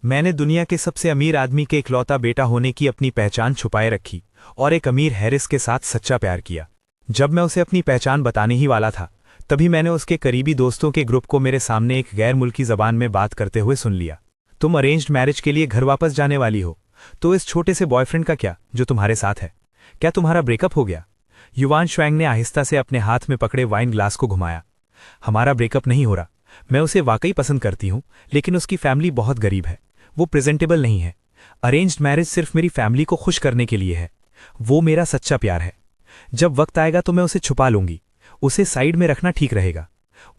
मैंने दुनिया के सबसे अमीर आदमी के इकलौता बेटा होने की अपनी पहचान छुपाए रखी और एक अमीर हैरिस के साथ सच्चा प्यार किया। जब मैं उसे अपनी पहचान बताने ही वाला था, तभी मैंने उसके करीबी दोस्तों के ग्रुप को मेरे सामने एक गैर मुल्की जबान में बात करते हुए सुन लिया। तुम अरेंज्ड मैरिज के लिए घर वापस जाने वाली हो, तो इस छोटे से बॉयफ्रेंड का क्या जो तुम्हारे साथ है? क्या तुम्हारा ब्रेकअप हो गया? युवान श्वैंग ने आहिस्ता से अपने हाथ में पकड़े वाइन ग्लास को घुमाया। हमारा ब्रेकअप नहीं हो रहा। मैं उसे वाकई पसंद करती हूँ, लेकिन उसकी फैमिली बहुत गरीब है। वो प्रेजेंटेबल नहीं है। अरेंज्ड मैरिज सिर्फ मेरी फैमिली को खुश करने के लिए है। वो मेरा सच्चा प्यार है। जब वक्त आएगा तो मैं उसे छुपा लूंगी। उसे साइड में रखना ठीक रहेगा।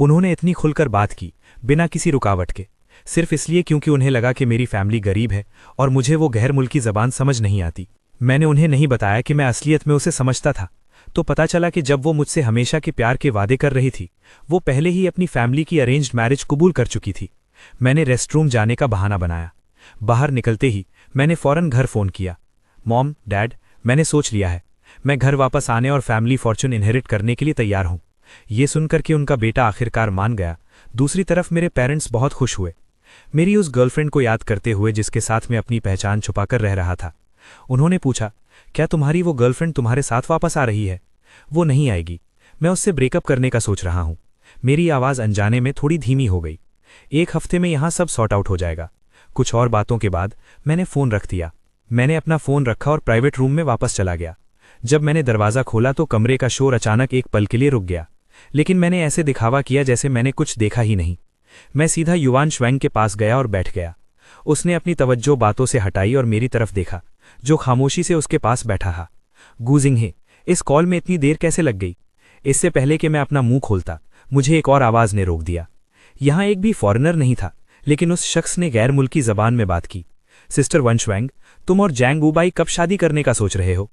उन्होंने इतनी खुलकर बात की, बिना किसी रुकावट के, सिर्फ इसलिए क्योंकि उन्हें लगा कि मेरी फैमिली गरीब है और मुझे वो गैर मुल्की जबान समझ नहीं आती। मैंने उन्हें नहीं बताया कि मैं असलियत में उसे समझता था। तो पता चला कि जब वो मुझसे हमेशा के प्यार के वादे कर रही थी, वो पहले ही अपनी फैमिली की अरेंज्ड मैरिज कबूल कर चुकी थी। मैंने रेस्टरूम जाने का बहाना बनाया। बाहर निकलते ही मैंने फौरन घर फोन किया। मॉम, डैड, मैंने सोच लिया है। मैं घर वापस आने और फैमिली फॉर्चून इनहेरिट करने के लिए तैयार हूं। ये सुनकर कि उनका बेटा आखिरकार मान गया, दूसरी तरफ मेरे पेरेंट्स बहुत खुश हुए। मेरी उस गर्लफ्रेंड को याद करते हुए जिसके साथ मैं अपनी पहचान छुपाकर रह रहा था। उन्होंने पूछा, क्या तुम्हारी वो गर्लफ्रेंड तुम्हारे साथ वापस आ रही है? वो नहीं आएगी। मैं उससे ब्रेकअप करने का सोच रहा हूं। मेरी आवाज अनजाने में थोड़ी धीमी हो गई। एक हफ्ते में यहां सब सॉर्ट आउट हो जाएगा। कुछ और बातों के बाद मैंने फोन रख दिया। मैंने अपना फोन रखा और प्राइवेट रूम में वापस चला गया। जब मैंने दरवाजा खोला तो कमरे का शोर अचानक एक पल के लिए रुक गया, लेकिन मैंने ऐसे दिखावा किया जैसे मैंने कुछ देखा ही नहीं। मैं सीधा युवान श्वैंग के पास गया और बैठ गया। उसने अपनी तवज्जो बातों से हटाई और मेरी तरफ देखा, जो खामोशी से उसके पास बैठा था। गू जिंगहे, इस कॉल में इतनी देर कैसे लग गई? इससे पहले कि मैं अपना मुंह खोलता, मुझे एक और आवाज ने रोक दिया। यहां एक भी फॉरेनर नहीं था, लेकिन उस शख्स ने गैर मुल्की जबान में बात की। सिस्टर वन श्वैंग, तुम और जैंग वुबाई कब शादी करने का सोच रहे हो?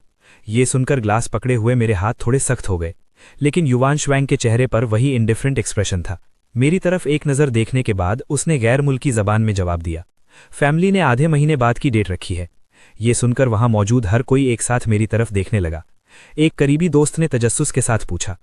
ये सुनकर ग्लास पकड़े हुए मेरे हाथ थोड़े सख्त हो गए, लेकिन युवान श्वैंग के चेहरे पर वही इंडिफरेंट एक्सप्रेशन था। मेरी तरफ एक नज़र देखने के बाद उसने गैर मुल्की जबान में जवाब दिया, फैमिली ने आधे महीने बाद की डेट रखी है। ये सुनकर वहां मौजूद हर कोई एक साथ मेरी तरफ देखने लगा। एक करीबी दोस्त ने तजस्सुस के साथ पूछा,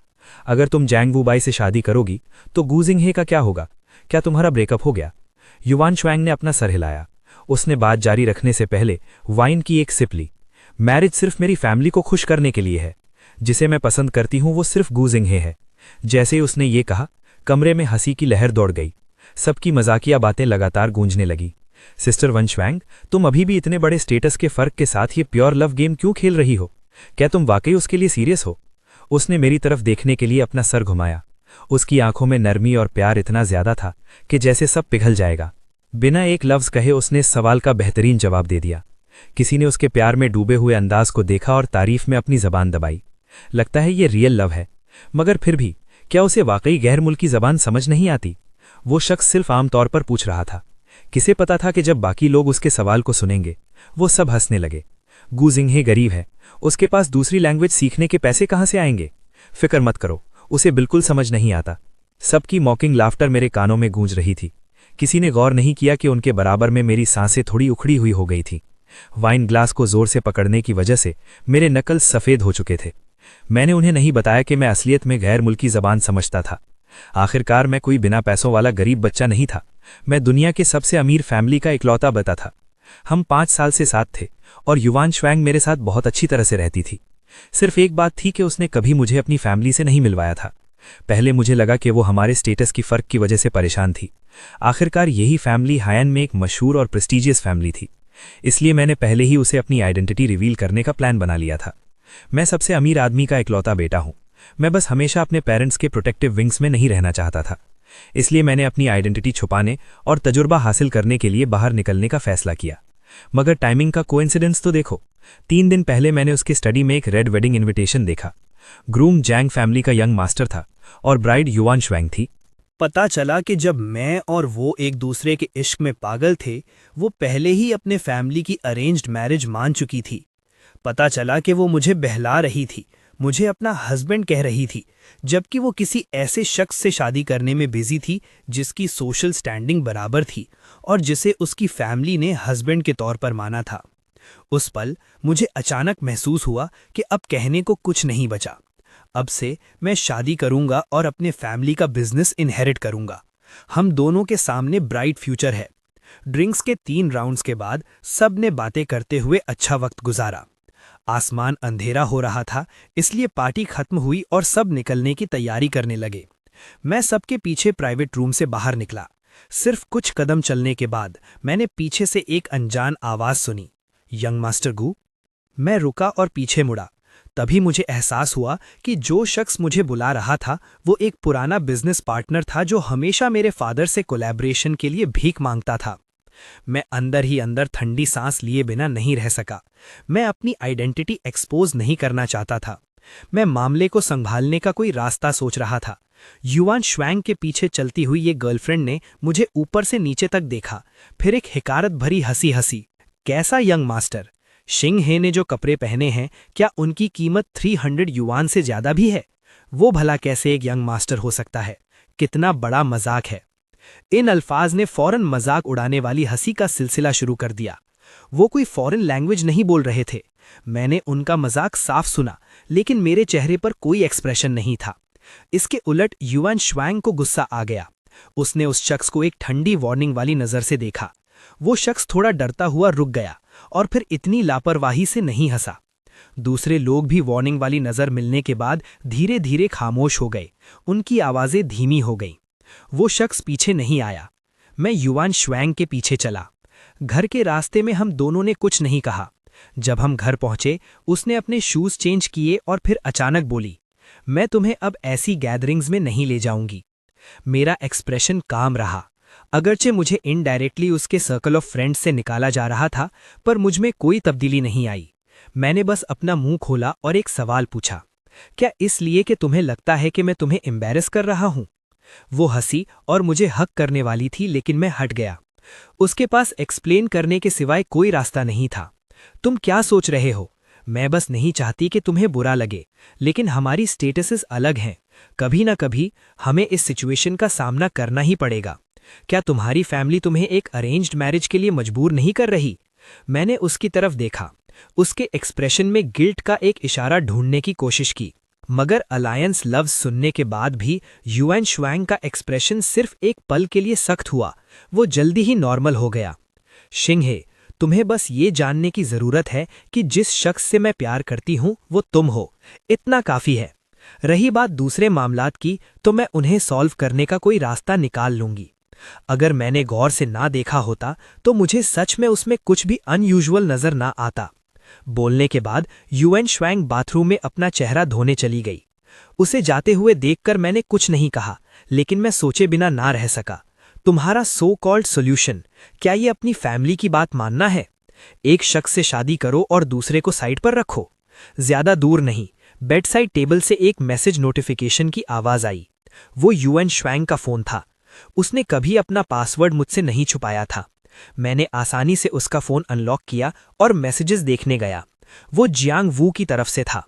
अगर तुम जैंग वुबाई से शादी करोगी तो गू जिंगहे का क्या होगा? क्या तुम्हारा ब्रेकअप हो गया? युवान श्वैंग ने अपना सर हिलाया। उसने बात जारी रखने से पहले वाइन की एक सिप ली। मैरिज सिर्फ मेरी फैमिली को खुश करने के लिए है। जिसे मैं पसंद करती हूं वो सिर्फ गू जिंगहे है। जैसे ही उसने ये कहा, कमरे में हंसी की लहर दौड़ गई। सबकी मजाकिया बातें लगातार गूंजने लगी। सिस्टर वन श्वैंग, तुम अभी भी इतने बड़े स्टेटस के फर्क के साथ ये प्योर लव गेम क्यों खेल रही हो? क्या तुम वाकई उसके लिए सीरियस हो? उसने मेरी तरफ देखने के लिए अपना सर घुमाया। उसकी आंखों में नरमी और प्यार इतना ज्यादा था कि जैसे सब पिघल जाएगा। बिना एक लफ्ज कहे उसने इस सवाल का बेहतरीन जवाब दे दिया। किसी ने उसके प्यार में डूबे हुए अंदाज को देखा और तारीफ में अपनी जबान दबाई। लगता है ये रियल लव है। मगर फिर भी क्या उसे वाकई गैर मुल्की जबान समझ नहीं आती? वो शख्स सिर्फ आमतौर पर पूछ रहा था। किसे पता था कि जब बाकी लोग उसके सवाल को सुनेंगे, वो सब हंसने लगे। गू जिंगहे गरीब है, उसके पास दूसरी लैंग्वेज सीखने के पैसे कहां से आएंगे? फिक्र मत करो, उसे बिल्कुल समझ नहीं आता। सबकी मॉकिंग लाफ्टर मेरे कानों में गूंज रही थी। किसी ने गौर नहीं किया कि उनके बराबर में मेरी सांसें थोड़ी उखड़ी हुई हो गई थी। वाइन ग्लास को जोर से पकड़ने की वजह से मेरे नकल सफेद हो चुके थे। मैंने उन्हें नहीं बताया कि मैं असलियत में गैर मुल्की जबान समझता था। आखिरकार मैं कोई बिना पैसों वाला गरीब बच्चा नहीं था। मैं दुनिया के सबसे अमीर फैमिली का इकलौता बता था। हम 5 साल से साथ थे और युवान श्वैंग मेरे साथ बहुत अच्छी तरह से रहती थी। सिर्फ एक बात थी कि उसने कभी मुझे अपनी फैमिली से नहीं मिलवाया था। पहले मुझे लगा कि वो हमारे स्टेटस की फर्क की वजह से परेशान थी। आखिरकार यही फैमिली हायन में एक मशहूर और प्रेस्टीजियस फैमिली थी। इसलिए मैंने पहले ही उसे अपनी आइडेंटिटी रिवील करने का प्लान बना लिया था। मैं सबसे अमीर आदमी का इकलौता बेटा हूं। मैं बस हमेशा अपने पेरेंट्स के प्रोटेक्टिव विंग्स में नहीं रहना चाहता था। इसलिए मैंने अपनी आइडेंटिटी छुपाने और तजुर्बा हासिल करने के लिए बाहर निकलने का फैसला किया। मगर टाइमिंग का कोइंसिडेंस तो देखो। 3 दिन पहले मैंने उसकी स्टडी में एक रेड वेडिंग इन्विटेशन देखा। ग्रूम जैंग फैमिली का यंग मास्टर था और ब्राइड युवान श्वैंग थी। पता चला कि जब मैं और वो एक दूसरे के इश्क में पागल थे, वो पहले ही अपने फैमिली की अरेंज्ड मैरिज मान चुकी थी। पता चला कि वो मुझे बहला रही थी, मुझे अपना हस्बैंड कह रही थी, जबकि वो किसी ऐसे शख्स से शादी करने में बिजी थी जिसकी सोशल स्टैंडिंग बराबर थी और जिसे उसकी फैमिली ने हस्बैंड के तौर पर माना था। उस पल मुझे अचानक महसूस हुआ कि अब कहने को कुछ नहीं बचा। अब से मैं शादी करूंगा और अपने फैमिली का बिजनेस इनहेरिट करूंगा। हम दोनों के सामने ब्राइट फ्यूचर है। ड्रिंक्स के 3 राउंड्स के बाद सब ने बातें करते हुए अच्छा वक्त गुजारा। आसमान अंधेरा हो रहा था, इसलिए पार्टी खत्म हुई और सब निकलने की तैयारी करने लगे। मैं सबके पीछे प्राइवेट रूम से बाहर निकला। सिर्फ कुछ कदम चलने के बाद मैंने पीछे से एक अनजान आवाज सुनी, यंग मास्टर गू। मैं रुका और पीछे मुड़ा। तभी मुझे एहसास हुआ कि जो शख्स मुझे बुला रहा था वो एक पुराना बिजनेस पार्टनर था जो हमेशा मेरे फादर से कोलैबोरेशन के लिए भीख मांगता था। मैं अंदर ही अंदर ठंडी सांस लिए बिना नहीं रह सका। मैं अपनी आइडेंटिटी एक्सपोज नहीं करना चाहता था। मैं मामले को संभालने का कोई रास्ता सोच रहा था। युआन श्वैंग के पीछे चलती हुई ये गर्लफ्रेंड ने मुझे ऊपर से नीचे तक देखा, फिर एक हिकारत भरी हंसी हंसी। कैसा यंग मास्टर? शिंग हे ने जो कपड़े पहने हैं, क्या उनकी कीमत 300 युआन से ज्यादा भी है? वो भला कैसे एक यंग मास्टर हो सकता है? कितना बड़ा मजाक है। इन अल्फाज ने फौरन मजाक उड़ाने वाली हंसी का सिलसिला शुरू कर दिया। वो कोई फॉरेन लैंग्वेज नहीं बोल रहे थे। मैंने उनका मजाक साफ सुना, लेकिन मेरे चेहरे पर कोई एक्सप्रेशन नहीं था। इसके उलट युआन श्वैंग को गुस्सा आ गया। उसने उस शख्स को एक ठंडी वार्निंग वाली नजर से देखा। वो शख्स थोड़ा डरता हुआ रुक गया और फिर इतनी लापरवाही से नहीं हंसा। दूसरे लोग भी वार्निंग वाली नजर मिलने के बाद धीरे धीरे खामोश हो गए। उनकी आवाजें धीमी हो गईं। वो शख्स पीछे नहीं आया। मैं युआन श्वैंग के पीछे चला। घर के रास्ते में हम दोनों ने कुछ नहीं कहा। जब हम घर पहुंचे, उसने अपने शूज चेंज किए और फिर अचानक बोली, मैं तुम्हें अब ऐसी गैदरिंग्स में नहीं ले जाऊंगी। मेरा एक्सप्रेशन काम रहा। अगरचे मुझे इनडायरेक्टली उसके सर्कल ऑफ फ्रेंड्स से निकाला जा रहा था, पर मुझमें कोई तब्दीली नहीं आई। मैंने बस अपना मुंह खोला और एक सवाल पूछा, क्या इसलिए कि तुम्हें लगता है कि मैं तुम्हें एम्बैरस कर रहा हूं? वो हंसी और मुझे हक करने वाली थी, लेकिन मैं हट गया। उसके पास एक्सप्लेन करने के सिवाय कोई रास्ता नहीं था। तुम क्या सोच रहे हो? मैं बस नहीं चाहती कि तुम्हें बुरा लगे, लेकिन हमारी स्टेटसेस अलग हैं। कभी ना कभी हमें इस सिचुएशन का सामना करना ही पड़ेगा। क्या तुम्हारी फैमिली तुम्हें एक अरेंज्ड मैरिज के लिए मजबूर नहीं कर रही? मैंने उसकी तरफ देखा। उसके एक्सप्रेशन में गिल्ट का एक इशारा ढूंढने की कोशिश की, मगर अलायंस लव्स सुनने के बाद भी युआन श्वैंग का एक्सप्रेशन सिर्फ एक पल के लिए सख्त हुआ। वो जल्दी ही नॉर्मल हो गया। शिंग हे, तुम्हें बस ये जानने की जरूरत है कि जिस शख्स से मैं प्यार करती हूं वो तुम हो। इतना काफी है। रही बात दूसरे मामलात की, तो मैं उन्हें सॉल्व करने का कोई रास्ता निकाल लूंगी। अगर मैंने गौर से ना देखा होता तो मुझे सच में उसमें कुछ भी अनयूजुअल नजर ना आता। बोलने के बाद युआन श्वैंग बाथरूम में अपना चेहरा धोने चली गई। उसे जाते हुए देखकर मैंने कुछ नहीं कहा, लेकिन मैं सोचे बिना ना रह सका। तुम्हारा सो कॉल्ड सोल्यूशन, क्या ये अपनी फैमिली की बात मानना है? एक शख्स से शादी करो और दूसरे को साइड पर रखो। ज्यादा दूर नहीं, बेड साइड टेबल से एक मैसेज नोटिफिकेशन की आवाज आई। वो युआन श्वैंग का फोन था। उसने कभी अपना पासवर्ड मुझसे नहीं छुपाया था। मैंने आसानी से उसका फोन अनलॉक किया और मैसेजेस देखने गया। वो जियांग वू की तरफ से था।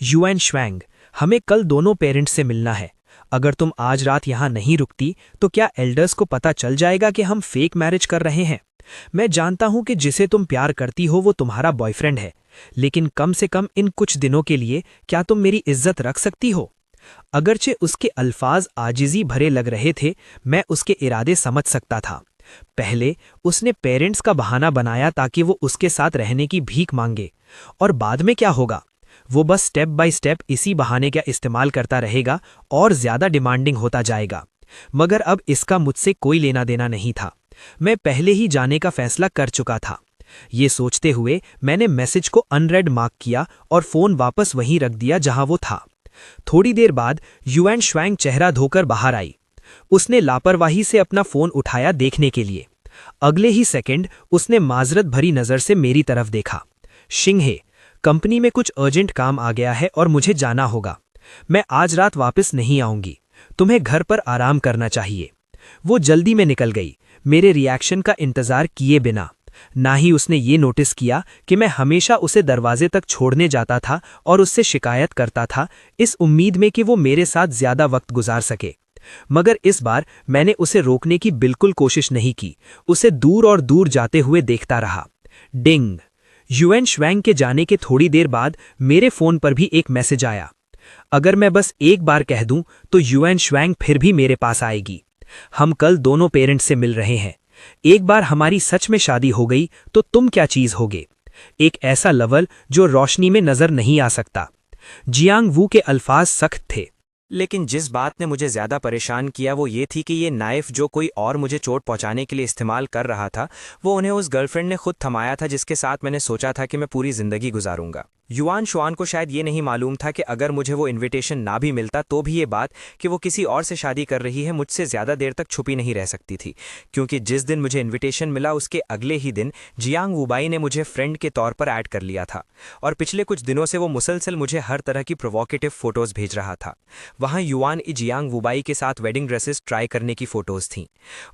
युआन श्वैंग, हमें कल दोनों पेरेंट्स से मिलना है। अगर तुम आज रात यहाँ नहीं रुकती तो क्या एल्डर्स को पता चल जाएगा कि हम फेक मैरिज कर रहे हैं? मैं जानता हूं कि जिसे तुम प्यार करती हो वो तुम्हारा बॉयफ्रेंड है, लेकिन कम से कम इन कुछ दिनों के लिए क्या तुम मेरी इज्जत रख सकती हो? अगरचे उसके अल्फाज आजिजी भरे लग रहे थे, मैं उसके इरादे समझ सकता था। पहले उसने पेरेंट्स का बहाना बनाया ताकि वो उसके साथ रहने की भीख मांगे, और बाद में क्या होगा? वो बस स्टेप बाय स्टेप इसी बहाने का इस्तेमाल करता रहेगा और ज्यादा डिमांडिंग होता जाएगा। मगर अब इसका मुझसे कोई लेना देना नहीं था। मैं पहले ही जाने का फैसला कर चुका था। ये सोचते हुए मैंने मैसेज को अनरेड मार्क किया और फोन वापस वहीं रख दिया जहां वो था। थोड़ी देर बाद युआन श्वैंग चेहरा धोकर बाहर आई। उसने लापरवाही से अपना फोन उठाया देखने के लिए। अगले ही सेकंड उसने माजरत भरी नजर से मेरी तरफ देखा। शिंग हे, कंपनी में कुछ अर्जेंट काम आ गया है और मुझे जाना होगा। मैं आज रात वापस नहीं आऊंगी। तुम्हें घर पर आराम करना चाहिए। वो जल्दी में निकल गई, मेरे रिएक्शन का इंतजार किए बिना। ना ही उसने ये नोटिस किया कि मैं हमेशा उसे दरवाजे तक छोड़ने जाता था और उससे शिकायत करता था, इस उम्मीद में कि वो मेरे साथ ज्यादा वक्त गुजार सके। मगर इस बार मैंने उसे रोकने की बिल्कुल कोशिश नहीं की। उसे दूर और दूर जाते हुए देखता रहा। डिंग। युआन श्वैंग के जाने के थोड़ी देर बाद मेरे फोन पर भी एक मैसेज आया। अगर मैं बस एक बार कह दूं तो युआन श्वैंग फिर भी मेरे पास आएगी। हम कल दोनों पेरेंट्स से मिल रहे हैं। एक बार हमारी सच में शादी हो गई तो तुम क्या चीज होगे? एक ऐसा लवर जो रोशनी में नजर नहीं आ सकता। जियांग वू के अल्फाज सख्त थे। लेकिन जिस बात ने मुझे ज़्यादा परेशान किया वो ये थी कि ये नाइफ़ जो कोई और मुझे चोट पहुंचाने के लिए इस्तेमाल कर रहा था, वो उन्हें उस गर्लफ्रेंड ने खुद थमाया था जिसके साथ मैंने सोचा था कि मैं पूरी ज़िंदगी गुजारूंगा। युआन शुआन को शायद ये नहीं मालूम था कि अगर मुझे वो इनविटेशन ना भी मिलता तो भी ये बात कि वो किसी और से शादी कर रही है मुझसे ज़्यादा देर तक छुपी नहीं रह सकती थी, क्योंकि जिस दिन मुझे इनविटेशन मिला उसके अगले ही दिन जियांग वुबाई ने मुझे फ्रेंड के तौर पर ऐड कर लिया था और पिछले कुछ दिनों से वो मुसलसल मुझे हर तरह की प्रोवोकेटिव फ़ोटोज़ भेज रहा था। वहाँ युआन ई जियांग वुबाई के साथ वेडिंग ड्रेसेस ट्राई करने की फ़ोटोज़ थीं,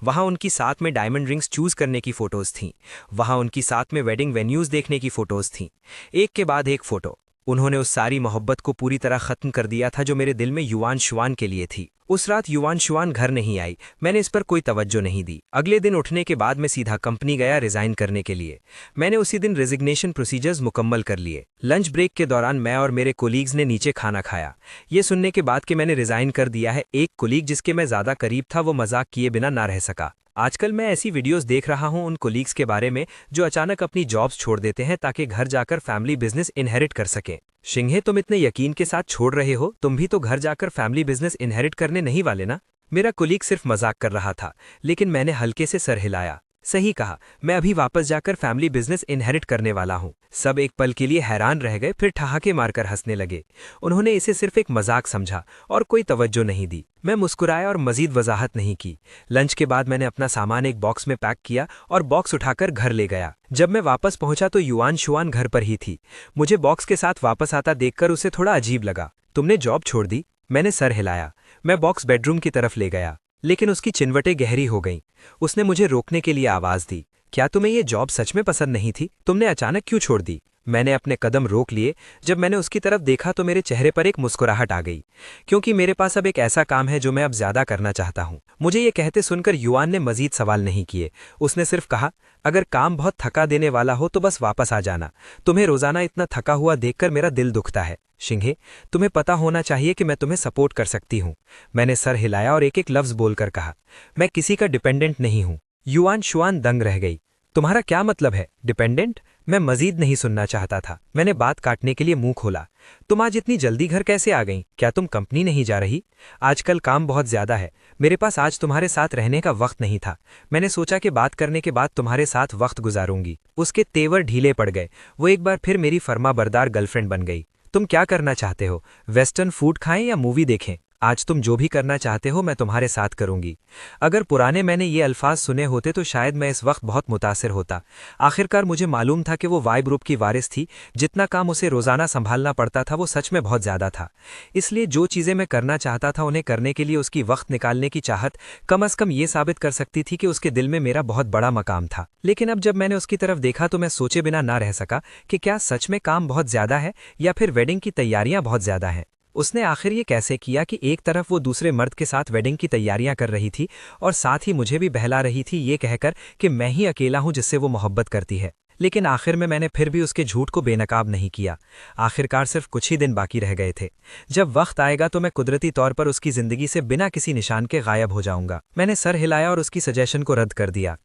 वहाँ उनकी साथ में डायमंड रिंग्स चूज़ करने की फ़ोटोज़ थीं, वहाँ उनकी साथ में वेडिंग वेन्यूज़ देखने की फ़ोटोज़ थीं, एक के बाद एक फ़ोटो। उन्होंने उस सारी मोहब्बत को पूरी तरह ख़त्म कर दिया था जो मेरे दिल में युआन शुआन के लिए थी। उस रात युआन शुआन घर नहीं आई, मैंने इस पर कोई तवज्जो नहीं दी। अगले दिन उठने के बाद मैं सीधा कंपनी गया रिज़ाइन करने के लिए। मैंने उसी दिन रेजिग्नेशन प्रोसीजर्स मुकम्मल कर लिए। लंच ब्रेक के दौरान मैं और मेरे कोलीग्स ने नीचे खाना खाया। ये सुनने के बाद कि मैंने रिज़ाइन कर दिया है, एक कोलीग जिसके मैं ज़्यादा करीब था वो मजाक किए बिना ना रह सका। आजकल मैं ऐसी वीडियोस देख रहा हूं उन कोलीग्स के बारे में जो अचानक अपनी जॉब्स छोड़ देते हैं ताकि घर जाकर फैमिली बिजनेस इनहेरिट कर सकें। शिंगे, तुम इतने यकीन के साथ छोड़ रहे हो, तुम भी तो घर जाकर फैमिली बिजनेस इनहेरिट करने नहीं वाले ना? मेरा कोलीग सिर्फ मजाक कर रहा था, लेकिन मैंने हल्के से सर हिलाया। सही कहा, मैं अभी वापस जाकर फैमिली बिजनेस इनहेरिट करने वाला हूँ। सब एक पल के लिए हैरान रह गए, फिर ठहाके मारकर हंसने लगे। उन्होंने इसे सिर्फ एक मजाक समझा और कोई तवज्जो नहीं दी। मैं मुस्कुराया और मजीद वजाहत नहीं की। लंच के बाद मैंने अपना सामान एक बॉक्स में पैक किया और बॉक्स उठाकर घर ले गया। जब मैं वापस पहुंचा तो युआन शुआन घर पर ही थी। मुझे बॉक्स के साथ वापस आता देखकर उसे थोड़ा अजीब लगा। तुमने जॉब छोड़ दी? मैंने सर हिलाया। मैं बॉक्स बेडरूम की तरफ ले गया, लेकिन उसकी चिनवटें गहरी हो गईं। उसने मुझे रोकने के लिए आवाज़ दी। क्या तुम्हें ये जॉब सच में पसंद नहीं थी? तुमने अचानक क्यों छोड़ दी? मैंने अपने कदम रोक लिए। जब मैंने उसकी तरफ देखा तो मेरे चेहरे पर एक मुस्कुराहट आ गई, क्योंकि मेरे पास अब एक ऐसा काम है जो मैं अब ज़्यादा करना चाहता हूँ। मुझे ये कहते सुनकर युआन ने मजीद सवाल नहीं किए। उसने सिर्फ कहा, अगर काम बहुत थका देने वाला हो तो बस वापस आ जाना। तुम्हें रोज़ाना इतना थका हुआ देखकर मेरा दिल दुखता है। शिंगे, तुम्हें पता होना चाहिए कि मैं तुम्हें सपोर्ट कर सकती हूँ। मैंने सर हिलाया और एक एक लफ्ज़ बोलकर कहा, मैं किसी का डिपेंडेंट नहीं हूँ। युआन शुआन दंग रह गई। तुम्हारा क्या मतलब है, डिपेंडेंट? मैं मजीद नहीं सुनना चाहता था। मैंने बात काटने के लिए मुंह खोला। तुम आज इतनी जल्दी घर कैसे आ गईं? क्या तुम कंपनी नहीं जा रही? आजकल काम बहुत ज़्यादा है, मेरे पास आज तुम्हारे साथ रहने का वक्त नहीं था। मैंने सोचा कि बात करने के बाद तुम्हारे साथ वक्त गुजारूंगी। उसके तेवर ढीले पड़ गए। वो एक बार फिर मेरी फर्माबरदार गर्लफ्रेंड बन गई। तुम क्या करना चाहते हो? वेस्टर्न फूड खाएं या मूवी देखें? आज तुम जो भी करना चाहते हो मैं तुम्हारे साथ करूंगी। अगर पुराने मैंने ये अल्फाज सुने होते तो शायद मैं इस वक्त बहुत मुतासिर होता। आखिरकार मुझे मालूम था कि वो वाई ग्रुप की वारिस थी। जितना काम उसे रोज़ाना संभालना पड़ता था वो सच में बहुत ज़्यादा था। इसलिए जो चीज़ें मैं करना चाहता था उन्हें करने के लिए उसकी वक्त निकालने की चाहत कम अज़ कम ये साबित कर सकती थी कि उसके दिल में मेरा बहुत बड़ा मकाम था। लेकिन अब जब मैंने उसकी तरफ देखा तो मैं सोचे बिना ना रह सका कि क्या सच में काम बहुत ज़्यादा है या फिर वेडिंग की तैयारियाँ बहुत ज़्यादा हैं। उसने आखिर ये कैसे किया कि एक तरफ वो दूसरे मर्द के साथ वेडिंग की तैयारियां कर रही थी और साथ ही मुझे भी बहला रही थी ये कहकर कि मैं ही अकेला हूं जिससे वो मोहब्बत करती है। लेकिन आखिर में मैंने फिर भी उसके झूठ को बेनकाब नहीं किया। आखिरकार सिर्फ कुछ ही दिन बाकी रह गए थे। जब वक्त आएगा तो मैं कुदरती तौर पर उसकी ज़िंदगी से बिना किसी निशान के गायब हो जाऊंगा। मैंने सर हिलाया और उसकी सजेशन को रद्द कर दिया।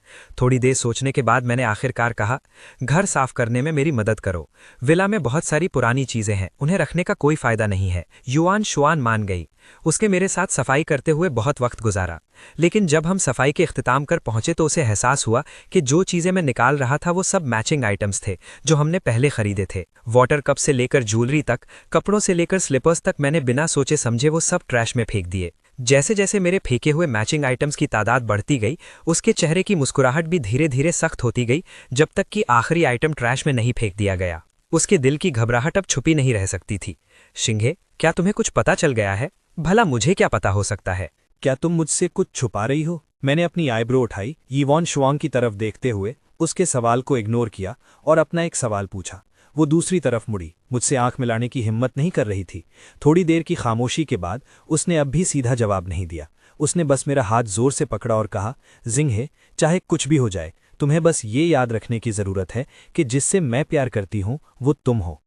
थोड़ी देर सोचने के बाद मैंने आखिरकार कहा, घर साफ करने में मेरी मदद करो। विला में बहुत सारी पुरानी चीज़ें हैं, उन्हें रखने का कोई फ़ायदा नहीं है। युआन शुआन मान गई। उसके मेरे साथ सफाई करते हुए बहुत वक्त गुजारा। लेकिन जब हम सफाई के इख्तिताम कर पहुंचे तो उसे एहसास हुआ कि जो चीज़ें मैं निकाल रहा था वो सब मैचिंग आइटम्स थे जो हमने पहले खरीदे थे। वाटर कप से लेकर ज्वेलरी तक, कपड़ों से लेकर स्लीपर्स तक मैंने बिना सोचे समझे वो सब ट्रैश में फेंक दिए। जैसे जैसे मेरे फेंके हुए मैचिंग आइटम्स की तादाद बढ़ती गई उसके चेहरे की मुस्कुराहट भी धीरे धीरे सख्त होती गई, जब तक कि आखिरी आइटम ट्रैश में नहीं फेंक दिया गया। उसके दिल की घबराहट अब छुपी नहीं रह सकती थी। शिंगे, क्या तुम्हें कुछ पता चल गया है? भला मुझे क्या पता हो सकता है? क्या तुम मुझसे कुछ छुपा रही हो? मैंने अपनी आईब्रो उठाई, युआन शुआंग की तरफ देखते हुए उसके सवाल को इग्नोर किया और अपना एक सवाल पूछा। वो दूसरी तरफ मुड़ी, मुझसे आंख मिलाने की हिम्मत नहीं कर रही थी। थोड़ी देर की खामोशी के बाद उसने अब भी सीधा जवाब नहीं दिया। उसने बस मेरा हाथ जोर से पकड़ा और कहा, जिंगे, चाहे कुछ भी हो जाए, तुम्हें बस ये याद रखने की ज़रूरत है कि जिससे मैं प्यार करती हूँ वो तुम हो।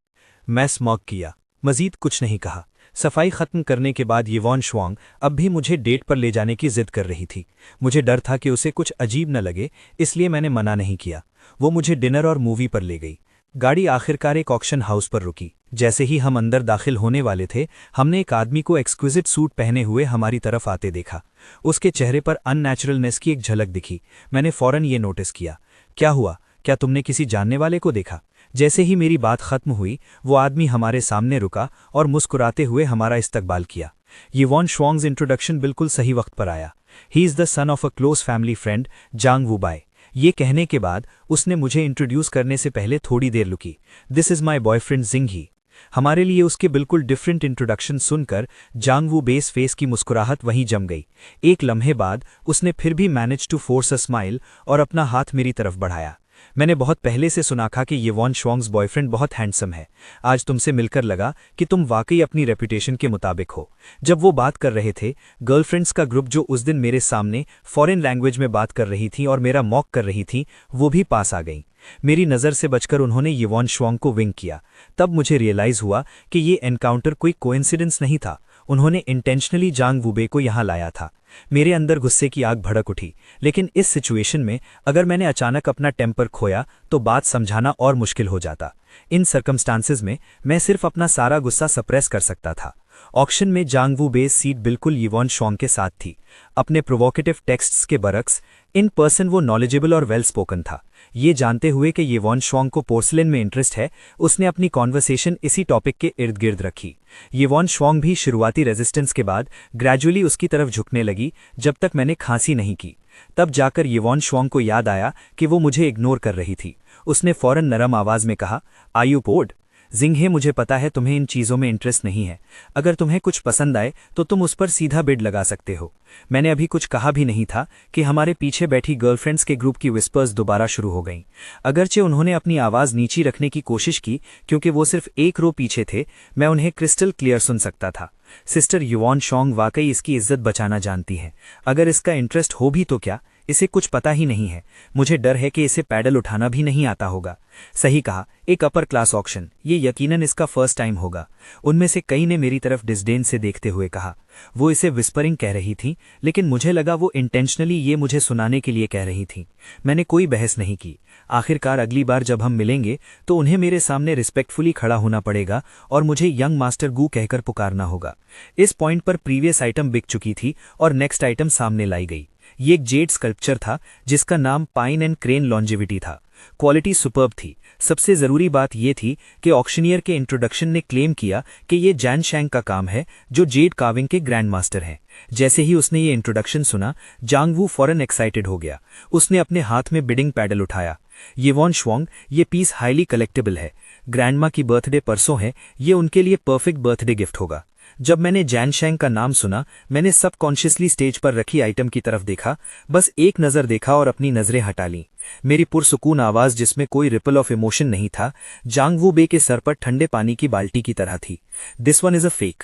मैं स्मॉग किया, मजीद कुछ नहीं कहा। सफाई खत्म करने के बाद येवॉन श्वांग अब भी मुझे डेट पर ले जाने की जिद कर रही थी। मुझे डर था कि उसे कुछ अजीब न लगे, इसलिए मैंने मना नहीं किया। वो मुझे डिनर और मूवी पर ले गई। गाड़ी आखिरकार एक ऑक्शन हाउस पर रुकी। जैसे ही हम अंदर दाखिल होने वाले थे, हमने एक आदमी को एक्सक्विजिट सूट पहने हुए हमारी तरफ आते देखा। उसके चेहरे पर अननेचुरलनेस की एक झलक दिखी। मैंने फौरन ये नोटिस किया। क्या हुआ, क्या तुमने किसी जानने वाले को देखा? जैसे ही मेरी बात खत्म हुई, वो आदमी हमारे सामने रुका और मुस्कुराते हुए हमारा इस्तकबाल किया। येवॉन श्वांग्स इंट्रोडक्शन बिल्कुल सही वक्त पर आया। He is the son of a close family friend, Zhang Wubai. ये कहने के बाद उसने मुझे इंट्रोड्यूस करने से पहले थोड़ी देर रुकी। This is my boyfriend Jingyi. हमारे लिए उसके बिल्कुल डिफरेंट इंट्रोडक्शन सुनकर जांग वू बेस फेस की मुस्कुराहट वहीं जम गई। एक लम्हे बाद उसने फिर भी manage to force a smile और अपना हाथ मेरी तरफ बढ़ाया। मैंने बहुत पहले से सुना था कि येवॉन श्वांग्स बॉयफ्रेंड बहुत हैंडसम है। आज तुमसे मिलकर लगा कि तुम वाकई अपनी रेपुटेशन के मुताबिक हो। जब वो बात कर रहे थे, गर्लफ्रेंड्स का ग्रुप जो उस दिन मेरे सामने फॉरेन लैंग्वेज में बात कर रही थी और मेरा मॉक कर रही थी, वो भी पास आ गईं। मेरी नज़र से बचकर उन्होंने येवॉन श्वांग को विंक किया। तब मुझे रियलाइज़ हुआ कि ये एनकाउंटर कोई कोइंसिडेंस नहीं था। उन्होंने इंटेंशनली जांग वुबे को यहाँ लाया था। मेरे अंदर गुस्से की आग भड़क उठी, लेकिन इस सिचुएशन में अगर मैंने अचानक अपना टेम्पर खोया तो बात समझाना और मुश्किल हो जाता। इन सर्कमस्टांसेस में मैं सिर्फ अपना सारा गुस्सा सप्रेस कर सकता था। ऑक्शन में जांग वू बेस सीट बिल्कुल येवॉन श्वांग के साथ थी। अपने प्रोवोकेटिव टेक्स्ट्स के बरक्स इन पर्सन वो नॉलेजेबल और वेल स्पोकन था। ये जानते हुए कि येवॉन श्वांग को पोर्सलिन में इंटरेस्ट है, उसने अपनी कॉन्वर्सेशन इसी टॉपिक के इर्द गिर्द रखी। येवॉन श्वांग भी शुरुआती रेजिस्टेंस के बाद ग्रेजुअली उसकी तरफ झुकने लगी, जब तक मैंने खांसी नहीं की। तब जाकर येवॉन श्वांग को याद आया कि वो मुझे इग्नोर कर रही थी। उसने फौरन नरम आवाज में कहा, आर यू बोर्ड? जिंघे, मुझे पता है तुम्हें इन चीज़ों में इंटरेस्ट नहीं है। अगर तुम्हें कुछ पसंद आए तो तुम उस पर सीधा बिड लगा सकते हो। मैंने अभी कुछ कहा भी नहीं था कि हमारे पीछे बैठी गर्लफ्रेंड्स के ग्रुप की विस्पर्स दोबारा शुरू हो गईं। अगरचे उन्होंने अपनी आवाज़ नीची रखने की कोशिश की, क्योंकि वो सिर्फ एक रो पीछे थे, मैं उन्हें क्रिस्टल क्लियर सुन सकता था। सिस्टर येवॉन श्वांग वाकई इसकी इज्जत बचाना जानती हैं। अगर इसका इंटरेस्ट हो भी तो क्या, इसे कुछ पता ही नहीं है। मुझे डर है कि इसे पैडल उठाना भी नहीं आता होगा। सही कहा, एक अपर क्लास ऑक्शन, ये यकीनन इसका फर्स्ट टाइम होगा। उनमें से कई ने मेरी तरफ डिस्डेन से देखते हुए कहा। वो इसे विस्परिंग कह रही थी, लेकिन मुझे लगा वो इंटेंशनली ये मुझे सुनाने के लिए कह रही थी। मैंने कोई बहस नहीं की। आखिरकार अगली बार जब हम मिलेंगे तो उन्हें मेरे सामने रिस्पेक्टफुली खड़ा होना पड़ेगा और मुझे यंग मास्टर गू कहकर पुकारना होगा। इस पॉइंट पर प्रीवियस आइटम बिक चुकी थी और नेक्स्ट आइटम सामने लाई गई। ये एक जेड स्कल्पचर था जिसका नाम पाइन एंड क्रेन लॉन्जिविटी था। क्वालिटी सुपर्ब थी। सबसे ज़रूरी बात यह थी कि ऑक्शनियर के इंट्रोडक्शन ने क्लेम किया कि ये जैन शैंग का काम है, जो जेड कार्विंग के ग्रैंड मास्टर हैं। जैसे ही उसने ये इंट्रोडक्शन सुना, जांग वू फौरन एक्साइटेड हो गया। उसने अपने हाथ में बिडिंग पैडल उठाया। येवॉन श्वांग, ये पीस हाईली कलेक्टेबल है। ग्रैंडमा की बर्थडे परसों है, ये उनके लिए परफेक्ट बर्थडे गिफ्ट होगा। जब मैंने जैन शैंग का नाम सुना, मैंने सबकॉन्शियसली स्टेज पर रखी आइटम की तरफ देखा। बस एक नज़र देखा और अपनी नज़रें हटा लीं। मेरी पुरसुकून आवाज़, जिसमें कोई रिपल ऑफ इमोशन नहीं था, जांग वू बे के सर पर ठंडे पानी की बाल्टी की तरह थी। This one is a fake.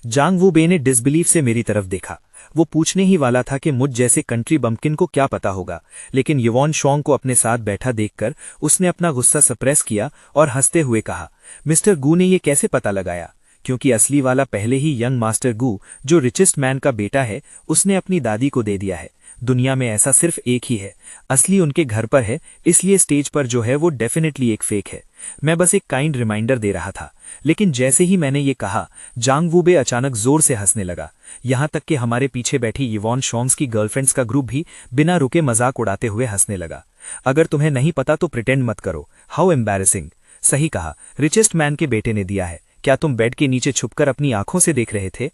Zhang Wu Bei ने डिसबिलीफ से मेरी तरफ देखा। वो पूछने ही वाला था कि मुझ जैसे कंट्री बम्पकिन को क्या पता होगा, लेकिन येवॉन श्वांग को अपने साथ बैठा देखकर उसने अपना गुस्सा सप्रेस किया और हंसते हुए कहा, मिस्टर गू ने ये कैसे पता लगाया? क्योंकि असली वाला पहले ही यंग मास्टर गू, जो रिचेस्ट मैन का बेटा है, उसने अपनी दादी को दे दिया है। दुनिया में ऐसा सिर्फ एक ही है। असली उनके घर पर है, इसलिए स्टेज पर जो है वो डेफिनेटली एक फेक है। मैं बस एक काइंड रिमाइंडर दे रहा था। लेकिन जैसे ही मैंने ये कहा, जांग वू बे अचानक जोर से हंसने लगा। यहाँ तक कि हमारे पीछे बैठी येवॉन श्वांग्स की गर्लफ्रेंड्स का ग्रुप भी बिना रुके मजाक उड़ाते हुए हंसने लगा। अगर तुम्हें नहीं पता तो प्रिटेंड मत करो। How embarrassing. सही कहा, रिचेस्ट मैन के बेटे ने दिया है। क्या तुम बेड के नीचे छुपकर अपनी आंखों से देख रहे थे?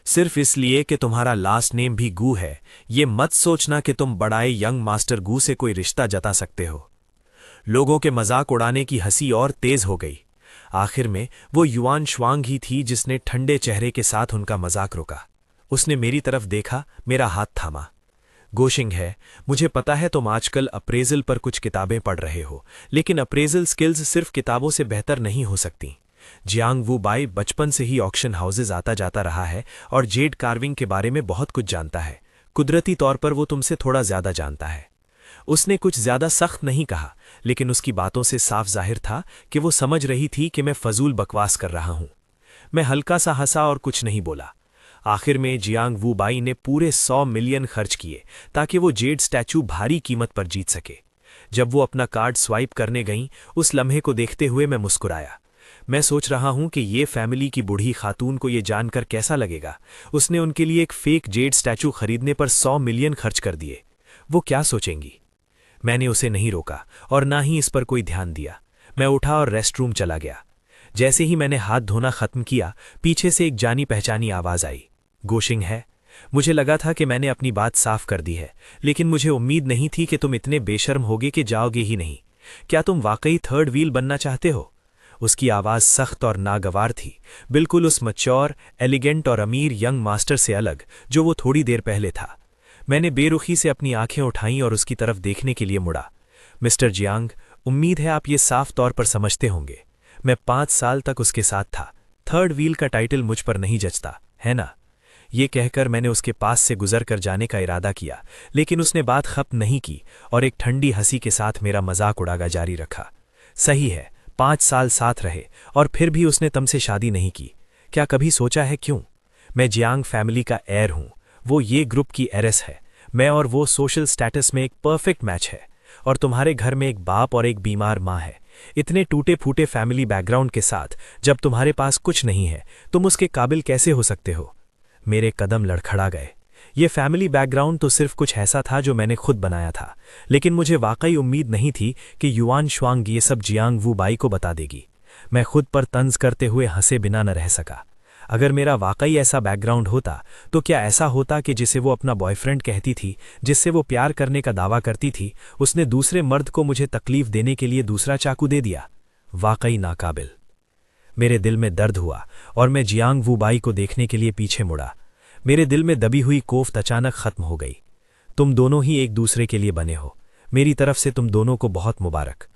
सिर्फ इसलिए कि तुम्हारा लास्ट नेम भी गू है, ये मत सोचना कि तुम बड़ाए यंग मास्टर गू से कोई रिश्ता जता सकते हो। लोगों के मजाक उड़ाने की हंसी और तेज हो गई। आखिर में वो युआन श्वांग ही थी जिसने ठंडे चेहरे के साथ उनका मजाक रोका। उसने मेरी तरफ देखा, मेरा हाथ थामा। गोशिंग है, मुझे पता है तुम आजकल अप्रेजल पर कुछ किताबें पढ़ रहे हो, लेकिन अप्रेजल स्किल्स सिर्फ किताबों से बेहतर नहीं हो सकती। जियांग वू बाई बचपन से ही ऑक्शन हाउसेज आता जाता रहा है और जेड कार्विंग के बारे में बहुत कुछ जानता है। कुदरती तौर पर वो तुमसे थोड़ा ज्यादा जानता है। उसने कुछ ज्यादा सख्त नहीं कहा, लेकिन उसकी बातों से साफ जाहिर था कि वो समझ रही थी कि मैं फजूल बकवास कर रहा हूं। मैं हल्का सा हंसा और कुछ नहीं बोला। आखिर में जियांग वू बाई ने पूरे 100 मिलियन खर्च किए ताकि वो जेड स्टैचू भारी कीमत पर जीत सके। जब वो अपना कार्ड स्वाइप करने गईं, उस लम्हे को देखते हुए मैं मुस्कुराया। मैं सोच रहा हूं कि ये फैमिली की बूढ़ी खातून को ये जानकर कैसा लगेगा। उसने उनके लिए एक फेक जेड स्टैचू खरीदने पर 100 मिलियन खर्च कर दिए। वो क्या सोचेंगी? मैंने उसे नहीं रोका और ना ही इस पर कोई ध्यान दिया। मैं उठा और रेस्टरूम चला गया। जैसे ही मैंने हाथ धोना खत्म किया, पीछे से एक जानी पहचानी आवाज आई, गोशिंग है। मुझे लगा था कि मैंने अपनी बात साफ कर दी है, लेकिन मुझे उम्मीद नहीं थी कि तुम इतने बेशर्म होगे कि जाओगे ही नहीं। क्या तुम वाकई थर्ड व्हील बनना चाहते हो? उसकी आवाज सख्त और नागवार थी, बिल्कुल उस मैच्योर, एलिगेंट और अमीर यंग मास्टर से अलग जो वो थोड़ी देर पहले था। मैंने बेरुखी से अपनी आंखें उठाईं और उसकी तरफ देखने के लिए मुड़ा। मिस्टर जियांग, उम्मीद है आप ये साफ तौर पर समझते होंगे। मैं 5 साल तक उसके साथ था। थर्ड व्हील का टाइटल मुझ पर नहीं जचता, है ना? ये कहकर मैंने उसके पास से गुजर कर जाने का इरादा किया, लेकिन उसने बात खत्म नहीं की और एक ठंडी हंसी के साथ मेरा मजाक उड़ाना जारी रखा। सही है, 5 साल साथ रहे और फिर भी उसने तुमसे शादी नहीं की। क्या कभी सोचा है क्यों? मैं जियांग फैमिली का एयर हूं, वो ये ग्रुप की एरेस है। मैं और वो सोशल स्टेटस में एक परफेक्ट मैच है। और तुम्हारे घर में एक बाप और एक बीमार माँ है। इतने टूटे फूटे फैमिली बैकग्राउंड के साथ जब तुम्हारे पास कुछ नहीं है, तुम उसके काबिल कैसे हो सकते हो? मेरे कदम लड़खड़ा गए। ये फैमिली बैकग्राउंड तो सिर्फ कुछ ऐसा था जो मैंने खुद बनाया था, लेकिन मुझे वाकई उम्मीद नहीं थी कि युआन शुआंग ये सब जियांग वू बाई को बता देगी। मैं खुद पर तंज करते हुए हंसे बिना न रह सका। अगर मेरा वाकई ऐसा बैकग्राउंड होता तो क्या ऐसा होता कि जिसे वो अपना बॉयफ्रेंड कहती थी, जिससे वो प्यार करने का दावा करती थी, उसने दूसरे मर्द को मुझे तकलीफ देने के लिए दूसरा चाकू दे दिया? वाकई नाकाबिल। मेरे दिल में दर्द हुआ और मैं जियांग वू बाई को देखने के लिए पीछे मुड़ा। मेरे दिल में दबी हुई कोफ्त अचानक खत्म हो गई। तुम दोनों ही एक दूसरे के लिए बने हो। मेरी तरफ से तुम दोनों को बहुत मुबारक।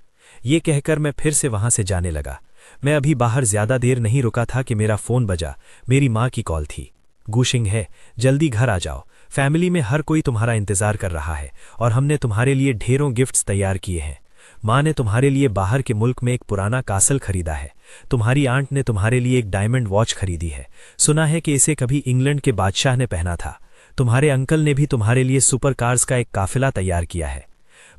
ये कहकर मैं फिर से वहां से जाने लगा। मैं अभी बाहर ज्यादा देर नहीं रुका था कि मेरा फोन बजा। मेरी माँ की कॉल थी। गुशिंग है, जल्दी घर आ जाओ। फैमिली में हर कोई तुम्हारा इंतजार कर रहा है और हमने तुम्हारे लिए ढेरों गिफ्ट्स तैयार किए हैं। माँ ने तुम्हारे लिए बाहर के मुल्क में एक पुराना कासल खरीदा है। तुम्हारी आंट ने तुम्हारे लिए एक डायमंड वॉच खरीदी है। सुना है कि इसे कभी इंग्लैंड के बादशाह ने पहना था। तुम्हारे अंकल ने भी तुम्हारे लिए सुपर कार्स का एक काफिला तैयार किया है।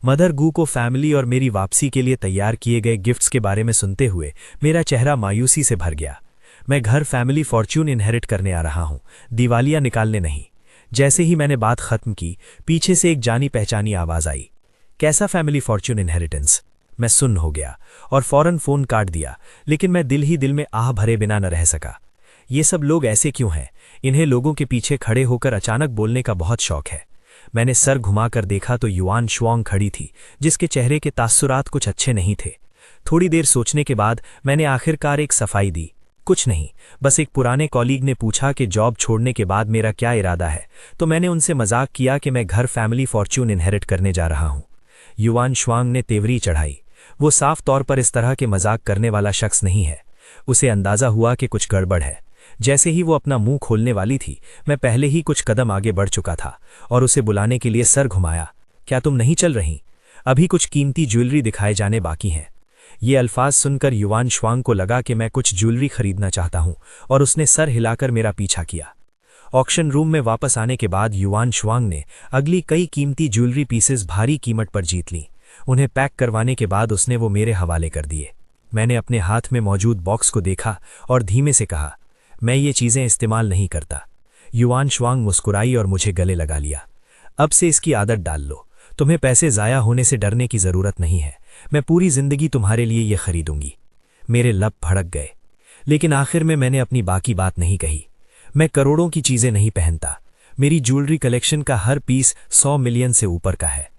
मदर गू को फैमिली और मेरी वापसी के लिए तैयार किए गए गिफ्ट्स के बारे में सुनते हुए मेरा चेहरा मायूसी से भर गया। मैं घर फैमिली फॉर्च्यून इनहेरिट करने आ रहा हूं, दिवालिया निकालने नहीं। जैसे ही मैंने बात खत्म की, पीछे से एक जानी पहचानी आवाज आई, कैसा फैमिली फॉर्च्यून इनहेरिटेंस? मैं सुन्न हो गया और फौरन फोन काट दिया, लेकिन मैं दिल ही दिल में आह भरे बिना न रह सका। ये सब लोग ऐसे क्यों हैं? इन्हें लोगों के पीछे खड़े होकर अचानक बोलने का बहुत शौक है। मैंने सर घुमाकर देखा तो युआन शुआंग खड़ी थी, जिसके चेहरे के तासुरात कुछ अच्छे नहीं थे। थोड़ी देर सोचने के बाद मैंने आखिरकार एक सफाई दी, कुछ नहीं, बस एक पुराने कॉलीग ने पूछा कि जॉब छोड़ने के बाद मेरा क्या इरादा है, तो मैंने उनसे मजाक किया कि मैं घर फैमिली फॉर्च्यून इनहेरिट करने जा रहा हूं। युआन शुआंग ने तेवरी चढ़ाई। वो साफ तौर पर इस तरह के मजाक करने वाला शख्स नहीं है। उसे अंदाजा हुआ कि कुछ गड़बड़ है। जैसे ही वो अपना मुंह खोलने वाली थी, मैं पहले ही कुछ कदम आगे बढ़ चुका था और उसे बुलाने के लिए सर घुमाया। क्या तुम नहीं चल रही? अभी कुछ कीमती ज्वेलरी दिखाए जाने बाकी हैं। ये अल्फाज सुनकर युआन शुआंग को लगा कि मैं कुछ ज्वेलरी खरीदना चाहता हूं और उसने सर हिलाकर मेरा पीछा किया। ऑक्शन रूम में वापस आने के बाद युआन शुआंग ने अगली कई कीमती ज्वेलरी पीसेस भारी कीमत पर जीत लीं। उन्हें पैक करवाने के बाद उसने वो मेरे हवाले कर दिए। मैंने अपने हाथ में मौजूद बॉक्स को देखा और धीमे से कहा, मैं ये चीज़ें इस्तेमाल नहीं करता। युआन शुआंग मुस्कुराई और मुझे गले लगा लिया। अब से इसकी आदत डाल लो। तुम्हें पैसे ज़ाया होने से डरने की ज़रूरत नहीं है। मैं पूरी ज़िंदगी तुम्हारे लिए ये खरीदूंगी। मेरे लब भड़क गए, लेकिन आखिर में मैंने अपनी बाकी बात नहीं कही। मैं करोड़ों की चीज़ें नहीं पहनता। मेरी ज्वेलरी कलेक्शन का हर पीस 100 मिलियन से ऊपर का है।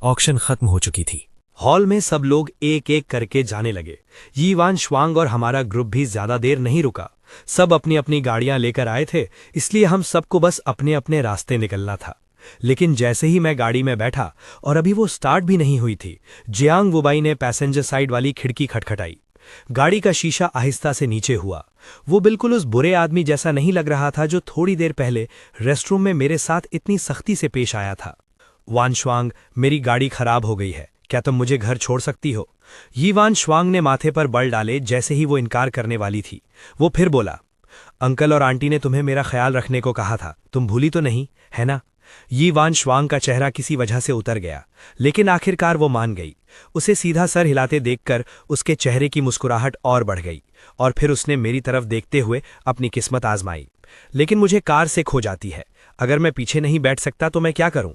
ऑक्शन खत्म हो चुकी थी। हॉल में सब लोग एक एक करके जाने लगे। युआन शुआंग और हमारा ग्रुप भी ज्यादा देर नहीं रुका। सब अपनी अपनी गाड़ियां लेकर आए थे, इसलिए हम सबको बस अपने अपने रास्ते निकलना था। लेकिन जैसे ही मैं गाड़ी में बैठा और अभी वो स्टार्ट भी नहीं हुई थी, जियांग वुबाई ने पैसेंजर साइड वाली खिड़की खटखटाई। गाड़ी का शीशा आहिस्ता से नीचे हुआ। वो बिल्कुल उस बुरे आदमी जैसा नहीं लग रहा था जो थोड़ी देर पहले रेस्टरूम में मेरे साथ इतनी सख्ती से पेश आया था। वान शुआंग, मेरी गाड़ी खराब हो गई है, क्या तुम मुझे घर छोड़ सकती हो? युआन शुआंग ने माथे पर बल डाले जैसे ही वो इनकार करने वाली थी। वो फिर बोला, अंकल और आंटी ने तुम्हें मेरा ख्याल रखने को कहा था, तुम भूली तो नहीं, है ना? यी वान श्वांग का चेहरा किसी वजह से उतर गया, लेकिन आखिरकार वो मान गई। उसे सीधा सर हिलाते देखकर उसके चेहरे की मुस्कुराहट और बढ़ गई, और फिर उसने मेरी तरफ देखते हुए अपनी किस्मत आजमाई। लेकिन मुझे कार से खो जाती है, अगर मैं पीछे नहीं बैठ सकता तो मैं क्या करूं?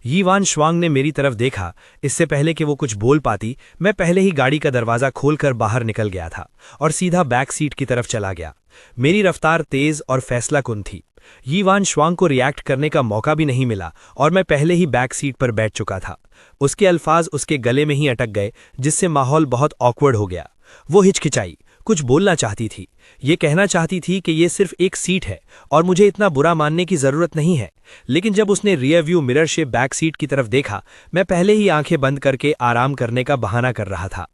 यी वान श्वांग ने मेरी तरफ देखा। इससे पहले कि वो कुछ बोल पाती, मैं पहले ही गाड़ी का दरवाजा खोलकर बाहर निकल गया था और सीधा बैक सीट की तरफ चला गया। मेरी रफ्तार तेज और फैसलाकुन थी। यी वान श्वांग को रिएक्ट करने का मौका भी नहीं मिला और मैं पहले ही बैक सीट पर बैठ चुका था। उसके अल्फाज उसके गले में ही अटक गए, जिससे माहौल बहुत ऑकवर्ड हो गया। वो हिचकिचाई, कुछ बोलना चाहती थी, ये कहना चाहती थी कि ये सिर्फ एक सीट है और मुझे इतना बुरा मानने की जरूरत नहीं है। लेकिन जब उसने रियर व्यू मिरर से बैक सीट की तरफ देखा, मैं पहले ही आंखें बंद करके आराम करने का बहाना कर रहा था।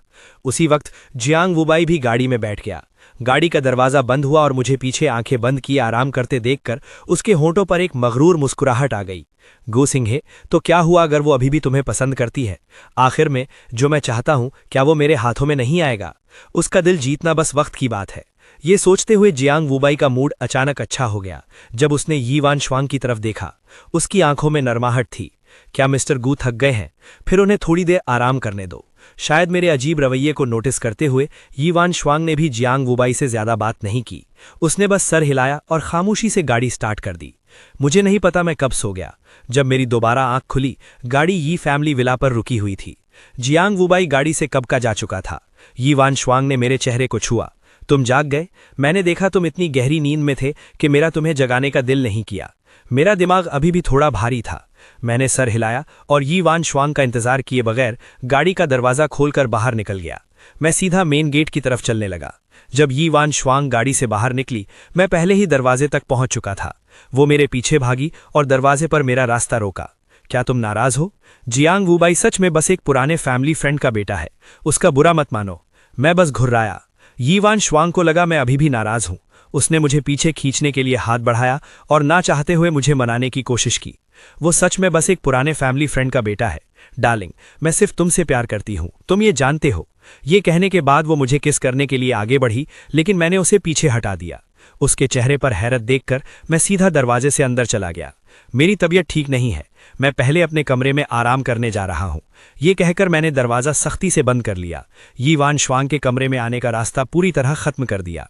उसी वक्त जियांग वुबाई भी गाड़ी में बैठ गया। गाड़ी का दरवाजा बंद हुआ और मुझे पीछे आंखें बंद किए आराम करते देखकर उसके होंठों पर एक मगरूर मुस्कुराहट आ गई। गो सिंहे, तो क्या हुआ अगर वो अभी भी तुम्हें पसंद करती है? आखिर में जो मैं चाहता हूं, क्या वो मेरे हाथों में नहीं आएगा? उसका दिल जीतना बस वक्त की बात है। ये सोचते हुए जियांग वुबाई का मूड अचानक अच्छा हो गया जब उसने यी वान श्वांग की तरफ देखा। उसकी आंखों में नरमाहट थी। क्या मिस्टर गू थक गए हैं? फिर उन्हें थोड़ी देर आराम करने दो। शायद मेरे अजीब रवैये को नोटिस करते हुए यी वान श्वांग ने भी जियांग वुबाई से ज्यादा बात नहीं की। उसने बस सर हिलाया और खामोशी से गाड़ी स्टार्ट कर दी। मुझे नहीं पता मैं कब सो गया। जब मेरी दोबारा आंख खुली, गाड़ी यी फैमिली विला पर रुकी हुई थी। जियांग वुबाई गाड़ी से कब का जा चुका था। यी वान श्वांग ने मेरे चेहरे को छुआ। तुम जाग गए? मैंने देखा तुम इतनी गहरी नींद में थे कि मेरा तुम्हें जगाने का दिल नहीं किया। मेरा दिमाग अभी भी थोड़ा भारी था। मैंने सर हिलाया और यी वान श्वांग का इंतजार किए बगैर गाड़ी का दरवाजा खोलकर बाहर निकल गया। मैं सीधा मेन गेट की तरफ चलने लगा। जब यी वान श्वांग गाड़ी से बाहर निकली, मैं पहले ही दरवाजे तक पहुंच चुका था। वो मेरे पीछे भागी और दरवाजे पर मेरा रास्ता रोका। क्या तुम नाराज हो? जियांग वुबाई सच में बस एक पुराने फैमिली फ्रेंड का बेटा है, उसका बुरा मत मानो। मैं बस घुर्राया। यी वान श्वांग को लगा मैं अभी भी नाराज हूं। उसने मुझे पीछे खींचने के लिए हाथ बढ़ाया और ना चाहते हुए मुझे मनाने की कोशिश की। वो सच में बस एक पुराने फैमिली फ्रेंड का बेटा है। डार्लिंग, मैं सिर्फ तुमसे प्यार करती हूं, तुम ये जानते हो। ये कहने के बाद वो मुझे किस करने के लिए आगे बढ़ी, लेकिन मैंने उसे पीछे हटा दिया। उसके चेहरे पर हैरत देखकर मैं सीधा दरवाजे से अंदर चला गया। मेरी तबीयत ठीक नहीं है, मैं पहले अपने कमरे में आराम करने जा रहा हूं। ये कहकर मैंने दरवाजा सख्ती से बंद कर लिया। यी वान श्वांग के कमरे में आने का रास्ता पूरी तरह खत्म कर दिया।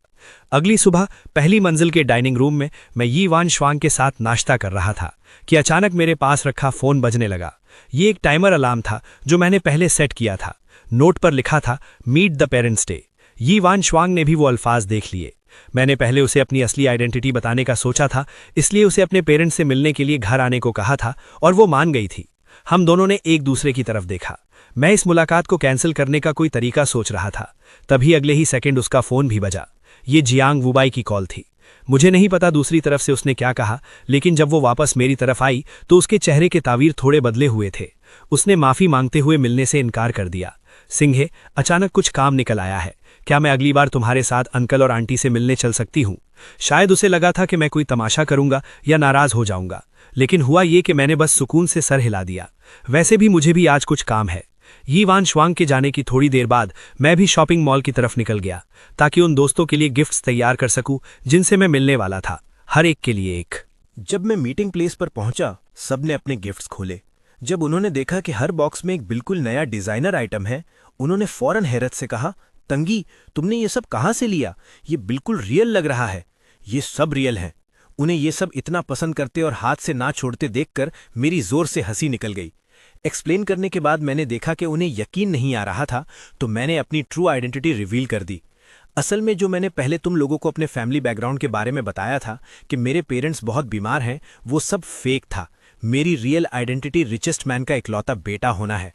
अगली सुबह पहली मंजिल के डाइनिंग रूम में मैं यी वान श्वांग के साथ नाश्ता कर रहा था कि अचानक मेरे पास रखा फोन बजने लगा। ये एक टाइमर अलार्म था जो मैंने पहले सेट किया था। नोट पर लिखा था, मीट द पेरेंट्स डे। यी वान श्वांग ने भी वो अल्फाज देख लिए। मैंने पहले उसे अपनी असली आइडेंटिटी बताने का सोचा था, इसलिए उसे अपने पेरेंट्स से मिलने के लिए घर आने को कहा था और वो मान गई थी। हम दोनों ने एक दूसरे की तरफ देखा। मैं इस मुलाकात को कैंसिल करने का कोई तरीका सोच रहा था, तभी अगले ही सेकंड उसका फोन भी बजा। ये जियांग वुबाई की कॉल थी। मुझे नहीं पता दूसरी तरफ से उसने क्या कहा, लेकिन जब वो वापस मेरी तरफ आई तो उसके चेहरे के तावीर थोड़े बदले हुए थे। उसने माफी मांगते हुए मिलने से इनकार कर दिया। सिंहे, अचानक कुछ काम निकल आया है। क्या मैं अगली बार तुम्हारे साथ अंकल और आंटी से मिलने चल सकती हूँ? शायद उसे लगा था कि मैं कोई तमाशा करूंगा या नाराज हो जाऊंगा, लेकिन हुआ ये कि मैंने बस सुकून से सर हिला दिया। वैसे भी मुझे भी आज कुछ काम है। यी वान श्वांग के जाने की थोड़ी देर बाद मैं भी शॉपिंग मॉल की तरफ निकल गया ताकि उन दोस्तों के लिए गिफ्ट्स तैयार कर सकूं जिनसे मैं मिलने वाला था, हर एक के लिए एक। जब मैं मीटिंग प्लेस पर पहुंचा, सबने अपने गिफ्ट्स खोले। जब उन्होंने देखा कि हर बॉक्स में एक बिल्कुल नया डिजाइनर आइटम है, उन्होंने फौरन हैरत से कहा, तंगी, तुमने ये सब कहाँ से लिया? ये बिल्कुल रियल लग रहा है। ये सब रियल है। उन्हें ये सब इतना पसंद करते और हाथ से ना छोड़ते देखकर मेरी जोर से हंसी निकल गई। एक्सप्लेन करने के बाद मैंने देखा कि उन्हें यकीन नहीं आ रहा था, तो मैंने अपनी ट्रू आइडेंटिटी रिवील कर दी। असल में जो मैंने पहले तुम लोगों को अपने फैमिली बैकग्राउंड के बारे में बताया था कि मेरे पेरेंट्स बहुत बीमार हैं, वो सब फेक था। मेरी रियल आइडेंटिटी रिचेस्ट मैन का इकलौता बेटा होना है।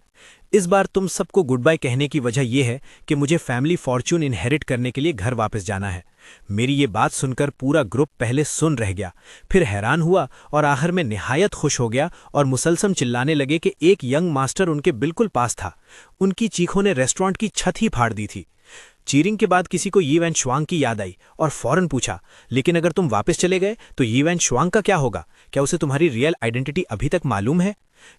इस बार तुम सबको गुड बाय कहने की वजह यह है कि मुझे फैमिली फॉर्च्यून इनहेरिट करने के लिए घर वापस जाना है। मेरी ये बात सुनकर पूरा ग्रुप पहले सुन रह गया, फिर हैरान हुआ और आखिर में निहायत खुश हो गया और मुसलसल चिल्लाने लगे कि एक यंग मास्टर उनके बिल्कुल पास था। उनकी चीखों ने रेस्टोरेंट की छत ही फाड़ दी थी। चीरिंग के बाद किसी को यी वैन श्वांग की याद आई और फौरन पूछा, लेकिन अगर तुम वापस चले गए तो यी वैन श्वांग का क्या होगा? क्या उसे तुम्हारी रियल आइडेंटिटी अभी तक मालूम है?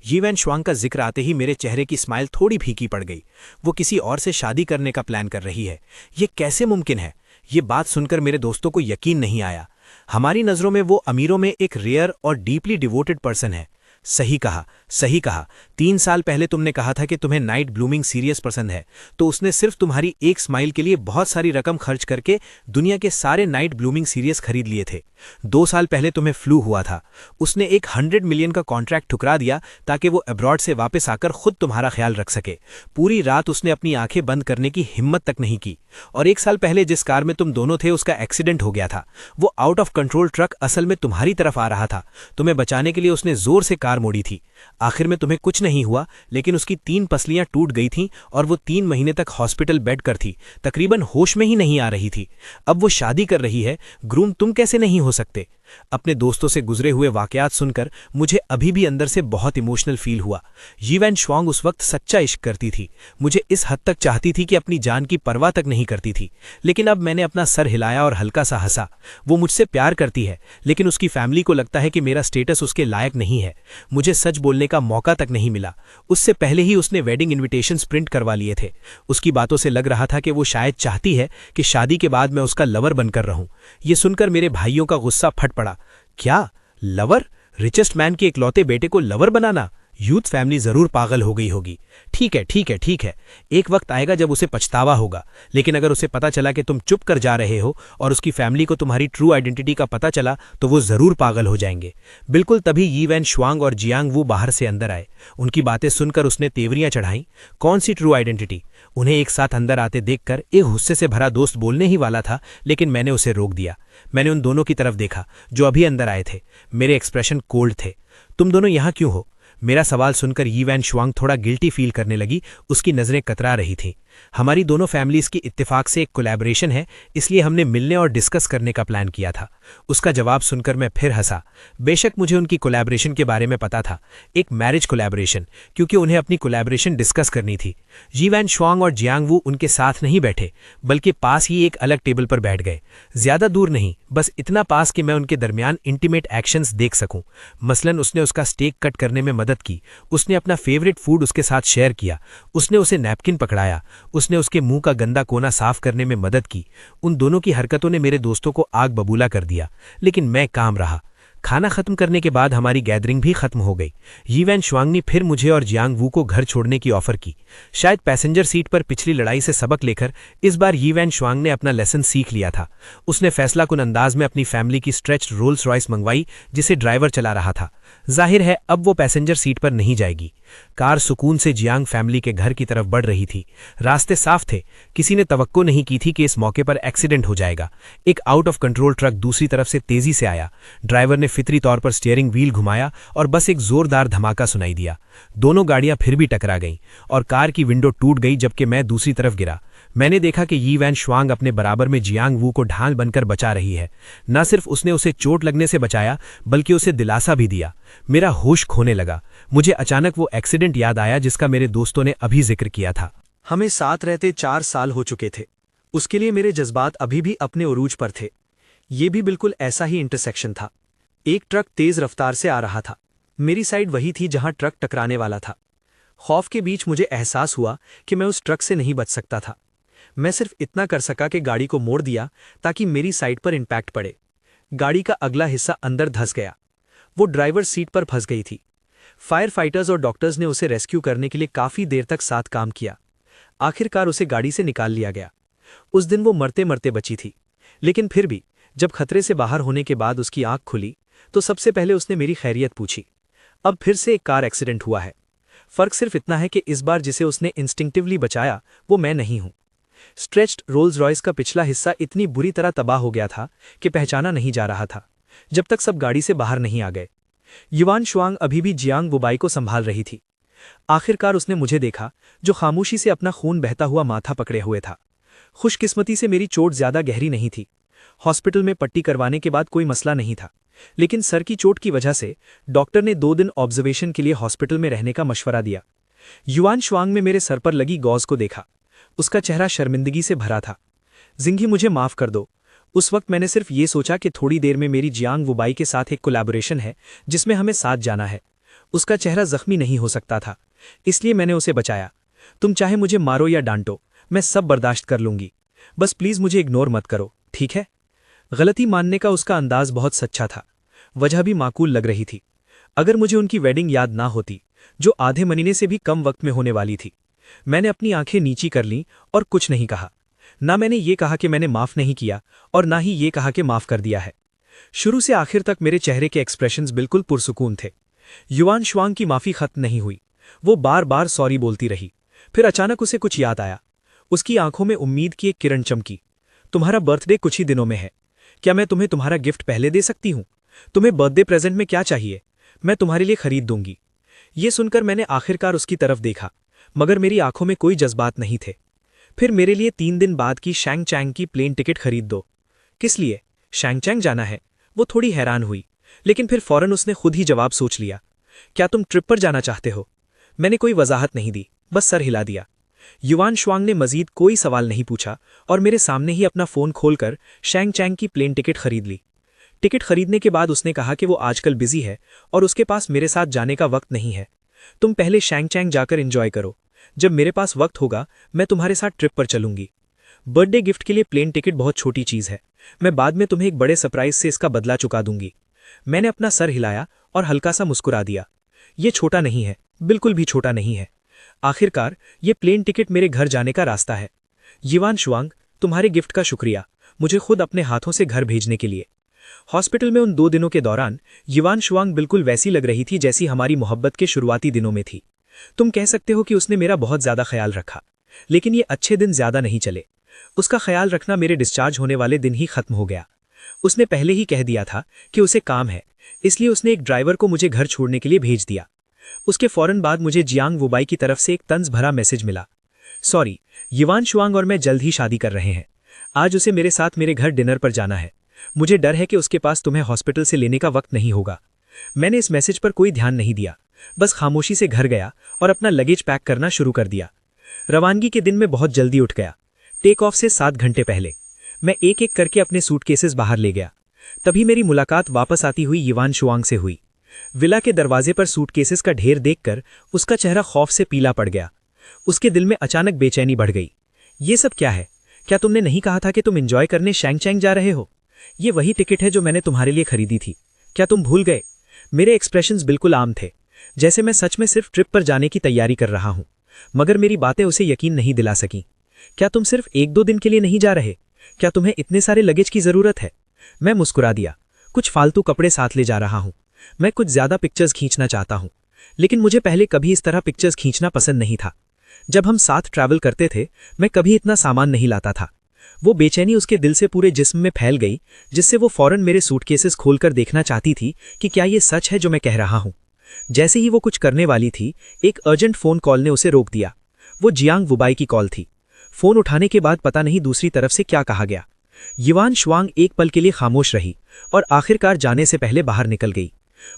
यी वैन श्वांग का जिक्र आते ही मेरे चेहरे की स्माइल थोड़ी फीकी पड़ गई। वो किसी और से शादी करने का प्लान कर रही है। ये कैसे मुमकिन है? ये बात सुनकर मेरे दोस्तों को यकीन नहीं आया। हमारी नज़रों में वो अमीरों में एक रेयर और डीपली डिवोटेड पर्सन है। सही कहा, सही कहा। 3 साल पहले तुमने कहा था कि तुम्हें नाइट ब्लूमिंग सीरियस पसंद है, तो उसने सिर्फ तुम्हारी एक स्माइल के लिए बहुत सारी रकम खर्च करके दुनिया के सारे नाइट ब्लूमिंग सीरियस खरीद लिए थे। 2 साल पहले तुम्हें फ्लू हुआ था, उसने एक 100 मिलियन का कॉन्ट्रैक्ट ठुकरा दिया ताकि वो अब्रॉड से वापस आकर खुद तुम्हारा ख्याल रख सके। पूरी रात उसने अपनी आंखें बंद करने की हिम्मत तक नहीं की। और 1 साल पहले जिस कार में तुम दोनों थे उसका एक्सीडेंट हो गया था। वो आउट ऑफ कंट्रोल ट्रक असल में तुम्हारी तरफ आ रहा था। तुम्हें बचाने के लिए उसने जोर से कार मोड़ी थी। आखिर में तुम्हें कुछ नहीं हुआ, लेकिन उसकी 3 पसलियां टूट गई थीं और वो 3 महीने तक हॉस्पिटल बेड कर थी, तकरीबन होश में ही नहीं आ रही थी। अब वो शादी कर रही है, ग्रूम तुम कैसे नहीं हो सकते? अपने दोस्तों से गुजरे हुए वाकयात सुनकर मुझे अभी भी अंदर से बहुत इमोशनल फील हुआ। यी वैन शुआंग उस वक्त सच्चा इश्क करती थी, मुझे इस हद तक चाहती थी कि अपनी जान की परवाह तक नहीं करती थी। लेकिन अब मैंने अपना सर हिलाया और हल्का सा हंसा। वो मुझसे प्यार करती है, लेकिन उसकी फैमिली को लगता है कि मेरा स्टेटस उसके लायक नहीं है। मुझे सच बोलने का मौका तक नहीं मिला। उससे पहले ही उसने वेडिंग इन्विटेशंस प्रिंट करवा लिए थे। उसकी बातों से लग रहा था कि वो शायद चाहती है कि शादी के बाद मैं उसका लवर बनकर रहूं। ये सुनकर मेरे भाइयों का गुस्सा फट पड़ा। क्या लवर? रिचेस्ट मैन के इकलौते बेटे को लवर बनाना? यूथ फैमिली जरूर पागल हो गई होगी। ठीक है, ठीक है, ठीक है। एक वक्त आएगा जब उसे पछतावा होगा, लेकिन अगर उसे पता चला कि तुम चुप कर जा रहे हो और उसकी फैमिली को तुम्हारी ट्रू आइडेंटिटी का पता चला तो वो जरूर पागल हो जाएंगे। बिल्कुल तभी यी वैन शुआंग और जियांग वू बाहर से अंदर आए। उनकी बातें सुनकर उसने तेवरियां चढ़ाई। कौन सी ट्रू आइडेंटिटी? उन्हें एक साथ अंदर आते देखकर एक गुस्से से भरा दोस्त बोलने ही वाला था, लेकिन मैंने उसे रोक दिया। मैंने उन दोनों की तरफ देखा जो अभी अंदर आए थे। मेरे एक्सप्रेशन कोल्ड थे। तुम दोनों यहां क्यों हो? मेरा सवाल सुनकर यी वैन शुआंग थोड़ा गिल्टी फील करने लगी। उसकी नज़रें कतरा रही थीं। हमारी दोनों फैमिलीज की इत्तेफाक से एक कोलैबोरेशन है, इसलिए हमने मिलने और डिस्कस करने का प्लान किया था। उसका जवाब सुनकर मैं फिर हंसा। बेशक मुझे उनकी कोलैबोरेशन के बारे में पता था, एक मैरिज कोलैबोरेशन, क्योंकि उन्हें अपनी कोलैबोरेशन डिस्कस करनी थी। यी वैन शुआंग और जियांग वू उनके साथ नहीं बैठे, बल्कि पास ही एक अलग टेबल पर बैठ गए। ज्यादा दूर नहीं, बस इतना पास कि मैं उनके दरमियान इंटीमेट एक्शंस देख सकूं। मसलन उसने उसका स्टेक कट करने में मदद की, उसने अपना फेवरेट फूड उसके साथ शेयर किया, उसने उसे नैपकिन पकड़ाया, उसने उसके मुंह का गंदा कोना साफ करने में मदद की। उन दोनों की हरकतों ने मेरे दोस्तों को आग बबूला कर दिया, लेकिन मैं काम रहा। खाना खत्म करने के बाद हमारी गैदरिंग भी खत्म हो गई। यी वैन शुआंग ने फिर मुझे और जियांग वू को घर छोड़ने की ऑफर की। शायद पैसेंजर सीट पर पिछली लड़ाई से सबक लेकर इस बार यी वैन शुआंग ने अपना लेसन सीख लिया था। उसने फैसलाकुन अंदाज में अपनी फैमिली की स्ट्रेच्ड रोल्स रॉयस मंगवाई, जिसे ड्राइवर चला रहा था। जाहिर है अब वो पैसेंजर सीट पर नहीं जाएगी। कार सुकून से जियांग फैमिली के घर की तरफ बढ़ रही थी। रास्ते साफ थे। किसी ने तवक्को नहीं की थी कि इस मौके पर एक्सीडेंट हो जाएगा। एक आउट ऑफ कंट्रोल ट्रक दूसरी तरफ से तेजी से आया। ड्राइवर ने फितरी तौर पर स्टीयरिंग व्हील घुमाया और बस एक जोरदार धमाका सुनाई दिया। दोनों गाड़ियां फिर भी टकरा गईं और कार की विंडो टूट गई, जबकि मैं दूसरी तरफ गिरा। मैंने देखा कि यी वैन शुआंग अपने बराबर में जियांग वू को ढाल बनकर बचा रही है। न सिर्फ उसने उसे चोट लगने से बचाया, बल्कि उसे दिलासा भी दिया। मेरा होश खोने लगा। मुझे अचानक वो एक्सीडेंट याद आया जिसका मेरे दोस्तों ने अभी जिक्र किया था। हमें साथ रहते 4 साल हो चुके थे। उसके लिए मेरे जज्बात अभी भी अपने उरूज पर थे। ये भी बिल्कुल ऐसा ही इंटरसेक्शन था। एक ट्रक तेज रफ्तार से आ रहा था। मेरी साइड वही थी जहां ट्रक टकराने वाला था। खौफ के बीच मुझे एहसास हुआ कि मैं उस ट्रक से नहीं बच सकता था। मैं सिर्फ इतना कर सका कि गाड़ी को मोड़ दिया ताकि मेरी साइड पर इंपैक्ट पड़े। गाड़ी का अगला हिस्सा अंदर धंस गया। वो ड्राइवर सीट पर फंस गई थी। फायर फाइटर्स और डॉक्टर्स ने उसे रेस्क्यू करने के लिए काफी देर तक साथ काम किया। आखिरकार उसे गाड़ी से निकाल लिया गया। उस दिन वो मरते मरते बची थी, लेकिन फिर भी जब खतरे से बाहर होने के बाद उसकी आंख खुली तो सबसे पहले उसने मेरी खैरियत पूछी। अब फिर से एक कार एक्सीडेंट हुआ है। फर्क सिर्फ इतना है कि इस बार जिसे उसने इंस्टिंक्टिवली बचाया वो मैं नहीं हूं। स्ट्रेच्ड रोल्स रॉयस का पिछला हिस्सा इतनी बुरी तरह तबाह हो गया था कि पहचाना नहीं जा रहा था, जब तक सब गाड़ी से बाहर नहीं आ गए। युवान शुआंग अभी भी जियांग वुबाई को संभाल रही थी। आखिरकार उसने मुझे देखा, जो खामोशी से अपना खून बहता हुआ माथा पकड़े हुए था। खुशकिस्मती से मेरी चोट ज्यादा गहरी नहीं थी। हॉस्पिटल में पट्टी करवाने के बाद कोई मसला नहीं था, लेकिन सर की चोट की वजह से डॉक्टर ने 2 दिन ऑब्जर्वेशन के लिए हॉस्पिटल में रहने का मशवरा दिया। युवान शुआंग में मेरे सर पर लगी गॉज को देखा। उसका चेहरा शर्मिंदगी से भरा था। जिंगी, मुझे माफ कर दो। उस वक्त मैंने सिर्फ ये सोचा कि थोड़ी देर में मेरी जियांग वुबाई के साथ एक कोलैबोरेशन है जिसमें हमें साथ जाना है। उसका चेहरा जख्मी नहीं हो सकता था, इसलिए मैंने उसे बचाया। तुम चाहे मुझे मारो या डांटो, मैं सब बर्दाश्त कर लूंगी। बस प्लीज मुझे इग्नोर मत करो, ठीक है? गलती मानने का उसका अंदाज बहुत सच्चा था। वजह भी माकूल लग रही थी। अगर मुझे उनकी वेडिंग याद ना होती, जो आधे महीने से भी कम वक्त में होने वाली थी। मैंने अपनी आंखें नीची कर लीं और कुछ नहीं कहा। ना मैंने ये कहा कि मैंने माफ नहीं किया और ना ही ये कहा कि माफ कर दिया है। शुरू से आखिर तक मेरे चेहरे के एक्सप्रेशंस बिल्कुल पुरसुकून थे। युवान शुआंग की माफी खत्म नहीं हुई। वो बार बार सॉरी बोलती रही। फिर अचानक उसे कुछ याद आया। उसकी आंखों में उम्मीद की एक किरण चमकी। तुम्हारा बर्थडे कुछ ही दिनों में है। क्या मैं तुम्हें तुम्हारा गिफ्ट पहले दे सकती हूं? तुम्हें बर्थडे प्रेजेंट में क्या चाहिए? मैं तुम्हारे लिए खरीद दूंगी। ये सुनकर मैंने आखिरकार उसकी तरफ देखा, मगर मेरी आंखों में कोई जज्बात नहीं थे। फिर मेरे लिए 3 दिन बाद की शैंगचैंग की प्लेन टिकट खरीद दो। किस लिए? शैंगचैंग जाना है। वो थोड़ी हैरान हुई, लेकिन फिर फौरन उसने खुद ही जवाब सोच लिया। क्या तुम ट्रिप पर जाना चाहते हो? मैंने कोई वजाहत नहीं दी, बस सर हिला दिया। युवान शुआंग ने मजीद कोई सवाल नहीं पूछा और मेरे सामने ही अपना फोन खोलकर शैंगचैंग की प्लेन टिकट खरीद ली। टिकट खरीदने के बाद उसने कहा कि वो आजकल बिजी है और उसके पास मेरे साथ जाने का वक्त नहीं है। तुम पहले शैंगचैंग जाकर एंजॉय करो। जब मेरे पास वक्त होगा मैं तुम्हारे साथ ट्रिप पर चलूंगी। बर्थडे गिफ्ट के लिए प्लेन टिकट बहुत छोटी चीज है। मैं बाद में तुम्हें एक बड़े सरप्राइज से इसका बदला चुका दूंगी। मैंने अपना सर हिलाया और हल्का सा मुस्कुरा दिया। ये छोटा नहीं है, बिल्कुल भी छोटा नहीं है। आखिरकार ये प्लेन टिकट मेरे घर जाने का रास्ता है। युवान शुआंग, तुम्हारे गिफ्ट का शुक्रिया, मुझे खुद अपने हाथों से घर भेजने के लिए। हॉस्पिटल में उन 2 दिनों के दौरान युवान शुआंग बिल्कुल वैसी लग रही थी जैसी हमारी मोहब्बत के शुरुआती दिनों में थी। तुम कह सकते हो कि उसने मेरा बहुत ज्यादा ख्याल रखा, लेकिन ये अच्छे दिन ज्यादा नहीं चले। उसका ख्याल रखना मेरे डिस्चार्ज होने वाले दिन ही खत्म हो गया। उसने पहले ही कह दिया था कि उसे काम है, इसलिए उसने एक ड्राइवर को मुझे घर छोड़ने के लिए भेज दिया। उसके फौरन बाद मुझे जियांग वुबाई की तरफ से एक तंज भरा मैसेज मिला। सॉरी, युवान शुआंग और मैं जल्द ही शादी कर रहे हैं। आज उसे मेरे साथ मेरे घर डिनर पर जाना है। मुझे डर है कि उसके पास तुम्हें हॉस्पिटल से लेने का वक्त नहीं होगा। मैंने इस मैसेज पर कोई ध्यान नहीं दिया, बस खामोशी से घर गया और अपना लगेज पैक करना शुरू कर दिया। रवानगी के दिन मैं बहुत जल्दी उठ गया। टेक ऑफ से 7 घंटे पहले मैं एक एक करके अपने सूटकेसेस बाहर ले गया। तभी मेरी मुलाकात वापस आती हुई युवान शुआंग से हुई। विला के दरवाजे पर सूटकेसेस का ढेर देखकर उसका चेहरा खौफ से पीला पड़ गया। उसके दिल में अचानक बेचैनी बढ़ गई। ये सब क्या है? क्या तुमने नहीं कहा था कि तुम एंजॉय करने शैंगचैंग जा रहे हो? ये वही टिकट है जो मैंने तुम्हारे लिए खरीदी थी। क्या तुम भूल गए? मेरे एक्सप्रेशंस बिल्कुल आम थे, जैसे मैं सच में सिर्फ ट्रिप पर जाने की तैयारी कर रहा हूं। मगर मेरी बातें उसे यकीन नहीं दिला सकीं। क्या तुम सिर्फ 1-2 दिन के लिए नहीं जा रहे? क्या तुम्हें इतने सारे लगेज की जरूरत है? मैं मुस्कुरा दिया। कुछ फालतू कपड़े साथ ले जा रहा हूं। मैं कुछ ज्यादा पिक्चर्स खींचना चाहता हूं, लेकिन मुझे पहले कभी इस तरह पिक्चर्स खींचना पसंद नहीं था। जब हम साथ ट्रैवल करते थे मैं कभी इतना सामान नहीं लाता था। वो बेचैनी उसके दिल से पूरे जिस्म में फैल गई, जिससे वो फौरन मेरे सूटकेसेस खोलकर देखना चाहती थी कि क्या ये सच है जो मैं कह रहा हूं। जैसे ही वो कुछ करने वाली थी, एक अर्जेंट फोन कॉल ने उसे रोक दिया। वो जियांग वुबाई की कॉल थी। फोन उठाने के बाद पता नहीं दूसरी तरफ से क्या कहा गया। युवान शुआंग एक पल के लिए खामोश रही और आखिरकार जाने से पहले बाहर निकल गई।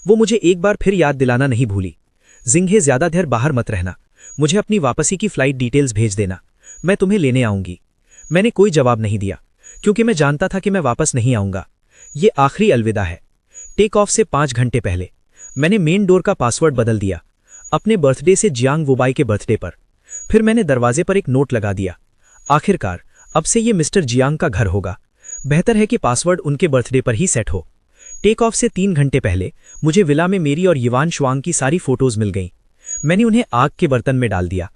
वो मुझे एक बार फिर याद दिलाना नहीं भूली, जिंघे ज्यादा देर बाहर मत रहना। मुझे अपनी वापसी की फ्लाइट डिटेल्स भेज देना, मैं तुम्हें लेने आऊंगी। मैंने कोई जवाब नहीं दिया, क्योंकि मैं जानता था कि मैं वापस नहीं आऊंगा। ये आखिरी अलविदा है। टेक ऑफ से 5 घंटे पहले मैंने मेन डोर का पासवर्ड बदल दिया, अपने बर्थडे से जियांग वुबाई के बर्थडे पर। फिर मैंने दरवाजे पर एक नोट लगा दिया। आखिरकार अब से ये मिस्टर जियांग का घर होगा। बेहतर है कि पासवर्ड उनके बर्थडे पर ही सेट हो। टेक ऑफ से 3 घंटे पहले मुझे विला में मेरी और युवान शुआंग की सारी फोटोज मिल गईं। मैंने उन्हें आग के बर्तन में डाल दिया।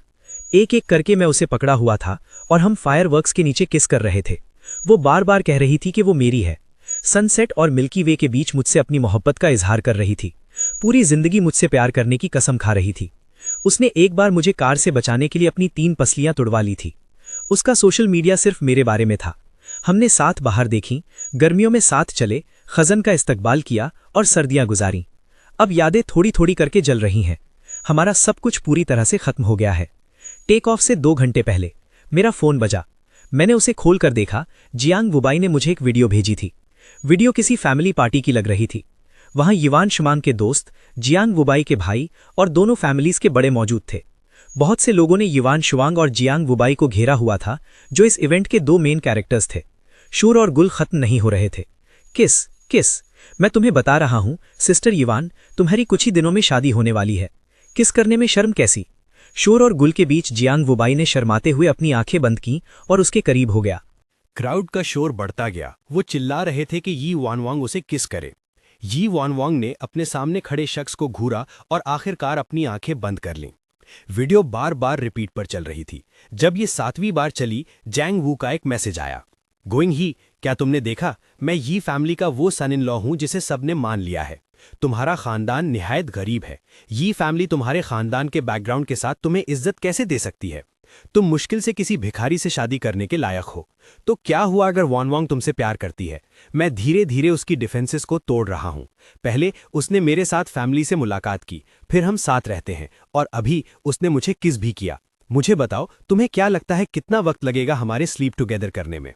एक एक करके मैं उसे पकड़ा हुआ था और हम फायरवर्क्स के नीचे किस कर रहे थे। वो बार बार कह रही थी कि वो मेरी है। सनसेट और मिल्की वे के बीच मुझसे अपनी मोहब्बत का इजहार कर रही थी। पूरी जिंदगी मुझसे प्यार करने की कसम खा रही थी। उसने एक बार मुझे कार से बचाने के लिए अपनी 3 पसलियां तुड़वा ली थी। उसका सोशल मीडिया सिर्फ मेरे बारे में था। हमने साथ बाहर देखी, गर्मियों में साथ चले, खजन का इस्तकबाल किया और सर्दियां गुजारी। अब यादें थोड़ी थोड़ी करके जल रही हैं। हमारा सब कुछ पूरी तरह से खत्म हो गया है। टेक ऑफ से 2 घंटे पहले मेरा फोन बजा। मैंने उसे खोल कर देखा। जियांग वुबाई ने मुझे एक वीडियो भेजी थी। वीडियो किसी फैमिली पार्टी की लग रही थी। वहां युवान शुआंग के दोस्त, जियांग वुबाई के भाई और दोनों फैमिलीज के बड़े मौजूद थे। बहुत से लोगों ने युवान शुआंग और जियांग वुबाई को घेरा हुआ था, जो इस इवेंट के 2 मेन कैरेक्टर्स थे। शूर और गुल खत्म नहीं हो रहे थे। किस मैं तुम्हें बता रहा हूं सिस्टर युवान, तुम्हारी कुछ ही दिनों में शादी होने वाली है। किस करने में शर्म कैसी? शोर और गुल के बीच जियांग वुबाई ने शर्माते हुए अपनी आंखें बंद की और उसके करीब हो गया। क्राउड का शोर बढ़ता गया। वो चिल्ला रहे थे कि यी वानवांग उसे किस करे। यी वानवांग ने अपने सामने खड़े शख्स को घूरा और आखिरकार अपनी आंखें बंद कर लीं। वीडियो बार बार रिपीट पर चल रही थी। जब ये 7वीं बार चली, जैंग वू का एक मैसेज आया। गोइंग ही, क्या तुमने देखा? मैं यी फैमिली का वो सन इन लॉ हूं जिसे सबने मान लिया है। तुम्हारा खानदान निहायत गरीब है। यी फैमिली तुम्हारे खानदान के बैकग्राउंड के साथ तुम्हें इज्जत कैसे दे सकती है? तुम मुश्किल से किसी भिखारी से शादी करने के लायक हो। तो क्या हुआ अगर वानवांग तुमसे प्यार करती है? मैं धीरे धीरे उसकी डिफेंसेस को तोड़ रहा हूं। पहले उसने मेरे साथ फैमिली से मुलाकात की, फिर हम साथ रहते हैं, और अभी उसने मुझे किस भी किया। मुझे बताओ, तुम्हें क्या लगता है कितना वक्त लगेगा हमारे स्लीप टुगेदर करने में?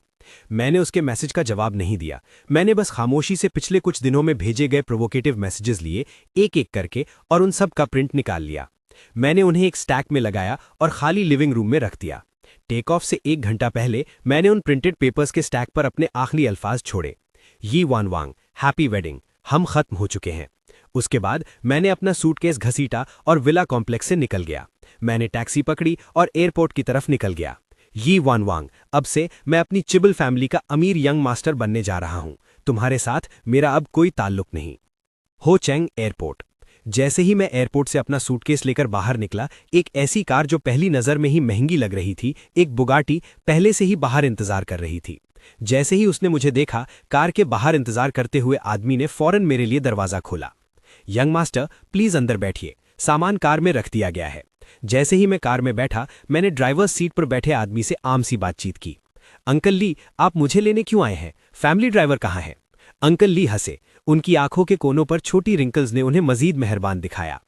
मैंने उसके मैसेज का जवाब नहीं दिया। मैंने बस खामोशी से पिछले कुछ दिनों में भेजे गए प्रोवोकेटिव मैसेजेस लिए, एक एक करके, और उन सब का प्रिंट निकाल लिया। मैंने उन्हें एक स्टैक में लगाया और खाली लिविंग रूम में रख दिया। टेक ऑफ से 1 घंटा पहले मैंने उन प्रिंटेड पेपर्स के स्टैक पर अपने आखिरी अल्फाज छोड़े, यी वानवांग, हैप्पी वेडिंग, हम खत्म हो चुके हैं। उसके बाद मैंने अपना सूटकेस घसीटा और विला कॉम्प्लेक्स से निकल गया। मैंने टैक्सी पकड़ी और एयरपोर्ट की तरफ निकल गया। यी वानवांग, अब से मैं अपनी चिबल फैमिली का अमीर यंग मास्टर बनने जा रहा हूं। तुम्हारे साथ मेरा अब कोई ताल्लुक नहीं। हो चैंग एयरपोर्ट। जैसे ही मैं एयरपोर्ट से अपना सूटकेस लेकर बाहर निकला, एक ऐसी कार जो पहली नज़र में ही महंगी लग रही थी, एक बुगाटी, पहले से ही बाहर इंतजार कर रही थी। जैसे ही उसने मुझे देखा, कार के बाहर इंतजार करते हुए आदमी ने फौरन मेरे लिए दरवाज़ा खोला। यंग मास्टर, प्लीज़ अंदर बैठिए, सामान कार में रख दिया गया है। जैसे ही मैं कार में बैठा, मैंने ड्राइवर्स सीट पर बैठे आदमी से आम सी बातचीत की। अंकल ली, आप मुझे लेने क्यों आए हैं? फैमिली ड्राइवर कहाँ है? अंकल ली हंसे। उनकी आंखों के कोनों पर छोटी रिंकल्स ने उन्हें मजीद मेहरबान दिखाया।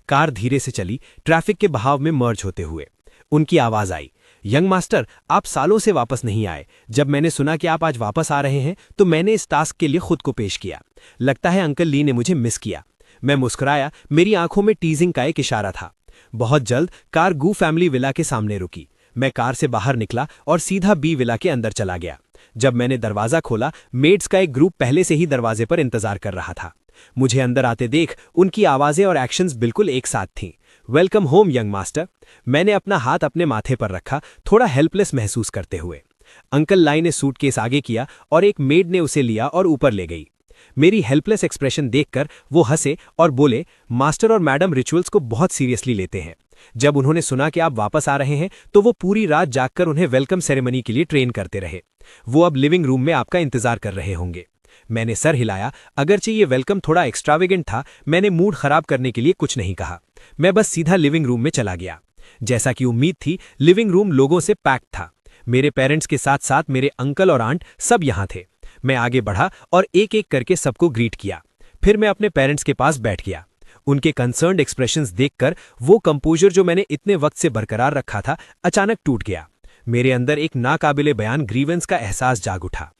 कार धीरे से चली, ट्रैफिक के बहाव में मर्ज होते हुए। उनकी आवाज आई, यंग मास्टर, आप सालों से वापस नहीं आए। जब मैंने सुना कि आप आज वापस आ रहे हैं, तो मैंने इस टास्क के लिए खुद को पेश किया। लगता है अंकल ली ने मुझे मिस किया। मैं मुस्कुराया, मेरी आंखों में टीजिंग का एक इशारा था। बहुत जल्द कार गू फैमिली विला के सामने रुकी। मैं कार से बाहर निकला और सीधा बी विला के अंदर चला गया। जब मैंने दरवाजा खोला, मेड्स का एक ग्रुप पहले से ही दरवाजे पर इंतजार कर रहा था। मुझे अंदर आते देख उनकी आवाजें और एक्शंस बिल्कुल एक साथ थीं। Welcome home young master. मैंने अपना हाथ अपने माथे पर रखा, थोड़ा हेल्पलेस महसूस करते हुए। अंकल लाई ने सूटकेस आगे किया और एक मेड ने उसे लिया और ऊपर ले गई। मेरी हेल्पलेस एक्सप्रेशन देखकर वो हंसे और बोले, मास्टर और मैडम रिचुअल्स को बहुत सीरियसली लेते हैं। जब उन्होंने सुना कि आप वापस आ रहे हैं, तो वो पूरी रात जागकर उन्हें वेलकम सेरेमनी के लिए ट्रेन करते रहे। वो अब लिविंग रूम में आपका इंतजार कर रहे होंगे। मैंने सर हिलाया। अगरचे ये वेलकम थोड़ा एक्स्ट्रावेगेंट था, मैंने मूड खराब करने के लिए कुछ नहीं कहा। मैं बस सीधा लिविंग रूम में चला गया। जैसा कि उम्मीद थी, लिविंग रूम लोगों से पैक्ड था। मेरे पेरेंट्स के साथ साथ मेरे अंकल और आंट सब यहाँ थे। मैं आगे बढ़ा और एक एक करके सबको ग्रीट किया। फिर मैं अपने पेरेंट्स के पास बैठ गया। उनके कंसर्न्ड एक्सप्रेशंस देखकर वो कंपोजर जो मैंने इतने वक्त से बरकरार रखा था, अचानक टूट गया। मेरे अंदर एक नाकाबिले बयान ग्रीवेंस का एहसास जाग उठा।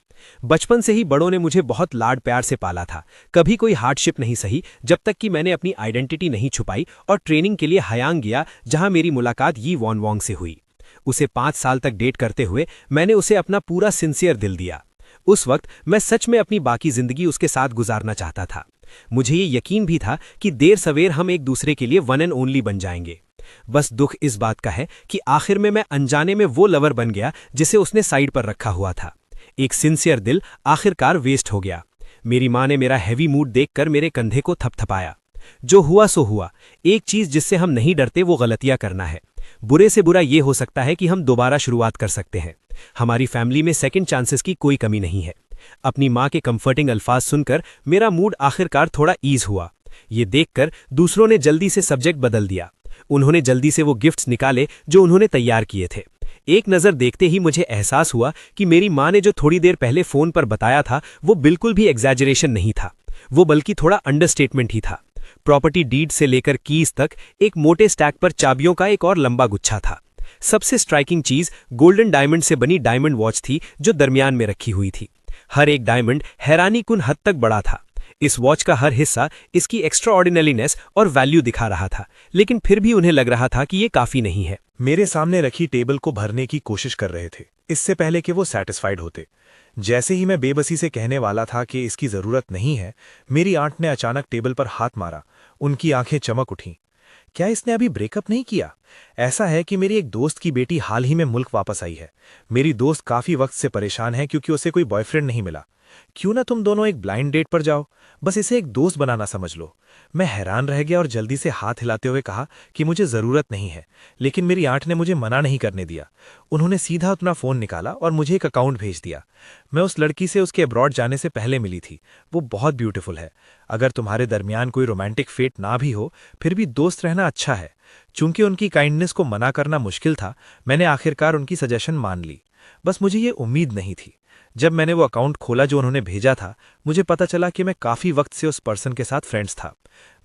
बचपन से ही बड़ों ने मुझे बहुत लाड प्यार से पाला था। कभी कोई हार्डशिप नहीं सही, जब तक कि मैंने अपनी आइडेंटिटी नहीं छुपाई और ट्रेनिंग के लिए हयांग गया, जहां मेरी मुलाकात यी वानवांग से हुई। उसे 5 साल तक डेट करते हुए मैंने उसे अपना पूरा सिंसियर दिल दिया। उस वक्त मैं सच में अपनी बाकी जिंदगी उसके साथ गुजारना चाहता था। मुझे ये यकीन भी था कि देर सवेर हम एक दूसरे के लिए वन एंड ओनली बन जाएंगे। बस दुख इस बात का है कि आखिर में मैं अनजाने में वो लवर बन गया जिसे उसने साइड पर रखा हुआ था। एक सिंसियर दिल आखिरकार वेस्ट हो गया। मेरी माँ ने मेरा हैवी मूड देखकर मेरे कंधे को थपथपाया। जो हुआ सो हुआ। एक चीज जिससे हम नहीं डरते वो गलतियां करना है। बुरे से बुरा ये हो सकता है कि हम दोबारा शुरुआत कर सकते हैं। हमारी फैमिली में सेकंड चांसेस की कोई कमी नहीं है। अपनी माँ के कंफर्टिंग अल्फाज सुनकर मेरा मूड आखिरकार थोड़ा ईज हुआ। ये देखकर दूसरों ने जल्दी से सब्जेक्ट बदल दिया। उन्होंने जल्दी से वो गिफ्ट्स निकाले जो उन्होंने तैयार किए थे। एक नज़र देखते ही मुझे एहसास हुआ कि मेरी माँ ने जो थोड़ी देर पहले फ़ोन पर बताया था वो बिल्कुल भी एग्जैजरेशन नहीं था, वो बल्कि थोड़ा अंडरस्टेटमेंट ही था। प्रॉपर्टी डीड से लेकर कीज तक एक मोटे स्टैक पर चाबियों का एक और लंबा गुच्छा था। सबसे स्ट्राइकिंग चीज गोल्डन डायमंड से बनी डायमंड वॉच थी जो दरमियान में रखी हुई थी। हर एक डायमंड हैरानीकुन हद तक बड़ा था। इस वॉच का हर हिस्सा इसकी एक्स्ट्राऑर्डिनरीनेस और वैल्यू दिखा रहा था, लेकिन फिर भी उन्हें लग रहा था कि ये काफी नहीं है। मेरे सामने रखी टेबल को भरने की कोशिश कर रहे थे, इससे पहले कि वो सैटिस्फाइड होते। जैसे ही मैं बेबसी से कहने वाला था कि इसकी जरूरत नहीं है, मेरी आंट ने अचानक टेबल पर हाथ मारा। उनकी आंखें चमक उठीं। क्या इसने अभी ब्रेकअप नहीं किया? ऐसा है कि मेरी एक दोस्त की बेटी हाल ही में मुल्क वापस आई है। मेरी दोस्त काफी वक्त से परेशान है क्योंकि उसे कोई बॉयफ्रेंड नहीं मिला। क्यों ना तुम दोनों एक ब्लाइंड डेट पर जाओ, बस इसे एक दोस्त बनाना समझ लो। मैं हैरान रह गया और जल्दी से हाथ हिलाते हुए कहा कि मुझे जरूरत नहीं है, लेकिन मेरी आंट ने मुझे मना नहीं करने दिया। उन्होंने सीधा अपना फोन निकाला और मुझे एक अकाउंट भेज दिया। मैं उस लड़की से उसके अब्रॉड जाने से पहले मिली थी। वो बहुत ब्यूटीफुल है। अगर तुम्हारे दरमियान कोई रोमांटिक फेट ना भी हो, फिर भी दोस्त रहना अच्छा है। चूंकि उनकी काइंडनेस को मना करना मुश्किल था, मैंने आखिरकार उनकी सजेशन मान ली। बस मुझे ये उम्मीद नहीं थी। जब मैंने वो अकाउंट खोला जो उन्होंने भेजा था, मुझे पता चला कि मैं काफी वक्त से उस पर्सन के साथ फ्रेंड्स था।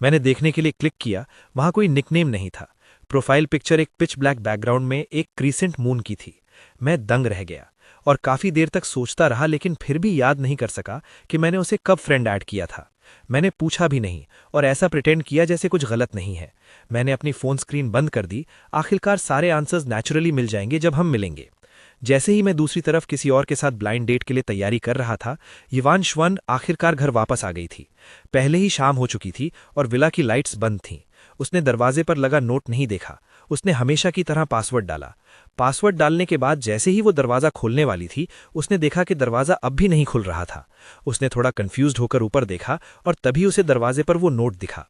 मैंने देखने के लिए क्लिक किया, वहां कोई निकनेम नहीं था। प्रोफाइल पिक्चर एक पिच ब्लैक बैकग्राउंड में एक क्रीसेंट मून की थी। मैं दंग रह गया और काफी देर तक सोचता रहा, लेकिन फिर भी याद नहीं कर सका कि मैंने उसे कब फ्रेंड ऐड किया था। मैंने पूछा भी नहीं और ऐसा प्रिटेंड किया जैसे कुछ गलत नहीं है। मैंने अपनी फोन स्क्रीन बंद कर दी। आखिरकार सारे आंसर्स नेचुरली मिल जाएंगे जब हम मिलेंगे। जैसे ही मैं दूसरी तरफ किसी और के साथ ब्लाइंड डेट के लिए तैयारी कर रहा था, युवान श्वन आखिरकार घर वापस आ गई थी। पहले ही शाम हो चुकी थी और विला की लाइट्स बंद थीं। उसने दरवाजे पर लगा नोट नहीं देखा। उसने हमेशा की तरह पासवर्ड डाला। पासवर्ड डालने के बाद जैसे ही वो दरवाजा खोलने वाली थी, उसने देखा कि दरवाजा अब भी नहीं खुल रहा था। उसने थोड़ा कंफ्यूज्ड होकर ऊपर देखा और तभी उसे दरवाजे पर वो नोट दिखा।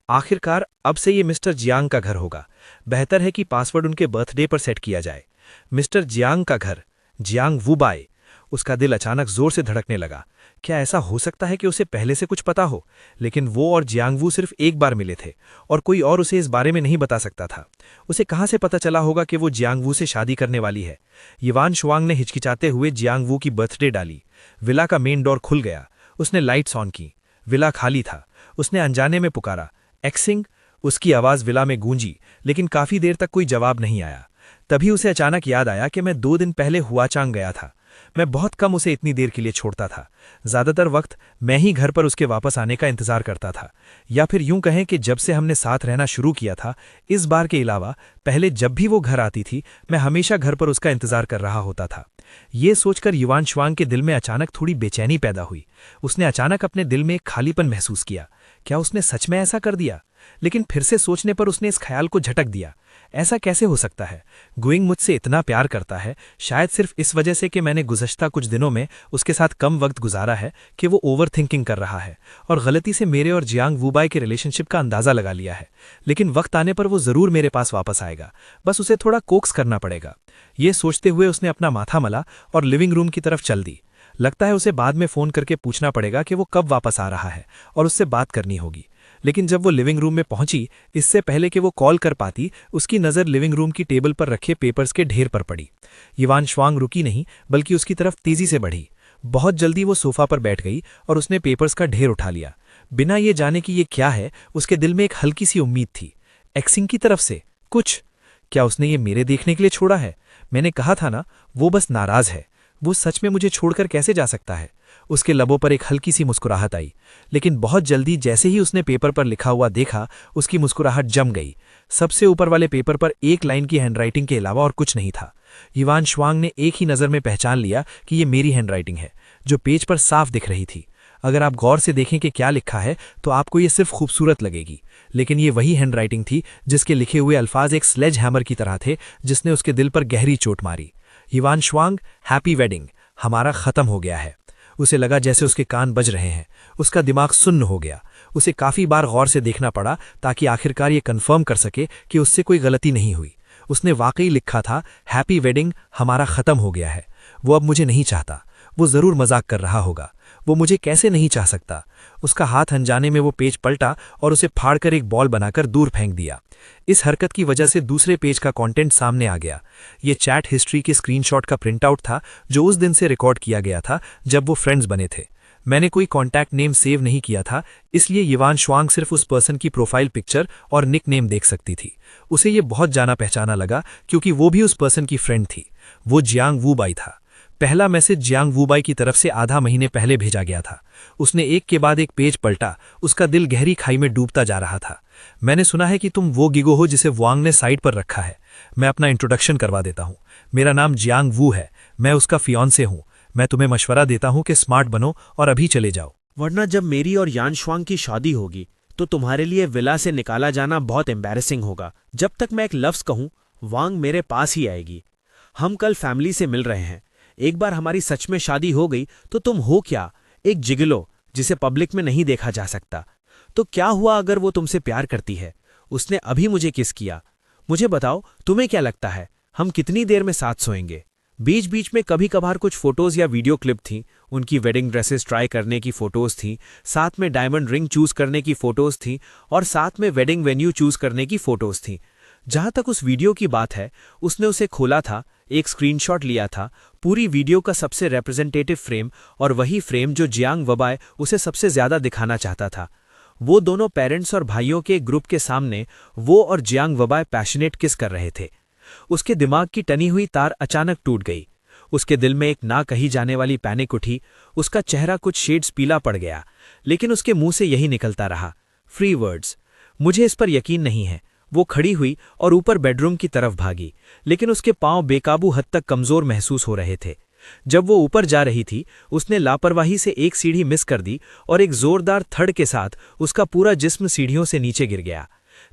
आखिरकार अब से ये मिस्टर जियांग का घर होगा। बेहतर है कि पासवर्ड उनके बर्थडे पर सेट किया जाए। मिस्टर जियांग का घर, जियांग वुबाई। उसका दिल अचानक जोर से धड़कने लगा। क्या ऐसा हो सकता है कि उसे पहले से कुछ पता हो? लेकिन वो और जियांगवू सिर्फ एक बार मिले थे और कोई और उसे इस बारे में नहीं बता सकता था। उसे कहां से पता चला होगा कि वो जियांगवू से शादी करने वाली है? युवान शुआंग ने हिचकिचाते हुए जियांगवू की बर्थडे डाली। विला का मेन डोर खुल गया। उसने लाइट्स ऑन की। विला खाली था। उसने अनजाने में पुकारा, एक्सिंग। उसकी आवाज विला में गूंजी, लेकिन काफी देर तक कोई जवाब नहीं आया। तभी उसे अचानक याद आया कि मैं 2 दिन पहले हुआचांग गया था। मैं बहुत कम उसे इतनी देर के लिए छोड़ता था। ज्यादातर वक्त मैं ही घर पर उसके वापस आने का इंतजार करता था, या फिर यूं कहें कि जब से हमने साथ रहना शुरू किया था, इस बार के अलावा पहले जब भी वो घर आती थी, मैं हमेशा घर पर उसका इंतजार कर रहा होता था। ये सोचकर युवान शुआंग के दिल में अचानक थोड़ी बेचैनी पैदा हुई। उसने अचानक अपने दिल में एक खालीपन महसूस किया। क्या उसने सच में ऐसा कर दिया? लेकिन फिर से सोचने पर उसने इस ख्याल को झटक दिया। ऐसा कैसे हो सकता है? गुइंग मुझसे इतना प्यार करता है, शायद सिर्फ इस वजह से कि मैंने गुज़श्ता कुछ दिनों में उसके साथ कम वक्त गुजारा है, कि वो ओवर थिंकिंग कर रहा है और गलती से मेरे और जियांग वुबाई के रिलेशनशिप का अंदाज़ा लगा लिया है। लेकिन वक्त आने पर वो ज़रूर मेरे पास वापस आएगा, बस उसे थोड़ा कोक्स करना पड़ेगा। ये सोचते हुए उसने अपना माथा मला और लिविंग रूम की तरफ चल दी। लगता है उसे बाद में फ़ोन करके पूछना पड़ेगा कि वो कब वापस आ रहा है और उससे बात करनी होगी। लेकिन जब वो लिविंग रूम में पहुंची, इससे पहले कि वो कॉल कर पाती, उसकी नज़र लिविंग रूम की टेबल पर रखे पेपर्स के ढेर पर पड़ी। युवान शुआंग रुकी नहीं, बल्कि उसकी तरफ तेजी से बढ़ी। बहुत जल्दी वो सोफा पर बैठ गई और उसने पेपर्स का ढेर उठा लिया। बिना ये जाने कि ये क्या है, उसके दिल में एक हल्की सी उम्मीद थी। एक्सिंग की तरफ से कुछ। क्या उसने ये मेरे देखने के लिए छोड़ा है? मैंने कहा था ना, वो बस नाराज है। वो सच में मुझे छोड़कर कैसे जा सकता है? उसके लबों पर एक हल्की सी मुस्कुराहट आई, लेकिन बहुत जल्दी जैसे ही उसने पेपर पर लिखा हुआ देखा, उसकी मुस्कुराहट जम गई। सबसे ऊपर वाले पेपर पर एक लाइन की हैंडराइटिंग के अलावा और कुछ नहीं था। युवान शुआंग ने एक ही नज़र में पहचान लिया कि ये मेरी हैंडराइटिंग है, जो पेज पर साफ दिख रही थी। अगर आप गौर से देखें कि क्या लिखा है, तो आपको ये सिर्फ खूबसूरत लगेगी, लेकिन ये वही हैंडराइटिंग थी जिसके लिखे हुए अल्फाज एक स्लेज हैमर की तरह थे, जिसने उसके दिल पर गहरी चोट मारी। युवान शुआंग, हैप्पी वेडिंग, हमारा खत्म हो गया है। उसे लगा जैसे उसके कान बज रहे हैं। उसका दिमाग सुन्न हो गया। उसे काफी बार गौर से देखना पड़ा ताकि आखिरकार ये कंफर्म कर सके कि उससे कोई गलती नहीं हुई। उसने वाकई लिखा था, हैप्पी वेडिंग, हमारा खत्म हो गया है। वो अब मुझे नहीं चाहता। वो जरूर मजाक कर रहा होगा। वो मुझे कैसे नहीं चाह सकता? उसका हाथ अनजाने में वो पेज पलटा और उसे फाड़कर एक बॉल बनाकर दूर फेंक दिया। इस हरकत की वजह से दूसरे पेज का कंटेंट सामने आ गया। ये चैट हिस्ट्री के स्क्रीनशॉट का प्रिंटआउट था, जो उस दिन से रिकॉर्ड किया गया था जब वो फ्रेंड्स बने थे। मैंने कोई कॉन्टैक्ट नेम सेव नहीं किया था, इसलिए युवान शुआंग सिर्फ उस पर्सन की प्रोफाइल पिक्चर और निक नेम देख सकती थी। उसे ये बहुत जाना पहचाना लगा, क्योंकि वो भी उस पर्सन की फ्रेंड थी। वो जियांग वुबाई था। पहला मैसेज जियांग वुबाई की तरफ से आधा महीने पहले भेजा गया था। उसने एक के बाद एक पेज पलटा। उसका दिल गहरी खाई में डूबता जा रहा था। मैंने सुना है कि तुम वो गिगो हो जिसे वांग ने साइड पर रखा है। मैं अपना इंट्रोडक्शन करवा देता हूँ। मेरा नाम जियांग वू है। मैं उसका फियांसे हूँ। मैं तुम्हें मशवरा देता हूँ कि स्मार्ट बनो और अभी चले जाओ, वरना जब मेरी और यान शुआंग की शादी होगी, तो तुम्हारे लिए विला से निकाला जाना बहुत एम्बैरेसिंग होगा। जब तक मैं एक लफ्ज़ कहूं, वांग मेरे पास ही आएगी। हम कल फैमिली से मिल रहे हैं। एक बार हमारी सच में शादी हो गई तो तुम हो क्या, एक जिगलो जिसे पब्लिक में नहीं देखा जा सकता। तो क्या हुआ अगर वो तुमसे प्यार करती है? उसने अभी मुझे किस किया। मुझे बताओ, तुम्हें क्या लगता है हम कितनी देर में साथ सोएंगे? बीच बीच में कभी कभार कुछ फोटोज या वीडियो क्लिप थी। उनकी वेडिंग ड्रेसेस ट्राई करने की फोटोज थी, साथ में डायमंड रिंग चूज करने की फोटोज थी, और साथ में वेडिंग वेन्यू चूज करने की फोटोज थी। जहां तक उस वीडियो की बात है, उसने उसे खोला था, एक स्क्रीनशॉट लिया था, पूरी वीडियो का सबसे रिप्रेजेंटेटिव फ्रेम, और वही फ्रेम जो जियांग वबाय उसे सबसे ज्यादा दिखाना चाहता था। वो दोनों पेरेंट्स और भाइयों के ग्रुप के सामने वो और जियांग वबाय पैशनेट किस कर रहे थे। उसके दिमाग की टनी हुई तार अचानक टूट गई। उसके दिल में एक ना कही जाने वाली पैनिक उठी। उसका चेहरा कुछ शेड्स पीला पड़ गया, लेकिन उसके मुंह से यही निकलता रहा, फ्री वर्ड्स। मुझे इस पर यकीन नहीं है। वो खड़ी हुई और ऊपर बेडरूम की तरफ भागी, लेकिन उसके पांव बेकाबू हद तक कमजोर महसूस हो रहे थे। जब वो ऊपर जा रही थी, उसने लापरवाही से एक सीढ़ी मिस कर दी और एक जोरदार थड़ के साथ उसका पूरा जिस्म सीढ़ियों से नीचे गिर गया।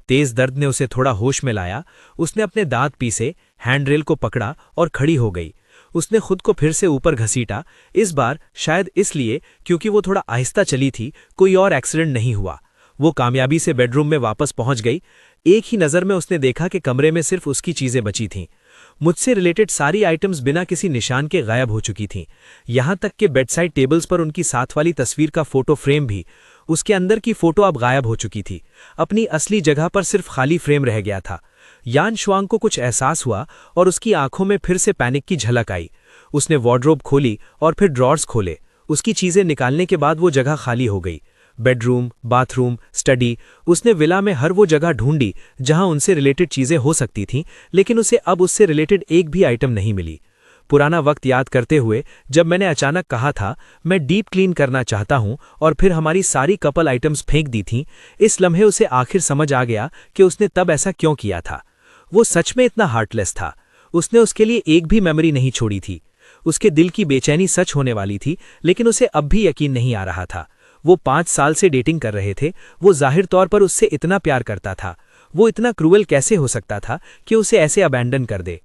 तेज दर्द ने उसे थोड़ा होश में लाया। उसने अपने दांत पीसे, हैंडरेल को पकड़ा और खड़ी हो गई। उसने खुद को फिर से ऊपर घसीटा, इस बार शायद इसलिए क्योंकि वो थोड़ा आहिस्ता चली थी, कोई और एक्सीडेंट नहीं हुआ। वो कामयाबी से बेडरूम में वापस पहुंच गई। एक ही नज़र में उसने देखा कि कमरे में सिर्फ उसकी चीज़ें बची थीं। मुझसे रिलेटेड सारी आइटम्स बिना किसी निशान के गायब हो चुकी थीं, यहां तक कि बेडसाइड टेबल्स पर उनकी साथ वाली तस्वीर का फोटो फ्रेम भी। उसके अंदर की फोटो अब गायब हो चुकी थी। अपनी असली जगह पर सिर्फ खाली फ्रेम रह गया था। यान शुआंग को कुछ एहसास हुआ और उसकी आंखों में फिर से पैनिक की झलक आई। उसने वार्डरोब खोली और फिर ड्रॉर्स खोले। उसकी चीजें निकालने के बाद वो जगह खाली हो गई। बेडरूम, बाथरूम, स्टडी, उसने विला में हर वो जगह ढूंढी जहां उनसे रिलेटेड चीजें हो सकती थीं, लेकिन उसे अब उससे रिलेटेड एक भी आइटम नहीं मिली। पुराना वक्त याद करते हुए जब मैंने अचानक कहा था मैं डीप क्लीन करना चाहता हूं और फिर हमारी सारी कपल आइटम्स फेंक दी थीं, इस लम्हे उसे आखिर समझ आ गया कि उसने तब ऐसा क्यों किया था। वो सच में इतना हार्टलेस था। उसने उसके लिए एक भी मेमोरी नहीं छोड़ी थी। उसके दिल की बेचैनी सच होने वाली थी, लेकिन उसे अब भी यकीन नहीं आ रहा था। वो 5 साल से डेटिंग कर रहे थे। वो जाहिर तौर पर उससे इतना प्यार करता था। वो इतना क्रूअल कैसे हो सकता था कि उसे ऐसे अबैंडन कर दे?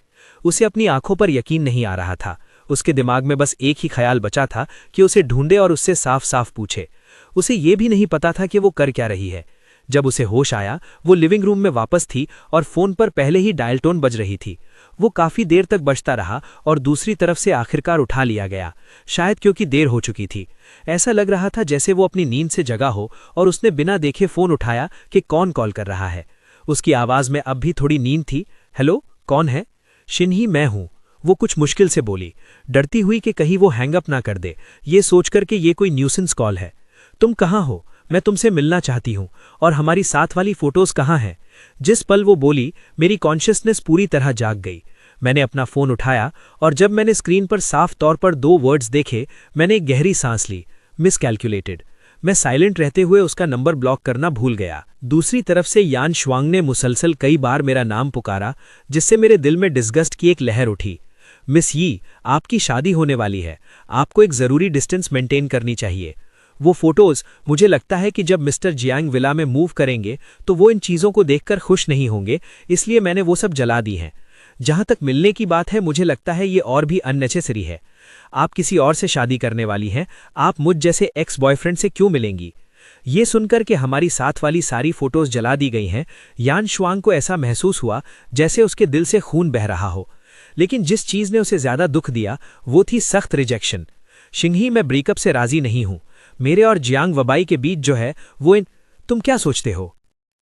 उसे अपनी आंखों पर यकीन नहीं आ रहा था। उसके दिमाग में बस एक ही ख्याल बचा था कि उसे ढूंढे और उससे साफ साफ पूछे। उसे ये भी नहीं पता था कि वो कर क्या रही है। जब उसे होश आया, वो लिविंग रूम में वापस थी और फोन पर पहले ही डायल टोन बज रही थी। वो काफी देर तक बजता रहा और दूसरी तरफ से आखिरकार उठा लिया गया, शायद क्योंकि देर हो चुकी थी। ऐसा लग रहा था जैसे वो अपनी नींद से जगा हो और उसने बिना देखे फोन उठाया कि कौन कॉल कर रहा है। उसकी आवाज में अब भी थोड़ी नींद थी। हेलो, कौन है? शिन्ही, मैं हूं, वो कुछ मुश्किल से बोली, डरती हुई कि कहीं वो हैंगअप ना कर दे, ये सोचकर कि ये कोई न्यूसेंस कॉल है। तुम कहाँ हो? मैं तुमसे मिलना चाहती हूँ। और हमारी साथ वाली फोटोज कहाँ हैं? जिस पल वो बोली, मेरी कॉन्शियसनेस पूरी तरह जाग गई। मैंने अपना फोन उठाया और जब मैंने स्क्रीन पर साफ तौर पर 2 वर्ड्स देखे, मैंने एक गहरी सांस ली, मिसकैलकुलेटेड। मैं साइलेंट रहते हुए उसका नंबर ब्लॉक करना भूल गया। दूसरी तरफ से यान शुआंग ने मुसलसल कई बार मेरा नाम पुकारा, जिससे मेरे दिल में डिस्गस्ट की एक लहर उठी। मिस यी, आपकी शादी होने वाली है, आपको एक जरूरी डिस्टेंस मेंटेन करनी चाहिए। वो फोटोज, मुझे लगता है कि जब मिस्टर जियांग विला में मूव करेंगे तो वो इन चीज़ों को देखकर खुश नहीं होंगे, इसलिए मैंने वो सब जला दी हैं। जहां तक मिलने की बात है, मुझे लगता है ये और भी अननेसेसरी है। आप किसी और से शादी करने वाली हैं, आप मुझ जैसे एक्स बॉयफ्रेंड से क्यों मिलेंगी? ये सुनकर कि हमारी साथ वाली सारी फोटोज जला दी गई हैं, यान शुआंग को ऐसा महसूस हुआ जैसे उसके दिल से खून बह रहा हो। लेकिन जिस चीज ने उसे ज्यादा दुख दिया वो थी सख्त रिजेक्शन। शिंघी, मैं ब्रेकअप से राजी नहीं हूं। मेरे और जियांग वबाई के बीच जो है वो तुम क्या सोचते हो?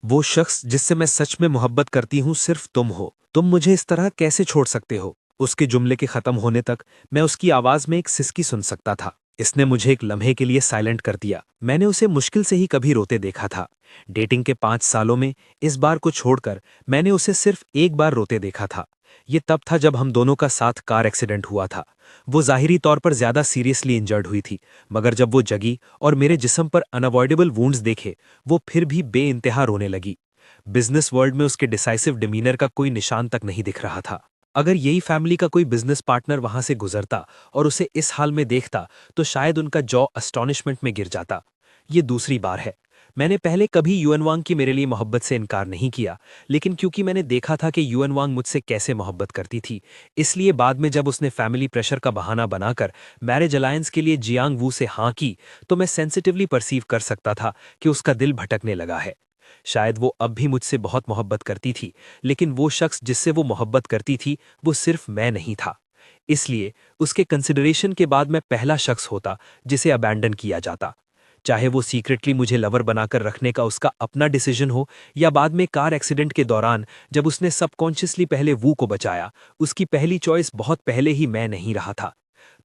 वो शख्स जिससे मैं सच में मोहब्बत करती हूँ सिर्फ तुम हो। तुम मुझे इस तरह कैसे छोड़ सकते हो? उसके जुमले के खत्म होने तक मैं उसकी आवाज में एक सिसकी सुन सकता था। इसने मुझे एक लम्हे के लिए साइलेंट कर दिया। मैंने उसे मुश्किल से ही कभी रोते देखा था। डेटिंग के 5 सालों में इस बार को छोड़कर मैंने उसे सिर्फ एक बार रोते देखा था। ये तब था जब हम दोनों का साथ कार एक्सीडेंट हुआ था। वो जाहिरी तौर पर ज्यादा सीरियसली इंजर्ड हुई थी, मगर जब वो जगी और मेरे जिस्म पर अनअवॉइडेबल वुंड्स देखे, वो फिर भी बेइंतहा रोने लगी। बिजनेस वर्ल्ड में उसके डिसाइसिव डिमीनर का कोई निशान तक नहीं दिख रहा था। अगर यही फैमिली का कोई बिजनेस पार्टनर वहां से गुजरता और उसे इस हाल में देखता तो शायद उनका जॉ अस्टॉनिशमेंट में गिर जाता। ये दूसरी बार है। मैंने पहले कभी युएन वांग की मेरे लिए मोहब्बत से इनकार नहीं किया, लेकिन क्योंकि मैंने देखा था कि युएन वांग मुझसे कैसे मोहब्बत करती थी, इसलिए बाद में जब उसने फैमिली प्रेशर का बहाना बनाकर मैरिज अलायंस के लिए जियांग वू से हाँ की, तो मैं सेंसिटिवली परसीव कर सकता था कि उसका दिल भटकने लगा है। शायद वो अब भी मुझसे बहुत मोहब्बत करती थी, लेकिन वो शख्स जिससे वो मोहब्बत करती थी वो सिर्फ मैं नहीं था। इसलिए उसके कंसिडरेशन के बाद मैं पहला शख्स होता जिसे अबैंडन किया जाता, चाहे वो सीक्रेटली मुझे लवर बनाकर रखने का उसका अपना डिसीजन हो या बाद में कार एक्सीडेंट के दौरान जब उसने सबकॉन्शियसली पहले वू को बचाया, उसकी पहली चॉइस बहुत पहले ही मैं नहीं रहा था।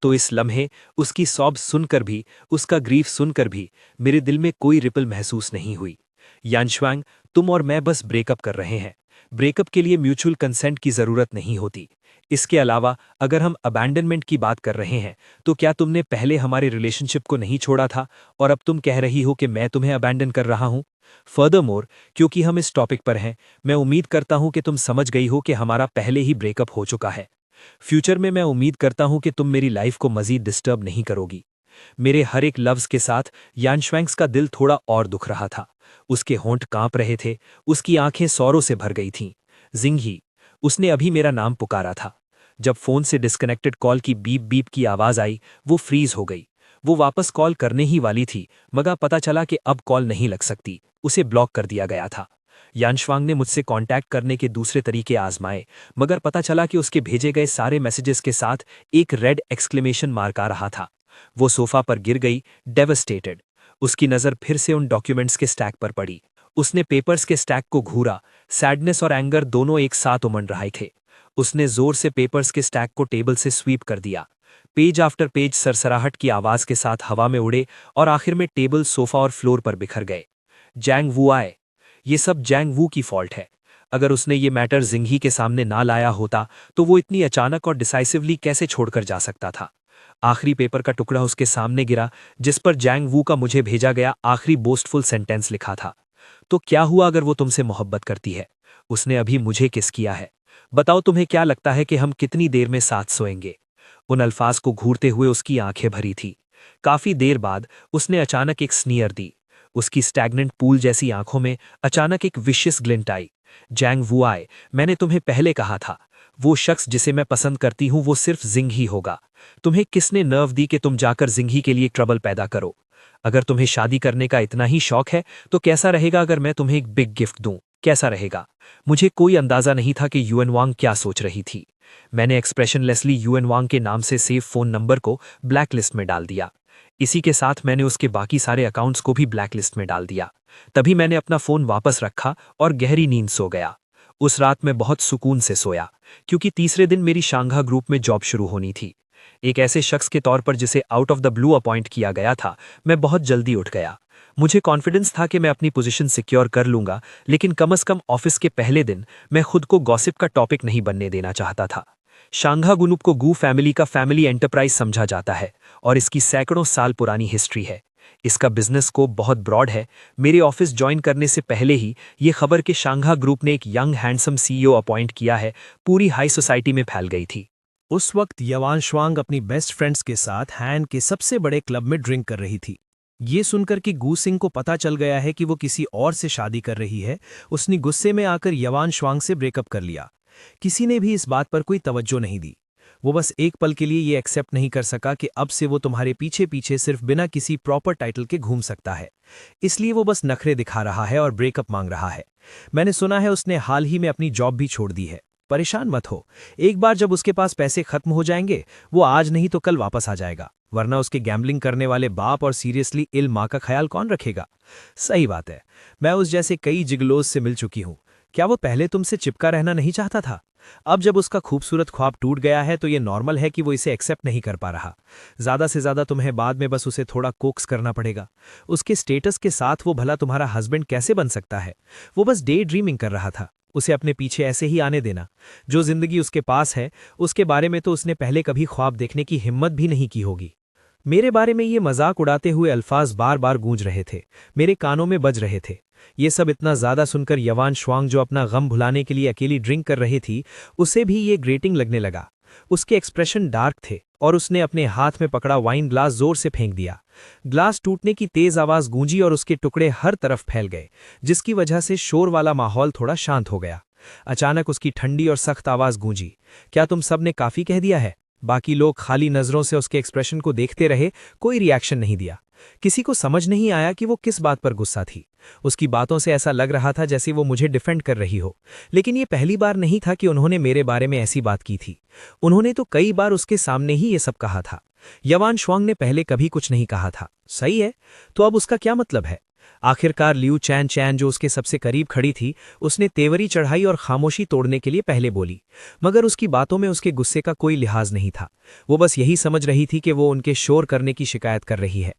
तो इस लम्हे उसकी सॉब सुनकर भी, उसका ग्रीफ सुनकर भी मेरे दिल में कोई रिपल महसूस नहीं हुई। यानश्वांग, तुम और मैं बस ब्रेकअप कर रहे हैं। ब्रेकअप के लिए म्यूचुअल कंसेंट की जरूरत नहीं होती। इसके अलावा अगर हम अबैंडनमेंट की बात कर रहे हैं, तो क्या तुमने पहले हमारे रिलेशनशिप को नहीं छोड़ा था और अब तुम कह रही हो कि मैं तुम्हें अबैंडन कर रहा हूं? फर्दरमोर, क्योंकि हम इस टॉपिक पर हैं, मैं उम्मीद करता हूं कि तुम समझ गई हो कि हमारा पहले ही ब्रेकअप हो चुका है। फ्यूचर में मैं उम्मीद करता हूं कि तुम मेरी लाइफ को मजीद डिस्टर्ब नहीं करोगी। मेरे हर एक लफ्ज के साथ यानश्वैंग्स का दिल थोड़ा और दुख रहा था। उसके होंठ कांप रहे थे, उसकी आंखें सौरों से भर गई थीं। जिंगी, उसने अभी मेरा नाम पुकारा था। जब फोन से डिस्कनेक्टेड कॉल की बीप बीप की आवाज आई, वो फ्रीज हो गई। वो वापस कॉल करने ही वाली थी, मगर पता चला कि अब कॉल नहीं लग सकती, उसे ब्लॉक कर दिया गया था। यानश्वांग ने मुझसे कांटेक्ट करने के दूसरे तरीके आजमाए, मगर पता चला कि उसके भेजे गए सारे मैसेजेस के साथ एक रेड एक्सक्लेमेशन मार्क आ रहा था। वो सोफा पर गिर गई, डेवस्टेटेड। उसकी नज़र फिर से उन डॉक्यूमेंट्स के स्टैक पर पड़ी। उसने पेपर्स के स्टैक को घूरा। सैडनेस और एंगर दोनों एक साथ उमड़ रहे थे। उसने जोर से पेपर्स के स्टैक को टेबल से स्वीप कर दिया। पेज आफ्टर पेज सरसराहट की आवाज के साथ हवा में उड़े और आखिर में टेबल, सोफा और फ्लोर पर बिखर गए। जैंग वू आए। ये सब जैंग वू की फॉल्ट है। अगर उसने ये मैटर जिंगी के सामने ना लाया होता तो वो इतनी अचानक और डिसाइसिवली कैसे छोड़कर जा सकता था? आखिरी पेपर का टुकड़ा उसके सामने गिरा, जिस पर जैंग वू का मुझे भेजा गया आखिरी बोस्टफुल सेंटेंस लिखा था। तो क्या हुआ अगर वो तुमसे मोहब्बत करती है? उसने अभी मुझे किस किया है? बताओ, तुम्हें क्या लगता है कि हम कितनी देर में साथ सोएंगे? उन अल्फाज को घूरते हुए उसकी आंखें भरी थी। काफी देर बाद उसने अचानक एक स्नीयर दी। उसकी स्टैग्नेंट पूल जैसी आंखों में अचानक एक विशियस ग्लिंट आई। जैंग वू आए, मैंने तुम्हें पहले कहा था, वो शख्स जिसे मैं पसंद करती हूं वो सिर्फ जिंग ही होगा। तुम्हें किसने नर्व दी कि तुम जाकर जिंगी के लिए ट्रबल पैदा करो? अगर तुम्हें शादी करने का इतना ही शौक है तो कैसा रहेगा अगर मैं तुम्हें एक बिग गिफ्ट दूं? कैसा रहेगा? मुझे कोई अंदाजा नहीं था कि युएन वांग क्या सोच रही थी। मैंने एक्सप्रेशनलेसली युएन वांग के नाम से सेव फोन नंबर को ब्लैकलिस्ट में डाल दिया। इसी के साथ मैंने उसके बाकी सारे अकाउंट्स को भी ब्लैकलिस्ट में डाल दिया। तभी मैंने अपना फोन वापस रखा और गहरी नींद सो गया। उस रात मैं बहुत सुकून से सोया, क्योंकि तीसरे दिन मेरी शांघा ग्रुप में जॉब शुरू होनी थी। एक ऐसे शख्स के तौर पर जिसे out of the blue appoint किया गया था, मैं बहुत जल्दी उठ गया। मुझे कॉन्फिडेंस था कि मैं अपनी पोजीशन सिक्योर कर लूंगा, लेकिन कम से कम ऑफिस के पहले दिन मैं खुद को गॉसिप का टॉपिक नहीं बनने देना चाहता था। शांघा ग्रुप को गू फैमिली का फैमिली एंटरप्राइज समझा जाता है और इसकी सैकड़ों साल पुरानी हिस्ट्री है। इसका बिजनेस स्कोप बहुत ब्रॉड है। मेरे ऑफिस ज्वाइन करने से पहले ही ये खबर कि शांघा ग्रुप ने एक यंग हैंडसम सीईओ अपॉइंट किया है, पूरी हाई सोसाइटी में फैल गई थी। उस वक्त यानश्वांग अपनी बेस्ट फ्रेंड्स के साथ हैन के सबसे बड़े क्लब में ड्रिंक कर रही थी। ये सुनकर कि गू सिंह को पता चल गया है कि वो किसी और से शादी कर रही है, उसने गुस्से में आकर यानश्वांग से ब्रेकअप कर लिया। किसी ने भी इस बात पर कोई तवज्जो नहीं दी। वो बस एक पल के लिए ये एक्सेप्ट नहीं कर सका कि अब से वो तुम्हारे पीछे पीछे सिर्फ बिना किसी प्रॉपर टाइटल के घूम सकता है। इसलिए वो बस नखरे दिखा रहा है और ब्रेकअप मांग रहा है। मैंने सुना है उसने हाल ही में अपनी जॉब भी छोड़ दी है। परेशान मत हो, एक बार जब उसके पास पैसे खत्म हो जाएंगे, वो आज नहीं तो कल वापस आ जाएगा, वरना उसके गैम्बलिंग करने वाले बाप और सीरियसली इल माँ का ख्याल कौन रखेगा? सही बात है, मैं उस जैसे कई जिगलोज से मिल चुकी हूँ। क्या वो पहले तुमसे चिपका रहना नहीं चाहता था? अब जब उसका खूबसूरत ख्वाब टूट गया है तो ये नॉर्मल है कि वो इसे एक्सेप्ट नहीं कर पा रहा। ज्यादा से ज्यादा तुम्हें बाद में बस उसे थोड़ा कोक्स करना पड़ेगा। उसके स्टेटस के साथ वो भला तुम्हारा हस्बैंड कैसे बन सकता है? वो बस डे ड्रीमिंग कर रहा था। उसे अपने पीछे ऐसे ही आने देना। जो जिंदगी उसके पास है उसके बारे में तो उसने पहले कभी ख्वाब देखने की हिम्मत भी नहीं की होगी। मेरे बारे में ये मजाक उड़ाते हुए अल्फाज बार बार गूंज रहे थे, मेरे कानों में बज रहे थे। ये सब इतना ज्यादा सुनकर यानश्वांग, जो अपना गम भुलाने के लिए अकेली ड्रिंक कर रही थी, उसे भी ये ग्रेटिंग लगने लगा। उसके एक्सप्रेशन डार्क थे और उसने अपने हाथ में पकड़ा वाइन ग्लास जोर से फेंक दिया। ग्लास टूटने की तेज आवाज गूंजी और उसके टुकड़े हर तरफ फैल गए, जिसकी वजह से शोर वाला माहौल थोड़ा शांत हो गया। अचानक उसकी ठंडी और सख्त आवाज गूंजी, क्या तुम सब ने काफी कह दिया है? बाकी लोग खाली नजरों से उसके एक्सप्रेशन को देखते रहे, कोई रिएक्शन नहीं दिया। किसी को समझ नहीं आया कि वो किस बात पर गुस्सा थी। उसकी बातों से ऐसा लग रहा था जैसे वो मुझे डिफेंड कर रही हो, लेकिन ये पहली बार नहीं था कि उन्होंने मेरे बारे में ऐसी बात की थी। उन्होंने तो कई बार उसके सामने ही ये सब कहा था। यवान श्वांग ने पहले कभी कुछ नहीं कहा था। सही है, तो अब उसका क्या मतलब है? आखिरकार लियू चैन चैन जो उसके सबसे करीब खड़ी थी, उसने तेवरी चढ़ाई और खामोशी तोड़ने के लिए पहले बोली, मगर उसकी बातों में उसके गुस्से का कोई लिहाज नहीं था। वो बस यही समझ रही थी कि वो उनके शोर करने की शिकायत कर रही है।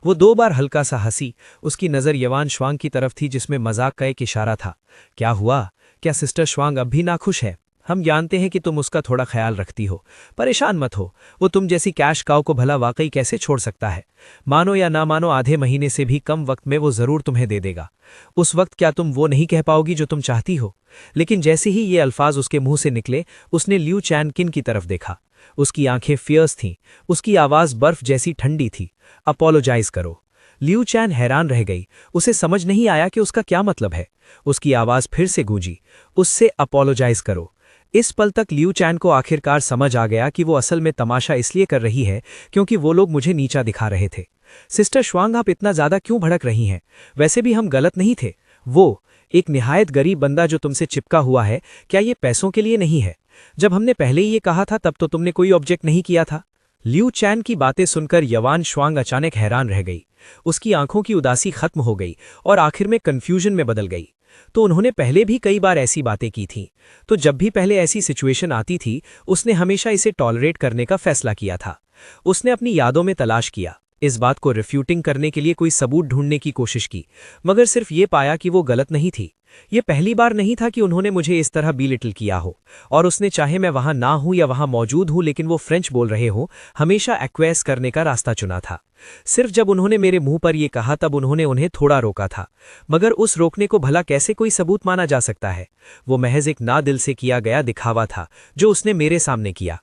वो 2 बार हल्का सा हंसी। उसकी नज़र यवान श्वांग की तरफ थी, जिसमें मजाक का एक इशारा था। क्या हुआ? क्या सिस्टर श्वांग अब भी नाखुश है? हम जानते हैं कि तुम उसका थोड़ा ख्याल रखती हो, परेशान मत हो। वो तुम जैसी कैश काउ को भला वाकई कैसे छोड़ सकता है? मानो या ना मानो, आधे महीने से भी कम वक्त में वो जरूर तुम्हें दे देगा। उस वक्त क्या तुम वो नहीं कह पाओगी जो तुम चाहती हो? लेकिन जैसे ही ये अल्फाज उसके मुंह से निकले, उसने लियू चैनकिन की तरफ देखा। उसकी आंखें फियर्स थीं, उसकी आवाज बर्फ जैसी ठंडी थी। अपोलोजाइज करो। लियू चैन हैरान रह गई। उसे समझ नहीं आया कि उसका क्या मतलब है। उसकी आवाज फिर से गूंजी, उससे अपोलोजाइज करो। इस पल तक लियू चैन को आखिरकार समझ आ गया कि वो असल में तमाशा इसलिए कर रही है क्योंकि वो लोग मुझे नीचा दिखा रहे थे। सिस्टर श्वांग, आप इतना ज्यादा क्यों भड़क रही हैं? वैसे भी हम गलत नहीं थे। वो एक निहायत गरीब बंदा जो तुमसे चिपका हुआ है, क्या ये पैसों के लिए नहीं है? जब हमने पहले ही ये कहा था तब तो तुमने कोई ऑब्जेक्ट नहीं किया था। लियू चैन की बातें सुनकर यवान श्वांग अचानक हैरान रह गई। उसकी आंखों की उदासी खत्म हो गई और आखिर में कंफ्यूजन में बदल गई। तो उन्होंने पहले भी कई बार ऐसी बातें की थीं। तो जब भी पहले ऐसी सिचुएशन आती थी, उसने हमेशा इसे टॉलरेट करने का फैसला किया था। उसने अपनी यादों में तलाश किया, इस बात को रिफ्यूटिंग करने के लिए कोई सबूत ढूंढने की कोशिश की, मगर सिर्फ ये पाया कि वो गलत नहीं थी। ये पहली बार नहीं था कि उन्होंने मुझे इस तरह बिलिटल किया हो, और उसने चाहे मैं वहां ना हूं या वहां मौजूद हूं लेकिन वो फ्रेंच बोल रहे हो, हमेशा एक्वेस करने का रास्ता चुना था। सिर्फ जब उन्होंने मेरे मुंह पर यह कहा तब उन्होंने उन्हें थोड़ा रोका था, मगर उस रोकने को भला कैसे कोई सबूत माना जा सकता है? वो महज एक ना दिल से किया गया दिखावा था जो उसने मेरे सामने किया।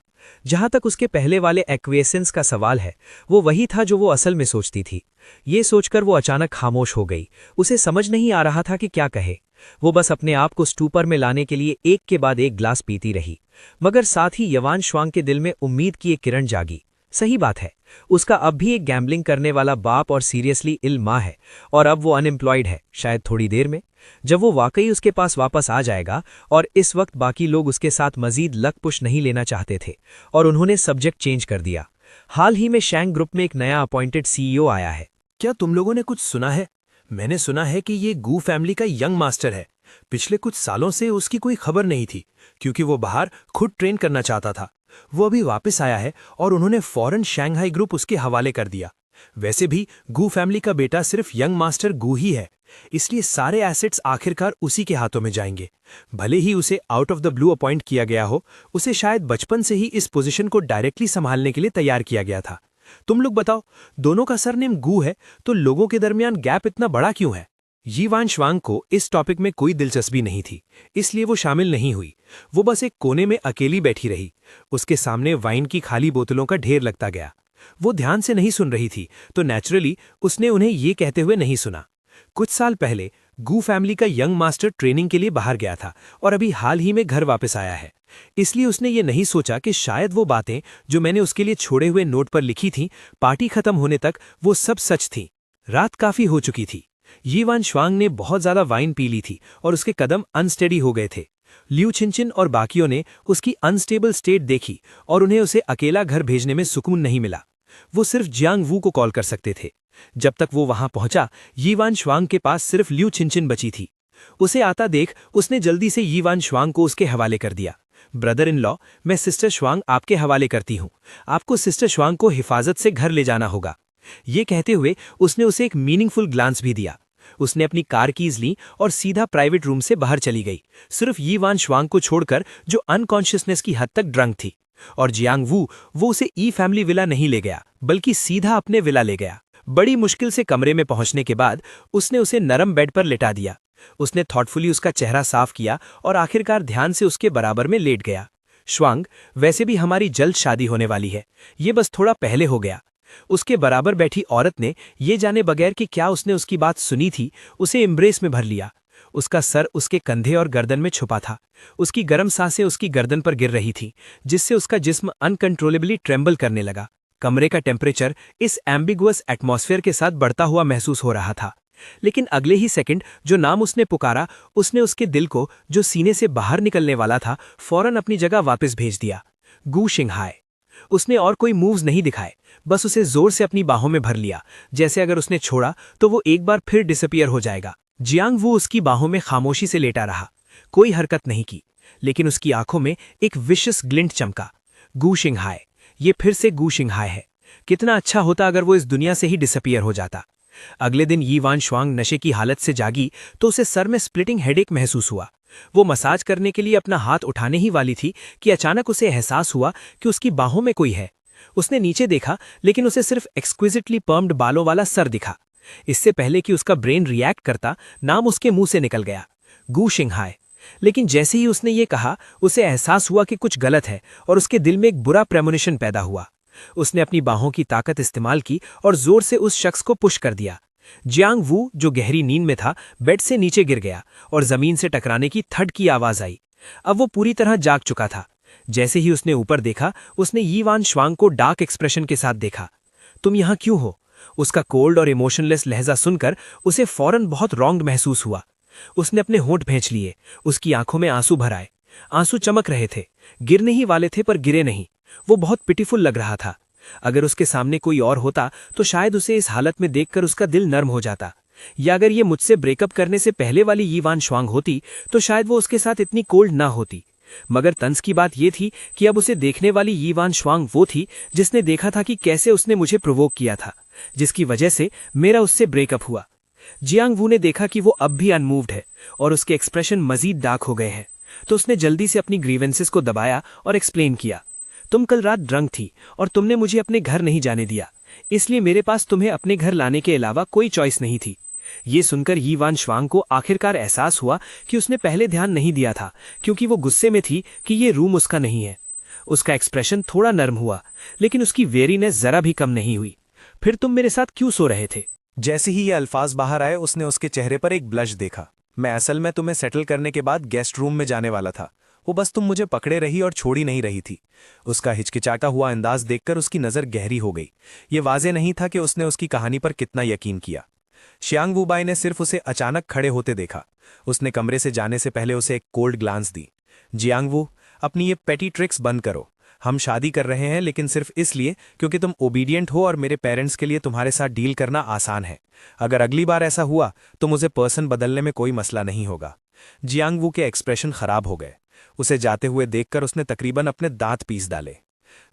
जहां तक उसके पहले वाले एक्वेसेंस का सवाल है, वो वही था जो वो असल में सोचती थी। ये सोचकर वो अचानक खामोश हो गई। उसे समझ नहीं आ रहा था कि क्या कहे। वो बस अपने आप को स्टूपर में लाने के लिए एक के बाद एक ग्लास पीती रही, मगर साथ ही यवान श्वांग के दिल में उम्मीद की एक किरण जागी। सही बात है, उसका अब भी एक गैम्बलिंग करने वाला बाप और सीरियसली इल माँ है, और अब वो अनएम्प्लॉयड है। शायद थोड़ी देर में जब वो वाकई उसके पास वापस आ जाएगा, और इस वक्त बाकी लोग उसके साथ मजीद लक पुश नहीं लेना चाहते थे और उन्होंने सब्जेक्ट चेंज कर दिया। हाल ही में शैंग ग्रुप में एक नया अपॉइंटेड सीईओ आया है। क्या तुम लोगों ने कुछ सुना है? मैंने सुना है कि ये गू फैमिली का यंग मास्टर है। पिछले कुछ सालों से उसकी कोई खबर नहीं थी क्योंकि वो बाहर खुद ट्रेन करना चाहता था। वो अभी वापस आया है और उन्होंने फौरन शंघाई ग्रुप उसके हवाले कर दिया। वैसे भी गू फैमिली का बेटा सिर्फ यंग मास्टर गू ही है, इसलिए सारे एसेट्स आखिरकार उसी के हाथों में जाएंगे। भले ही उसे out of the blue appoint किया गया हो, उसे शायद बचपन से ही इस पोजीशन को डायरेक्टली संभालने के लिए तैयार किया गया था। तुम लोग बताओ, दोनों का सरनेम गू है तो लोगों के दरमियान गैप इतना बड़ा क्यों है? यीवान श्वांग को इस टॉपिक में कोई दिलचस्पी नहीं थी, इसलिए वो शामिल नहीं हुई। वो बस एक कोने में अकेली बैठी रही। उसके सामने वाइन की खाली बोतलों का ढेर लगता गया। वो ध्यान से नहीं सुन रही थी, तो नेचुरली उसने उन्हें ये कहते हुए नहीं सुना। कुछ साल पहले गू फैमिली का यंग मास्टर ट्रेनिंग के लिए बाहर गया था और अभी हाल ही में घर वापस आया है। इसलिए उसने ये नहीं सोचा कि शायद वो बातें जो मैंने उसके लिए छोड़े हुए नोट पर लिखी थीं, पार्टी खत्म होने तक वो सब सच थीं। रात काफी हो चुकी थी। यीवान श्वांग ने बहुत ज्यादा वाइन पी ली थी और उसके कदम अनस्टेडी हो गए थे। लियू छिनचिन और बाकियों ने उसकी अनस्टेबल स्टेट देखी और उन्हें उसे अकेला घर भेजने में सुकून नहीं मिला। वो सिर्फ जियांग वू को कॉल कर सकते थे। जब तक वो वहां पहुंचा, यीवान श्वांग के पास सिर्फ लियू छिनचिन बची थी। उसे आता देख उसने जल्दी से यीवान श्वांग को उसके हवाले कर दिया। ब्रदर इन लॉ, मैं सिस्टर श्वांग आपके हवाले करती हूँ। आपको सिस्टर श्वांग को हिफाजत से घर ले जाना होगा। ये कहते हुए उसने उसे एक मीनिंगफुल ग्लांस भी दिया। उसने अपनी कार कीज ली और सीधा प्राइवेट रूम से बाहर चली गई, सिर्फ यीवान श्वांग को छोड़कर जो अनकॉन्शियसनेस की हद तक ड्रंक थी। और जियांग वू वो उसे ई फैमिली विला नहीं ले गया, बल्कि सीधा अपने विला ले गया। बड़ी मुश्किल से कमरे में पहुंचने के बाद उसने उसे नरम बेड पर लिटा दिया। उसने थॉटफुली उसका चेहरा साफ किया और आखिरकार ध्यान से उसके बराबर में लेट गया। श्वांग, वैसे भी हमारी जल्द शादी होने वाली है, ये बस थोड़ा पहले हो गया। उसके बराबर बैठी औरत ने ये जाने बगैर कि क्या उसने उसकी बात सुनी थी, उसे एम्ब्रेस में भर लिया। उसका सर उसके कंधे और गर्दन में छुपा था। उसकी गर्म सांसें उसकी गर्दन पर गिर रही थीं, जिससे उसका जिस्म अनकंट्रोलेबली ट्रेम्बल करने लगा। कमरे का टेम्परेचर इस एम्बिगुअस एटमॉस्फेयर के साथ बढ़ता हुआ महसूस हो रहा था। लेकिन अगले ही सेकंड जो नाम उसने पुकारा, उसने उसके दिल को, जो सीने से बाहर निकलने वाला था, फौरन अपनी जगह वापस भेज दिया। गू शिंगहाय। उसने और कोई मूव्स नहीं दिखाए, बस उसे जोर से अपनी बाहों में भर लिया, जैसे अगर उसने छोड़ा तो वो एक बार फिर डिसअपियर हो जाएगा। जियांग वू उसकी बाहों में खामोशी से लेटा रहा, कोई हरकत नहीं की, लेकिन उसकी आंखों में एक विशस ग्लिंट चमका। गू शिंगहाय, ये फिर से गू शिंगहाय है। कितना अच्छा होता अगर वो इस दुनिया से ही डिसअपियर हो जाता। अगले दिन यी वान श्वांग नशे की हालत से जागी तो उसे सर में स्प्लिटिंग हेडेक महसूस हुआ। वो मसाज करने के लिए अपना हाथ उठाने ही वाली थी कि अचानक उसे एहसास हुआ कि उसकी बाहों में कोई है। उसने नीचे देखा, लेकिन उसे सिर्फ एक्सक्विजिटली पर्म्ड बालों वाला सर दिखा। इससे पहले कि उसका ब्रेन रिएक्ट करता, नाम उसके मुंह से निकल गया, गू शिंगहाय। लेकिन जैसे ही उसने ये कहा, उसे एहसास हुआ कि कुछ गलत है और उसके दिल में एक बुरा प्रेमोनिशन पैदा हुआ। उसने अपनी बाहों की ताकत इस्तेमाल की और जोर से उस शख्स को पुश कर दिया। जियांग वू, जो गहरी नींद में था, बेड से नीचे गिर गया और जमीन से टकराने की थड की आवाज आई। अब वो पूरी तरह जाग चुका था। जैसे ही उसने ऊपर देखा, उसने यी वान श्वांग को डार्क एक्सप्रेशन के साथ देखा। तुम यहां क्यों हो? उसका कोल्ड और इमोशनलेस लहजा सुनकर उसे फौरन बहुत रॉन्ग महसूस हुआ। उसने अपने होंठ भींच लिए, उसकी आंखों में आंसू भर आए। आंसू चमक रहे थे, गिरने ही वाले थे पर गिरे नहीं। वो बहुत पिटीफुल लग रहा था। अगर उसके सामने कोई और होता तो शायद उसे इस हालत में देखकर उसका दिल नर्म हो जाता, या अगर ये मुझसे ब्रेकअप करने से पहले वाली यी वान श्वांग होती तो शायद वो उसके साथ इतनी कोल्ड ना होती। मगर तंज की बात यह थी कि अब उसे देखने वाली यी वान श्वांग वो थी जिसने देखा था कि कैसे उसने मुझे प्रोवोक किया था, जिसकी वजह से मेरा उससे ब्रेकअप हुआ। जियांग वू ने देखा कि वो अब भी अनमूव्ड है और उसके एक्सप्रेशन मजीद डार्क हो गए हैं, तो उसने जल्दी से अपनी ग्रीवेंसेस को दबाया और एक्सप्लेन किया। तुम कल रात ड्रंक थी और तुमने मुझे अपने घर नहीं जाने दिया, इसलिए मेरे पास तुम्हें अपने घर लाने के अलावा कोई चॉइस नहीं थी। ये सुनकर यी वान श्वांग को आखिरकार एहसास हुआ कि उसने पहले ध्यान नहीं दिया था, क्योंकि वो गुस्से में थी कि ये रूम उसका नहीं है। उसका एक्सप्रेशन थोड़ा नर्म हुआ, लेकिन उसकी वेरीनेस जरा भी कम नहीं हुई। फिर तुम मेरे साथ क्यों सो रहे थे? जैसे ही ये अल्फाज बाहर आए, उसने उसके चेहरे पर एक ब्लश देखा। मैं असल में तुम्हें सेटल करने के बाद गेस्ट रूम में जाने वाला था, वो बस तुम मुझे पकड़े रही और छोड़ी नहीं रही थी। उसका हिचकिचाता हुआ अंदाज देखकर उसकी नज़र गहरी हो गई। ये वाजे नहीं था कि उसने उसकी कहानी पर कितना यकीन किया। शियांग वूबाई ने सिर्फ उसे अचानक खड़े होते देखा। उसने कमरे से जाने से पहले उसे एक कोल्ड ग्लांस दी। जियांग वू, अपनी ये पेटी ट्रिक्स बंद करो। हम शादी कर रहे हैं, लेकिन सिर्फ इसलिए क्योंकि तुम ओबीडियंट हो और मेरे पेरेंट्स के लिए तुम्हारे साथ डील करना आसान है। अगर अगली बार ऐसा हुआ तो मुझे पर्सन बदलने में कोई मसला नहीं होगा। जियांग वू के एक्सप्रेशन खराब हो गए। उसे जाते हुए देखकर उसने तकरीबन अपने दांत पीस डाले।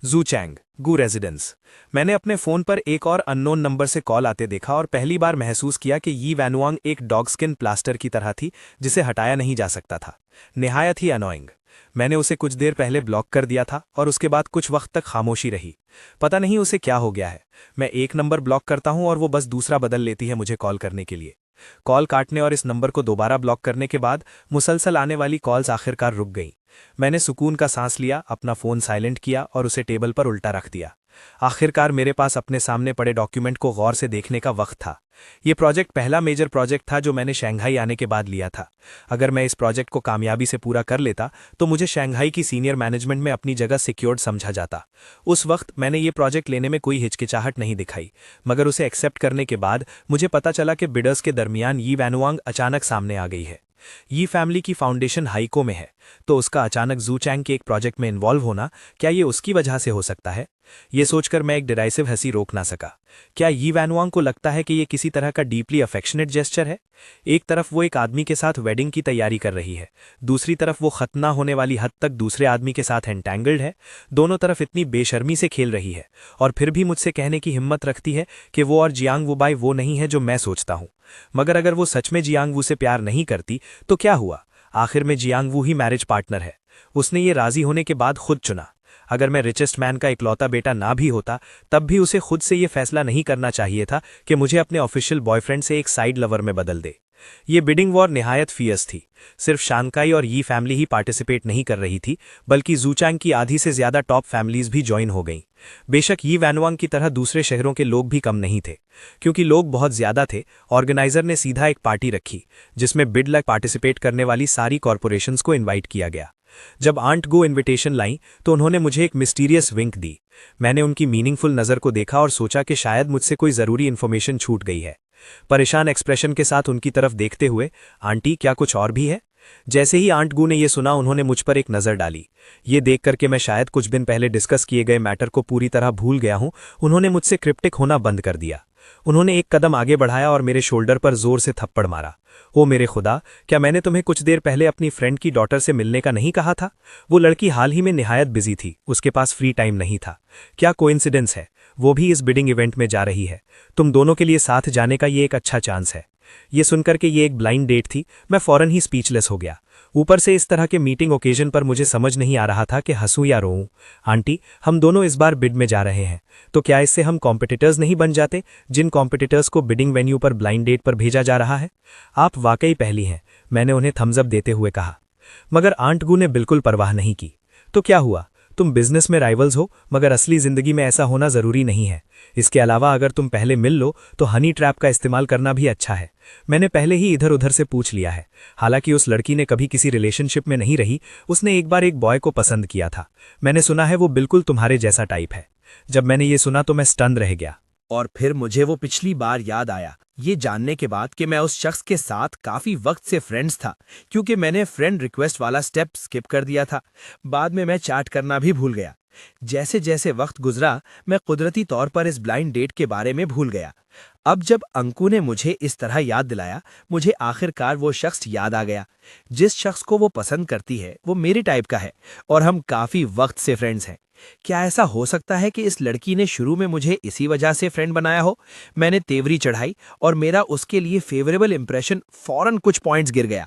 जू चैंग, गू रेजिडेंस। मैंने अपने फोन पर एक और अननोन नंबर से कॉल आते देखा और पहली बार महसूस किया कि यी वैनुआंग एक डॉग स्किन प्लास्टर की तरह थी जिसे हटाया नहीं जा सकता था। निहायत ही अनोइंग। मैंने उसे कुछ देर पहले ब्लॉक कर दिया था और उसके बाद कुछ वक्त तक खामोशी रही। पता नहीं उसे क्या हो गया है। मैं एक नंबर ब्लॉक करता हूं और वो बस दूसरा बदल लेती है मुझे कॉल करने के लिए। कॉल काटने और इस नंबर को दोबारा ब्लॉक करने के बाद मुसलसल आने वाली कॉल्स आखिरकार रुक गईं। मैंने सुकून का सांस लिया, अपना फ़ोन साइलेंट किया और उसे टेबल पर उल्टा रख दिया। आखिरकार मेरे पास अपने सामने पड़े डॉक्यूमेंट को गौर से देखने का वक्त था। ये प्रोजेक्ट पहला मेजर प्रोजेक्ट था जो मैंने शंघाई आने के बाद लिया था। अगर मैं इस प्रोजेक्ट को कामयाबी से पूरा कर लेता तो मुझे शंघाई की सीनियर मैनेजमेंट में अपनी जगह सिक्योर्ड समझा जाता। उस वक्त मैंने ये प्रोजेक्ट लेने में कोई हिचकिचाहट नहीं दिखाई, मगर उसे एक्सेप्ट करने के बाद मुझे पता चला कि बिडर्स के दरमियान यी वैनुआंग अचानक सामने आ गई है। यी फैमिली की फाउंडेशन हाइको में है, तो उसका अचानक जू चैंग के एक प्रोजेक्ट में इन्वॉल्व होना, क्या ये उसकी वजह से हो सकता है? ये सोचकर मैं एक डिराइसिव हंसी रोक ना सका। क्या यी वैनुआंग को लगता है कि ये किसी तरह का डीपली अफेक्शनेट जेस्चर है? एक तरफ वो एक आदमी के साथ वेडिंग की तैयारी कर रही है, दूसरी तरफ वो खत्म ना होने वाली हद तक दूसरे आदमी के साथ एंटैंगल्ड है। दोनों तरफ इतनी बेशर्मी से खेल रही है और फिर भी मुझसे कहने की हिम्मत रखती है कि वो और जियांग वूबाई वो नहीं है जो मैं सोचता हूं। मगर अगर वो सच में जियांग वू से प्यार नहीं करती तो क्या हुआ? आखिर में जियांग वू ही मैरिज पार्टनर है। उसने ये राजी होने के बाद खुद चुना। अगर मैं रिचेस्ट मैन का इकलौता बेटा ना भी होता तब भी उसे खुद से ये फैसला नहीं करना चाहिए था कि मुझे अपने ऑफिशियल बॉयफ्रेंड से एक साइड लवर में बदल दे। ये बिडिंग वॉर निहायत फियस थी। सिर्फ शांकाई और यी फैमिली ही पार्टिसिपेट नहीं कर रही थी, बल्कि जूचांग की आधी से ज्यादा टॉप फैमिलीज भी ज्वाइन हो गईं। बेशक यी वैनवांग की तरह दूसरे शहरों के लोग भी कम नहीं थे। क्योंकि लोग बहुत ज्यादा थे, ऑर्गेनाइजर ने सीधा एक पार्टी रखी जिसमें बिड लक पार्टिसिपेट करने वाली सारी कॉरपोरेशंस को इन्वाइट किया गया। जब आंट गो इन्विटेशन लाई तो उन्होंने मुझे एक मिस्टीरियस विंक दी। मैंने उनकी मीनिंगफुल नज़र को देखा और सोचा कि शायद मुझसे कोई ज़रूरी इन्फॉर्मेशन छूट गई है। परेशान एक्सप्रेशन के साथ उनकी तरफ देखते हुए, आंटी क्या कुछ और भी है? जैसे ही आंट गू ने यह सुना, उन्होंने मुझ पर एक नज़र डाली। ये देख करके मैं शायद कुछ दिन पहले डिस्कस किए गए मैटर को पूरी तरह भूल गया हूं। उन्होंने मुझसे क्रिप्टिक होना बंद कर दिया। उन्होंने एक कदम आगे बढ़ाया और मेरे शोल्डर पर जोर से थप्पड़ मारा। ओ मेरे खुदा, क्या मैंने तुम्हें कुछ देर पहले अपनी फ्रेंड की डॉटर से मिलने का नहीं कहा था? वो लड़की हाल ही में निहायत बिजी थी, उसके पास फ्री टाइम नहीं था। क्या कोइंसिडेंस है, वो भी इस बिडिंग इवेंट में जा रही है। तुम दोनों के लिए साथ जाने का ये एक अच्छा चांस है। ये सुनकर के ये एक ब्लाइंड डेट थी, मैं फौरन ही स्पीचलेस हो गया। ऊपर से इस तरह के मीटिंग ओकेजन पर मुझे समझ नहीं आ रहा था कि हंसूं या रोऊं। आंटी, हम दोनों इस बार बिड में जा रहे हैं, तो क्या इससे हम कॉम्पिटिटर्स नहीं बन जाते, जिन कॉम्पिटिटर्स को बिडिंग वेन्यू पर ब्लाइंड डेट पर भेजा जा रहा है? आप वाकई पहली हैं, मैंने उन्हें थम्स अप देते हुए कहा। मगर आंट गू ने बिल्कुल परवाह नहीं की। तो क्या हुआ? तुम बिजनेस में राइवल्स हो, मगर असली जिंदगी में ऐसा होना जरूरी नहीं है। इसके अलावा अगर तुम पहले मिल लो तो हनी ट्रैप का इस्तेमाल करना भी अच्छा है। मैंने पहले ही इधर उधर से पूछ लिया है। हालांकि उस लड़की ने कभी किसी रिलेशनशिप में नहीं रही, उसने एक बार एक बॉय को पसंद किया था। मैंने सुना है वो बिल्कुल तुम्हारे जैसा टाइप है। जब मैंने ये सुना तो मैं स्टन रह गया। और फिर मुझे वो पिछली बार याद आया, ये जानने के बाद कि मैं उस शख्स के साथ काफी वक्त से फ्रेंड्स था, क्योंकि मैंने फ्रेंड रिक्वेस्ट वाला स्टेप स्किप कर दिया था। बाद में मैं चैट करना भी भूल गया। जैसे जैसे वक्त गुजरा, मैं कुदरती तौर पर इस ब्लाइंड डेट के बारे में भूल गया। अब जब अंकु ने मुझे इस तरह याद दिलाया, मुझे आखिरकार वो शख्स याद आ गया। जिस शख्स को वो पसंद करती है वो मेरे टाइप का है और हम काफी वक्त से फ्रेंड्स हैं। क्या ऐसा हो सकता है कि इस लड़की ने शुरू में मुझे इसी वजह से फ्रेंड बनाया हो? मैंने तेवरी चढ़ाई और मेरा उसके लिए फेवरेबल इंप्रेशन फौरन कुछ पॉइंट्स गिर गया।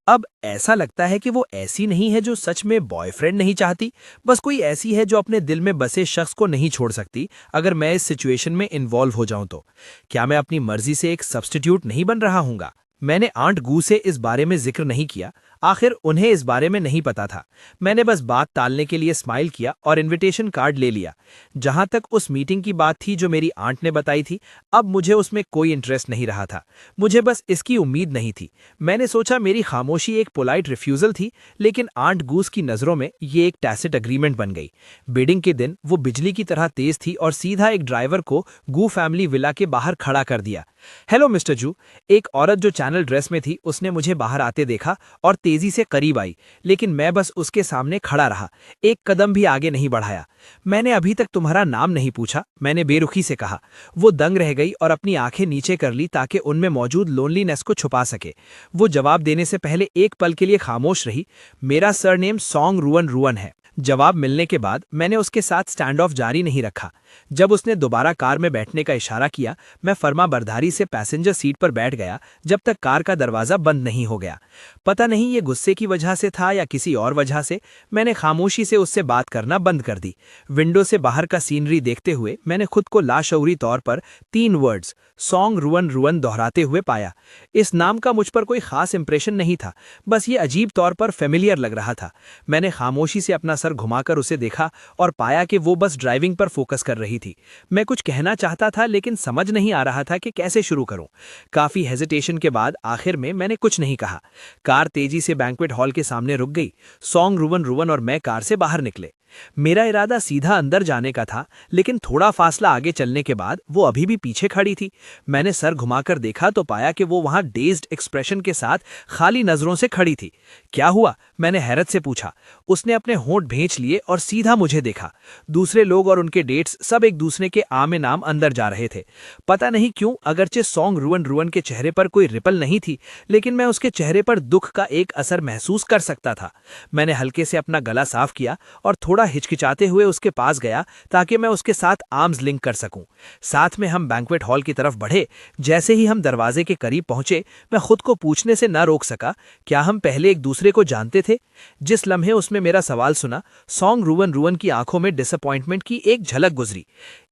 अब ऐसा लगता है कि वो ऐसी नहीं है जो सच में बॉयफ्रेंड नहीं चाहती, बस कोई ऐसी है जो अपने दिल में बसे शख्स को नहीं छोड़ सकती अगर मैं इस सिचुएशन में इन्वॉल्व हो जाऊं तो। क्या मैं अपनी मर्जी से एक सब्स्टिट्यूट नहीं बन रहा हूंगा? मैंने आंट गू से इस बारे में जिक्र नहीं किया, आखिर उन्हें इस बारे में नहीं पता था। मैंने बस बात टालने के लिए स्माइल किया और इनविटेशन कार्ड ले लिया। जहां तक उस मीटिंग की बात थी जो मेरी आंट ने बताई थी, अब मुझे उसमें कोई इंटरेस्ट नहीं रहा था। मुझे बस इसकी उम्मीद नहीं थी। मैंने सोचा मेरी खामोशी एक पोलाइट रिफ्यूजल थी, लेकिन आंट गूस की नज़रों में ये एक टैसिट अग्रीमेंट बन गई। बिडिंग के दिन वो बिजली की तरह तेज थी और सीधा एक ड्राइवर को गू फैमिली विला के बाहर खड़ा कर दिया। हेलो मिस्टर जू, एक औरत जो चैनल ड्रेस में थी उसने मुझे बाहर आते देखा और तेजी से करीब आई, लेकिन मैं बस उसके सामने खड़ा रहा, एक कदम भी आगे नहीं बढ़ाया। मैंने अभी तक तुम्हारा नाम नहीं पूछा, मैंने बेरुखी से कहा। वो दंग रह गई और अपनी आंखें नीचे कर ली ताकि उनमें मौजूद लोनलीनेस को छुपा सके। वो जवाब देने से पहले एक पल के लिए खामोश रही। मेरा सरनेम सॉन्ग रुअन रुअन है। जवाब मिलने के बाद मैंने उसके साथ स्टैंड ऑफ जारी नहीं रखा। जब उसने दोबारा कार में बैठने का इशारा किया, मैं फर्माबरदारी से पैसेंजर सीट पर बैठ गया जब तक कार का दरवाजा बंद नहीं हो गया। पता नहीं ये गुस्से की वजह से था या किसी और वजह से, मैंने खामोशी से उससे बात करना बंद कर दी। विंडो से बाहर का सीनरी देखते हुए मैंने खुद को लाशऊरी तौर पर 3 वर्ड्स सॉन्ग रुअन रुअन दोहराते हुए पाया। इस नाम का मुझ पर कोई खास इंप्रेशन नहीं था, बस ये अजीब तौर पर फेमिलियर लग रहा था। मैंने खामोशी से अपना सर घुमाकर उसे देखा और पाया कि वो बस ड्राइविंग पर फोकस कर रही थी। मैं कुछ कहना चाहता था लेकिन समझ नहीं आ रहा था कि कैसे शुरू करूं। काफी हेजिटेशन के बाद आखिर में मैंने कुछ नहीं कहा। कार तेजी से बैंक्वेट हॉल के सामने रुक गई। सॉन्ग रुवन रुवन और मैं कार से बाहर निकले। मेरा इरादा सीधा अंदर जाने का था, लेकिन थोड़ा फासला आगे चलने के बाद वो अभी भी पीछे खड़ी थी। मैंने सर घुमाकर देखा तो पाया कि वो वहां डेज्ड एक्सप्रेशन के साथ खाली नजरों से खड़ी थी। क्या हुआ? मैंने हैरत से पूछा। उसने अपने होंठ भींच लिए और सीधा मुझे देखा। दूसरे लोग और उनके डेट्स सब एक दूसरे के आमे नाम अंदर जा रहे थे। पता नहीं क्यों, अगरचे सॉन्ग रुवन रुवन के चेहरे पर कोई रिपल नहीं थी, लेकिन मैं उसके चेहरे पर दुख का एक असर महसूस कर सकता था। मैंने हल्के से अपना गला साफ किया और थोड़ा थोड़ा हिचकिचाते हुए उसके पास गया ताकि मैं उसके साथ आर्म्स लिंक कर सकूं। साथ में हम बैंक्वेट हॉल की तरफ बढ़े। जैसे ही हम दरवाजे के करीब पहुंचे, मैं खुद को पूछने से न रोक सका, क्या हम पहले एक दूसरे को जानते थे? जिस लम्हे उसमें मेरा सवाल सुना, सॉन्ग रुवन रुवन की आंखों में डिसअपॉइंटमेंट की एक झलक गुजरी।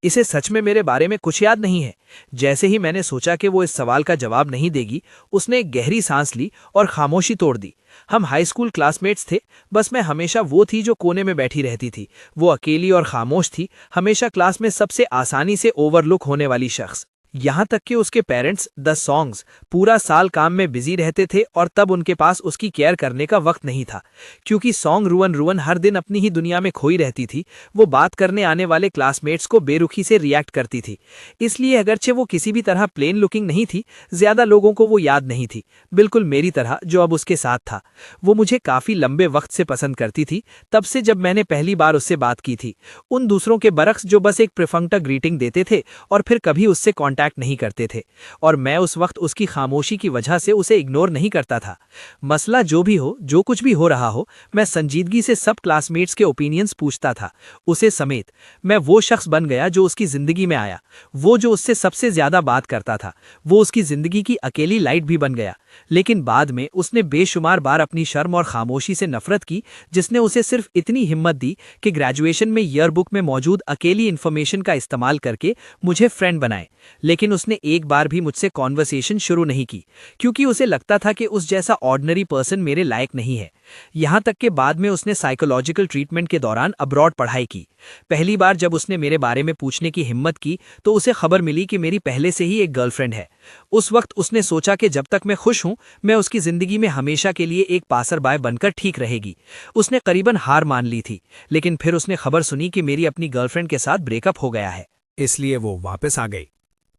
इसे सच में मेरे बारे में कुछ याद नहीं है। जैसे ही मैंने सोचा कि वो इस सवाल का जवाब नहीं देगी, उसने एक गहरी सांस ली और खामोशी तोड़ दी। हम हाई स्कूल क्लासमेट्स थे, बस मैं हमेशा वो थी जो कोने में बैठी रहती थी। वो अकेली और खामोश थी, हमेशा क्लास में सबसे आसानी से ओवरलुक होने वाली शख्स। यहाँ तक कि उसके पेरेंट्स द सॉन्ग्स पूरा साल काम में बिजी रहते थे और तब उनके पास उसकी केयर करने का वक्त नहीं था। क्योंकि सॉन्ग रुवन रुवन हर दिन अपनी ही दुनिया में खोई रहती थी, वो बात करने आने वाले क्लासमेट्स को बेरुखी से रिएक्ट करती थी। इसलिए अगरचे वो किसी भी तरह प्लेन लुकिंग नहीं थी, ज्यादा लोगों को वो याद नहीं थी, बिल्कुल मेरी तरह जो अब उसके साथ था। वो मुझे काफी लंबे वक्त से पसंद करती थी, तब से जब मैंने पहली बार उससे बात की थी। उन दूसरों के बरक्स जो बस एक प्रिफंक्टा ग्रीटिंग देते थे और फिर कभी उससे कॉन्टैक्ट नहीं करते थे। और मैं उस वक्त उसकी खामोशी की वजह से उसे इग्नोर नहीं करता था। मसला जो भी हो, जो कुछ भी हो रहा हो, मैं संजीदगी से सब क्लासमेट्स के ओपिनियंस पूछता था, उसे समेत। मैं वो शख्स बन गया जो उसकी जिंदगी में आया, वो जो उससे सबसे ज्यादा बात करता था, वो उसकी जिंदगी की अकेली लाइट भी बन गया। लेकिन बाद में उसने बेशुमार बार अपनी शर्म और खामोशी से नफरत की, जिसने उसे सिर्फ इतनी हिम्मत दी कि ग्रेजुएशन में ईयरबुक में मौजूद अकेली इन्फॉर्मेशन का इस्तेमाल करके मुझे फ्रेंड बनाए। लेकिन उसने एक बार भी मुझसे कॉन्वर्सेशन शुरू नहीं की, क्योंकि उसे लगता था कि उस जैसा ऑर्डिनरी पर्सन मेरे लायक नहीं है। यहाँ तक कि बाद में उसने साइकोलॉजिकल ट्रीटमेंट के दौरान अब्रॉड पढ़ाई की। पहली बार जब उसने मेरे बारे में पूछने की हिम्मत की तो उसे खबर मिली कि मेरी पहले से ही एक गर्लफ्रेंड है। उस वक्त उसने सोचा कि जब तक मैं खुश हूं, मैं उसकी जिंदगी में हमेशा के लिए एक पासर बाय बनकर ठीक रहेगी। उसने करीबन हार मान ली थी, लेकिन फिर उसने खबर सुनी कि मेरी अपनी गर्लफ्रेंड के साथ ब्रेकअप हो गया है। इसलिए वो वापस आ गई।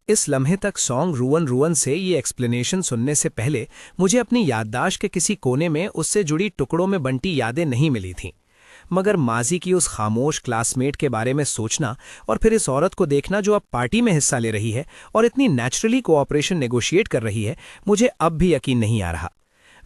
इस लम्हे तक सॉन्ग रुवन रुवन से ये एक्सप्लेनेशन सुनने से पहले मुझे अपनी याददाश्त के किसी कोने में उससे जुड़ी टुकड़ों में बंटी यादें नहीं मिली थीं। मगर माजी की उस खामोश क्लासमेट के बारे में सोचना और फिर इस औरत को देखना जो अब पार्टी में हिस्सा ले रही है और इतनी नेचुरली कोऑपरेशन नेगोशिएट कर रही है, मुझे अब भी यकीन नहीं आ रहा।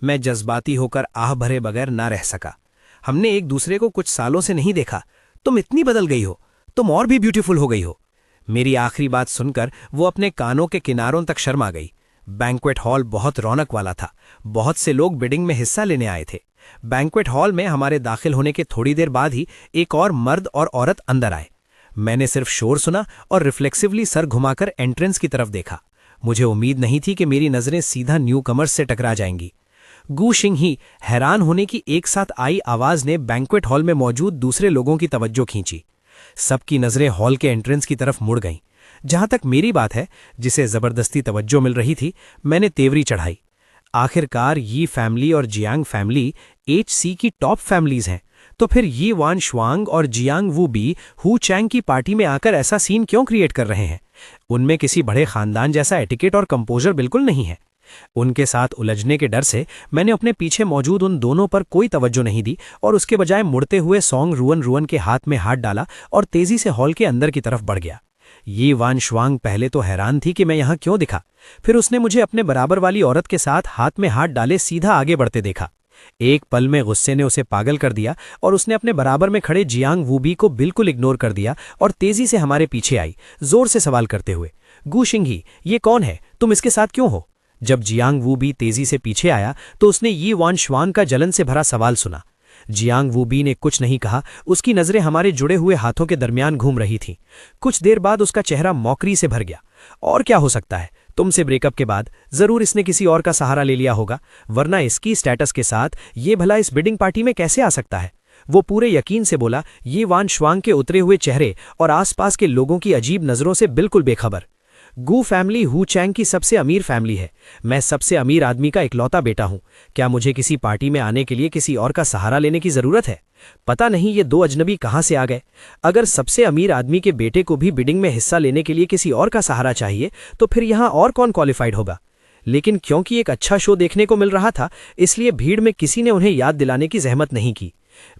मैं जज्बाती होकर आह भरे बगैर ना रह सका। हमने एक दूसरे को कुछ सालों से नहीं देखा। तुम इतनी बदल गई हो, तुम और भी ब्यूटीफुल हो गई हो। मेरी आखिरी बात सुनकर वो अपने कानों के किनारों तक शर्मा गई। बैंक्वेट हॉल बहुत रौनक वाला था। बहुत से लोग बिडिंग में हिस्सा लेने आए थे। बैंक्वेट हॉल में हमारे दाखिल होने के थोड़ी देर बाद ही एक और मर्द और औरत अंदर आए। मैंने सिर्फ शोर सुना और रिफ्लेक्सिवली सर घुमाकर एंट्रेंस की तरफ देखा। मुझे उम्मीद नहीं थी कि मेरी नजरें सीधा न्यू कमर्स से टकरा जाएंगी। गू शिंग ही हैरान होने की एक साथ आई आवाज ने बैंक्वेट हॉल में मौजूद दूसरे लोगों की तवज्जो खींची। सबकी नजरें हॉल के एंट्रेंस की तरफ मुड़ गईं। जहां तक मेरी बात है, जिसे जबरदस्ती तवज्जो मिल रही थी, मैंने तेवरी चढ़ाई। आखिरकार यी फैमिली और जियांग फैमिली HC की टॉप फैमिलीज हैं, तो फिर यी वान श्वांग और जियांग वू भी हु चैंग की पार्टी में आकर ऐसा सीन क्यों क्रिएट कर रहे हैं? उनमें किसी बड़े खानदान जैसा एटिकेट और कंपोजर बिल्कुल नहीं है। उनके साथ उलझने के डर से मैंने अपने पीछे मौजूद उन दोनों पर कोई तवज्जो नहीं दी और उसके बजाय मुड़ते हुए सॉन्ग रुवन रुवन के हाथ में हाथ डाला और तेजी से हॉल के अंदर की तरफ बढ़ गया। ये वान श्वांग पहले तो हैरान थी कि मैं यहाँ क्यों दिखा। फिर उसने मुझे अपने बराबर वाली औरत के साथ हाथ में हाथ डाले सीधा आगे बढ़ते देखा। एक पल में गुस्से ने उसे पागल कर दिया और उसने अपने बराबर में खड़े जियांग वूबी को बिल्कुल इग्नोर कर दिया और तेजी से हमारे पीछे आई, जोर से सवाल करते हुए, गू शिंगी, ये कौन है? तुम इसके साथ क्यों हो? जब जियांग वूबी तेजी से पीछे आया तो उसने यी वान श्वांग का जलन से भरा सवाल सुना। जियांग वूबी ने कुछ नहीं कहा। उसकी नजरें हमारे जुड़े हुए हाथों के दरमियान घूम रही थीं। कुछ देर बाद उसका चेहरा मौकरी से भर गया। और क्या हो सकता है? तुमसे ब्रेकअप के बाद जरूर इसने किसी और का सहारा ले लिया होगा, वरना इसकी स्टेटस के साथ ये भला इस बिडिंग पार्टी में कैसे आ सकता है? वो पूरे यकीन से बोला, ये वान श्वांग के उतरे हुए चेहरे और आसपास के लोगों की अजीब नजरों से बिल्कुल बेखबर। गू फैमिली हु चैंग की सबसे अमीर फैमिली है। मैं सबसे अमीर आदमी का इकलौता बेटा हूं। क्या मुझे किसी पार्टी में आने के लिए किसी और का सहारा लेने की जरूरत है? पता नहीं ये दो अजनबी कहां से आ गए। अगर सबसे अमीर आदमी के बेटे को भी बिडिंग में हिस्सा लेने के लिए किसी और का सहारा चाहिए तो फिर यहां और कौन क्वालिफाइड होगा? लेकिन क्योंकि एक अच्छा शो देखने को मिल रहा था, इसलिए भीड़ में किसी ने उन्हें याद दिलाने की जहमत नहीं की।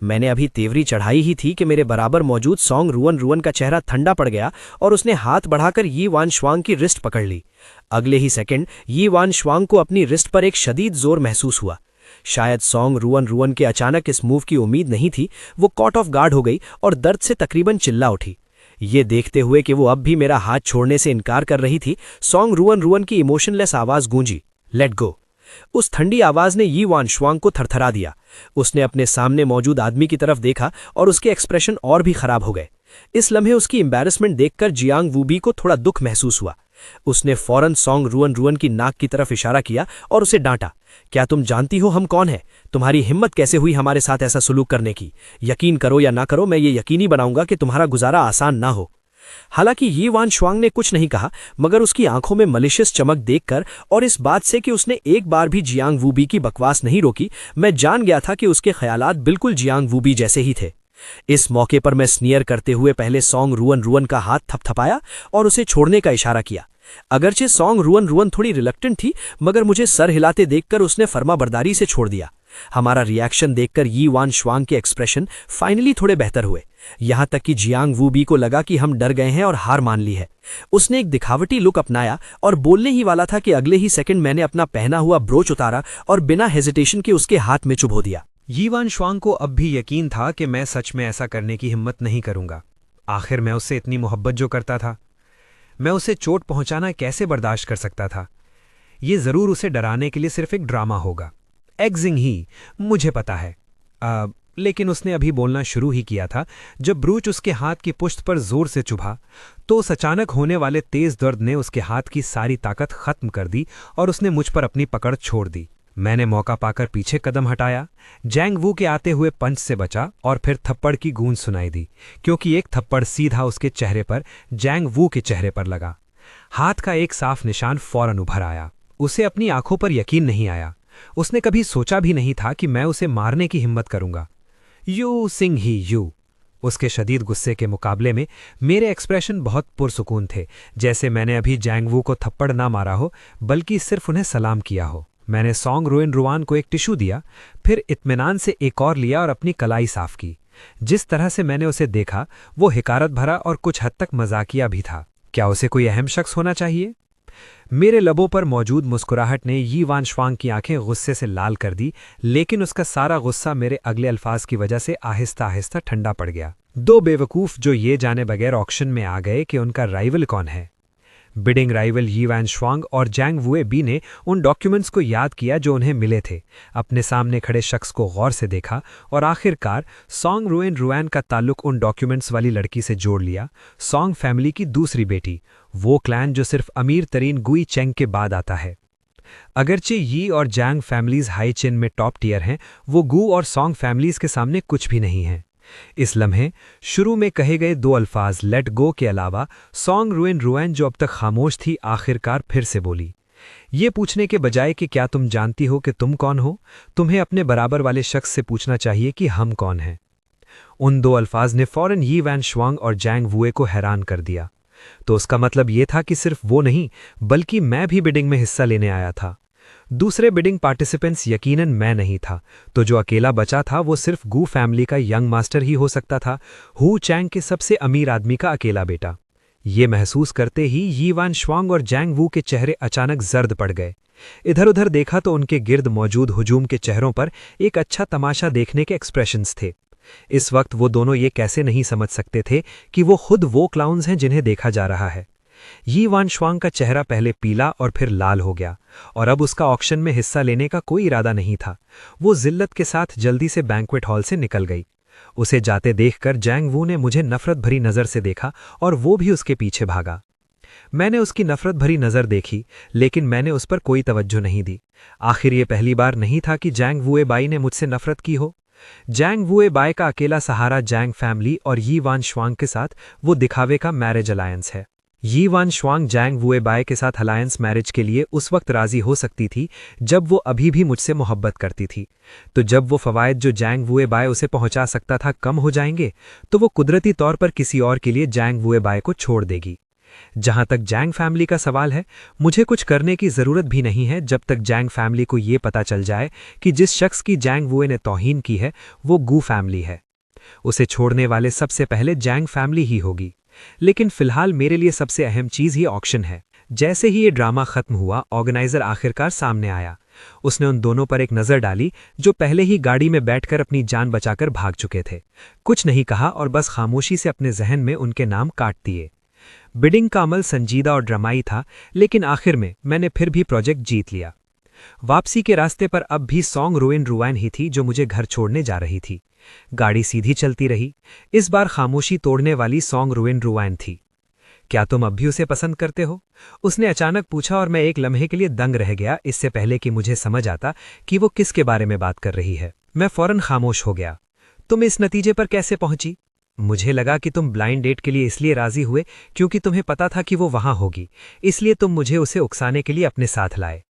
मैंने अभी तेवरी चढ़ाई ही थी कि मेरे बराबर मौजूद सॉन्ग रुवन रुवन का चेहरा ठंडा पड़ गया और उसने हाथ बढ़ाकर यी वान श्वांग की रिस्ट पकड़ ली। अगले ही सेकंड यी वान श्वांग को अपनी रिस्ट पर एक शदीद जोर महसूस हुआ। शायद सॉन्ग रुअन रुअन के अचानक इस मूव की उम्मीद नहीं थी, वो कॉट ऑफ गार्ड हो गई और दर्द से तकरीबन चिल्ला उठी। ये देखते हुए कि वो अब भी मेरा हाथ छोड़ने से इनकार कर रही थी, सॉन्ग रुअन रुअन की इमोशनलेस आवाज गूंजी, लेट गो। उस ठंडी आवाज ने यी वान शुआंग को थरथरा दिया। उसने अपने सामने मौजूद आदमी की तरफ देखा और उसके एक्सप्रेशन और भी खराब हो गए। इस लम्हे उसकी एम्बैरेसमेंट देखकर जियांग वूबी को थोड़ा दुख महसूस हुआ। उसने फौरन सॉन्ग रुअन रुअन की नाक की तरफ इशारा किया और उसे डांटा, क्या तुम जानती हो हम कौन हैं? तुम्हारी हिम्मत कैसे हुई हमारे साथ ऐसा सुलूक करने की? यकीन करो या ना करो, मैं ये यकीनी बनाऊंगा कि तुम्हारा गुजारा आसान ना हो। हालांकि यी वान शुआंग ने कुछ नहीं कहा, मगर उसकी आंखों में मलिशियस चमक देखकर और इस बात से कि उसने एक बार भी जियांग वूबी की बकवास नहीं रोकी, मैं जान गया था कि उसके ख्यालात बिल्कुल जियांग वूबी जैसे ही थे। इस मौके पर मैं स्नियर करते हुए पहले सॉन्ग रुअन रुअन का हाथ थपथपाया और उसे छोड़ने का इशारा किया। अगरचे सॉन्ग रुअन रुअन थोड़ी रिलक्टेंट थी, मगर मुझे सर हिलाते देखकर उसने फर्माबरदारी से छोड़ दिया। हमारा रिएक्शन देखकर यी वान शुआंग के एक्सप्रेशन फाइनली थोड़े बेहतर हुए, यहां तक कि जियांग वूबी को लगा कि हम डर गए हैं और हार मान ली है। उसने एक दिखावटी लुक अपनाया और बोलने ही वाला था कि अगले ही सेकंड मैंने अपना पहना हुआ ब्रोच उतारा और बिना हेजिटेशन के उसके हाथ में चुभो दिया। यी वान शुआंग को अब भी यकीन था कि मैं सच में ऐसा करने की हिम्मत नहीं करूंगा। आखिर मैं उससे इतनी मोहब्बत जो करता था, मैं उसे चोट पहुंचाना कैसे बर्दाश्त कर सकता था? ये जरूर उसे डराने के लिए सिर्फ एक ड्रामा होगा, एक्जिंग ही, मुझे पता है। लेकिन उसने अभी बोलना शुरू ही किया था जब ब्रूच उसके हाथ की पुश्त पर जोर से चुभा, तो उस अचानक होने वाले तेज दर्द ने उसके हाथ की सारी ताकत खत्म कर दी और उसने मुझ पर अपनी पकड़ छोड़ दी। मैंने मौका पाकर पीछे कदम हटाया, जैंग वू के आते हुए पंच से बचा और फिर थप्पड़ की गूंज सुनाई दी, क्योंकि एक थप्पड़ सीधा उसके चेहरे पर, जैंग वू के चेहरे पर लगा। हाथ का एक साफ निशान फौरन उभर आया। उसे अपनी आंखों पर यकीन नहीं आया। उसने कभी सोचा भी नहीं था कि मैं उसे मारने की हिम्मत करूंगा। You Singh he you. उसके शदीद गुस्से के मुकाबले में मेरे एक्सप्रेशन बहुत पुरसुकून थे, जैसे मैंने अभी जैंग वू को थप्पड़ ना मारा हो, बल्कि सिर्फ उन्हें सलाम किया हो। मैंने सॉन्ग रुअन रुआन को एक टिश्यू दिया, फिर इत्मीनान से एक और लिया और अपनी कलाई साफ की। जिस तरह से मैंने उसे देखा वो हिकारत भरा और कुछ हद तक मजाकिया भी था। क्या उसे कोई अहम शख्स होना चाहिए? मेरे लबों पर मौजूद मुस्कुराहट ने यी वान शुआंग की आंखें गुस्से से लाल कर दी, लेकिन उसका सारा गुस्सा मेरे अगले अल्फाज की वजह से आहिस्ता आहिस्ता ठंडा पड़ गया। दो बेवकूफ जो ये जाने बगैर ऑक्शन में आ गए कि उनका राइवल कौन है। बिडिंग राइवल यी वान शुआंग और जैंग वुए बी ने उन डॉक्यूमेंट्स को याद किया जो उन्हें मिले थे, अपने सामने खड़े शख्स को गौर से देखा और आखिरकार सॉन्ग रुएन रुआन का ताल्लुक उन डॉक्यूमेंट्स वाली लड़की से जोड़ लिया, सॉन्ग फैमिली की दूसरी बेटी, वो क्लैन जो सिर्फ अमीर तरीन गुई चेंग के बाद आता है। अगरचे यी और जैंग फैमिलीज हाई चिन में टॉप टियर हैं, वो गू और सॉन्ग फैमिलीज के सामने कुछ भी नहीं है। इस लम्हे शुरू में कहे गए दो अल्फाज लेट गो के अलावा सॉन्ग रुएन रुआन जो अब तक खामोश थी, आखिरकार फिर से बोली, ये पूछने के बजाय कि क्या तुम जानती हो कि तुम कौन हो, तुम्हें अपने बराबर वाले शख्स से पूछना चाहिए कि हम कौन हैं। उन दो अल्फाज ने फौरन यी वान शुआंग और जैंग वुए को हैरान कर दिया। तो उसका मतलब ये था कि सिर्फ वो नहीं बल्कि मैं भी बिडिंग में हिस्सा लेने आया था। दूसरे बिडिंग पार्टिसिपेंट्स यकीनन मैं नहीं था, तो जो अकेला बचा था वो सिर्फ गू फैमिली का यंग मास्टर ही हो सकता था, हु चैंग के सबसे अमीर आदमी का अकेला बेटा। ये महसूस करते ही यी वान शुआंग और जैंग वू के चेहरे अचानक जर्द पड़ गए। इधर उधर देखा तो उनके गिर्द मौजूद हुजूम के चेहरों पर एक अच्छा तमाशा देखने के एक्सप्रेशंस थे। इस वक्त वो दोनों ये कैसे नहीं समझ सकते थे कि वो खुद वो क्लाउन्स हैं जिन्हें देखा जा रहा है। यी वान शुआंग का चेहरा पहले पीला और फिर लाल हो गया और अब उसका ऑक्शन में हिस्सा लेने का कोई इरादा नहीं था। वो जिल्लत के साथ जल्दी से बैंक्वेट हॉल से निकल गई। उसे जाते देखकर जैंग वू ने मुझे नफरत भरी नज़र से देखा और वो भी उसके पीछे भागा। मैंने उसकी नफरत भरी नज़र देखी, लेकिन मैंने उस पर कोई तवज्जो नहीं दी। आखिर ये पहली बार नहीं था कि जैंग वुए बाई ने मुझसे नफरत की हो। जैंग वुए बाई का अकेला सहारा जैंग फैमिली और यी वान शुआंग के साथ वो दिखावे का मैरिज अलायंस है। यी वान शुआंग जैंग वुए बाई के साथ अलायंस मैरिज के लिए उस वक्त राजी हो सकती थी जब वो अभी भी मुझसे मोहब्बत करती थी। तो जब वो फवायद जो जैंग वुए बाई उसे पहुंचा सकता था कम हो जाएंगे, तो वो कुदरती तौर पर किसी और के लिए जैंग वुए बाई को छोड़ देगी। जहां तक जैंग फैमिली का सवाल है, मुझे कुछ करने की जरूरत भी नहीं है जब तक जैंग फैमिली को ये पता चल जाए कि जिस शख्स की जैंग वुए ने तौहीन की है वो गू फैमिली है। उसे छोड़ने वाले सबसे पहले जैंग फैमिली ही होगी। लेकिन फिलहाल मेरे लिए सबसे अहम चीज ये ऑक्शन है। जैसे ही ये ड्रामा खत्म हुआ, ऑर्गेनाइजर आखिरकार सामने आया। उसने उन दोनों पर एक नज़र डाली जो पहले ही गाड़ी में बैठकर अपनी जान बचाकर भाग चुके थे। कुछ नहीं कहा और बस खामोशी से अपने जहन में उनके नाम काट दिए। बिडिंग का अमल संजीदा और ड्रामाई था, लेकिन आखिर में मैंने फिर भी प्रोजेक्ट जीत लिया। वापसी के रास्ते पर अब भी सॉन्ग रुइन रुवाइन ही थी जो मुझे घर छोड़ने जा रही थी। गाड़ी सीधी चलती रही। इस बार खामोशी तोड़ने वाली सॉन्ग रुइन रुवाइन थी। क्या तुम अब भी उसे पसंद करते हो? उसने अचानक पूछा और मैं एक लम्हे के लिए दंग रह गया, इससे पहले कि मुझे समझ आता कि वो किसके बारे में बात कर रही है। मैं फौरन खामोश हो गया। तुम इस नतीजे पर कैसे पहुंची? मुझे लगा कि तुम ब्लाइंड डेट के लिए इसलिए राजी हुए क्योंकि तुम्हें पता था कि वो वहां होगी, इसलिए तुम मुझे उसे उकसाने के लिए अपने साथ लाए।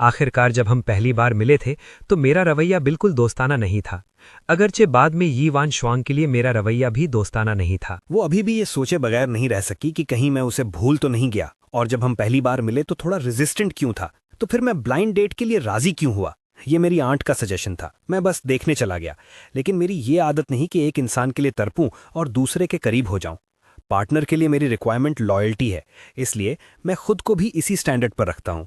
आखिरकार जब हम पहली बार मिले थे तो मेरा रवैया बिल्कुल दोस्ताना नहीं था, अगरचे बाद में यी वान शुआंग के लिए मेरा रवैया भी दोस्ताना नहीं था। वो अभी भी ये सोचे बगैर नहीं रह सकी कि कहीं मैं उसे भूल तो नहीं गया, और जब हम पहली बार मिले तो थोड़ा रेजिस्टेंट क्यों था, तो फिर मैं ब्लाइंड डेट के लिए राजी क्यों हुआ। ये मेरी आंट का सजेशन था, मैं बस देखने चला गया। लेकिन मेरी ये आदत नहीं कि एक इंसान के लिए तड़पूं और दूसरे के करीब हो जाऊं। पार्टनर के लिए मेरी रिक्वायरमेंट लॉयल्टी है, इसलिए मैं खुद को भी इसी स्टैंडर्ड पर रखता हूं।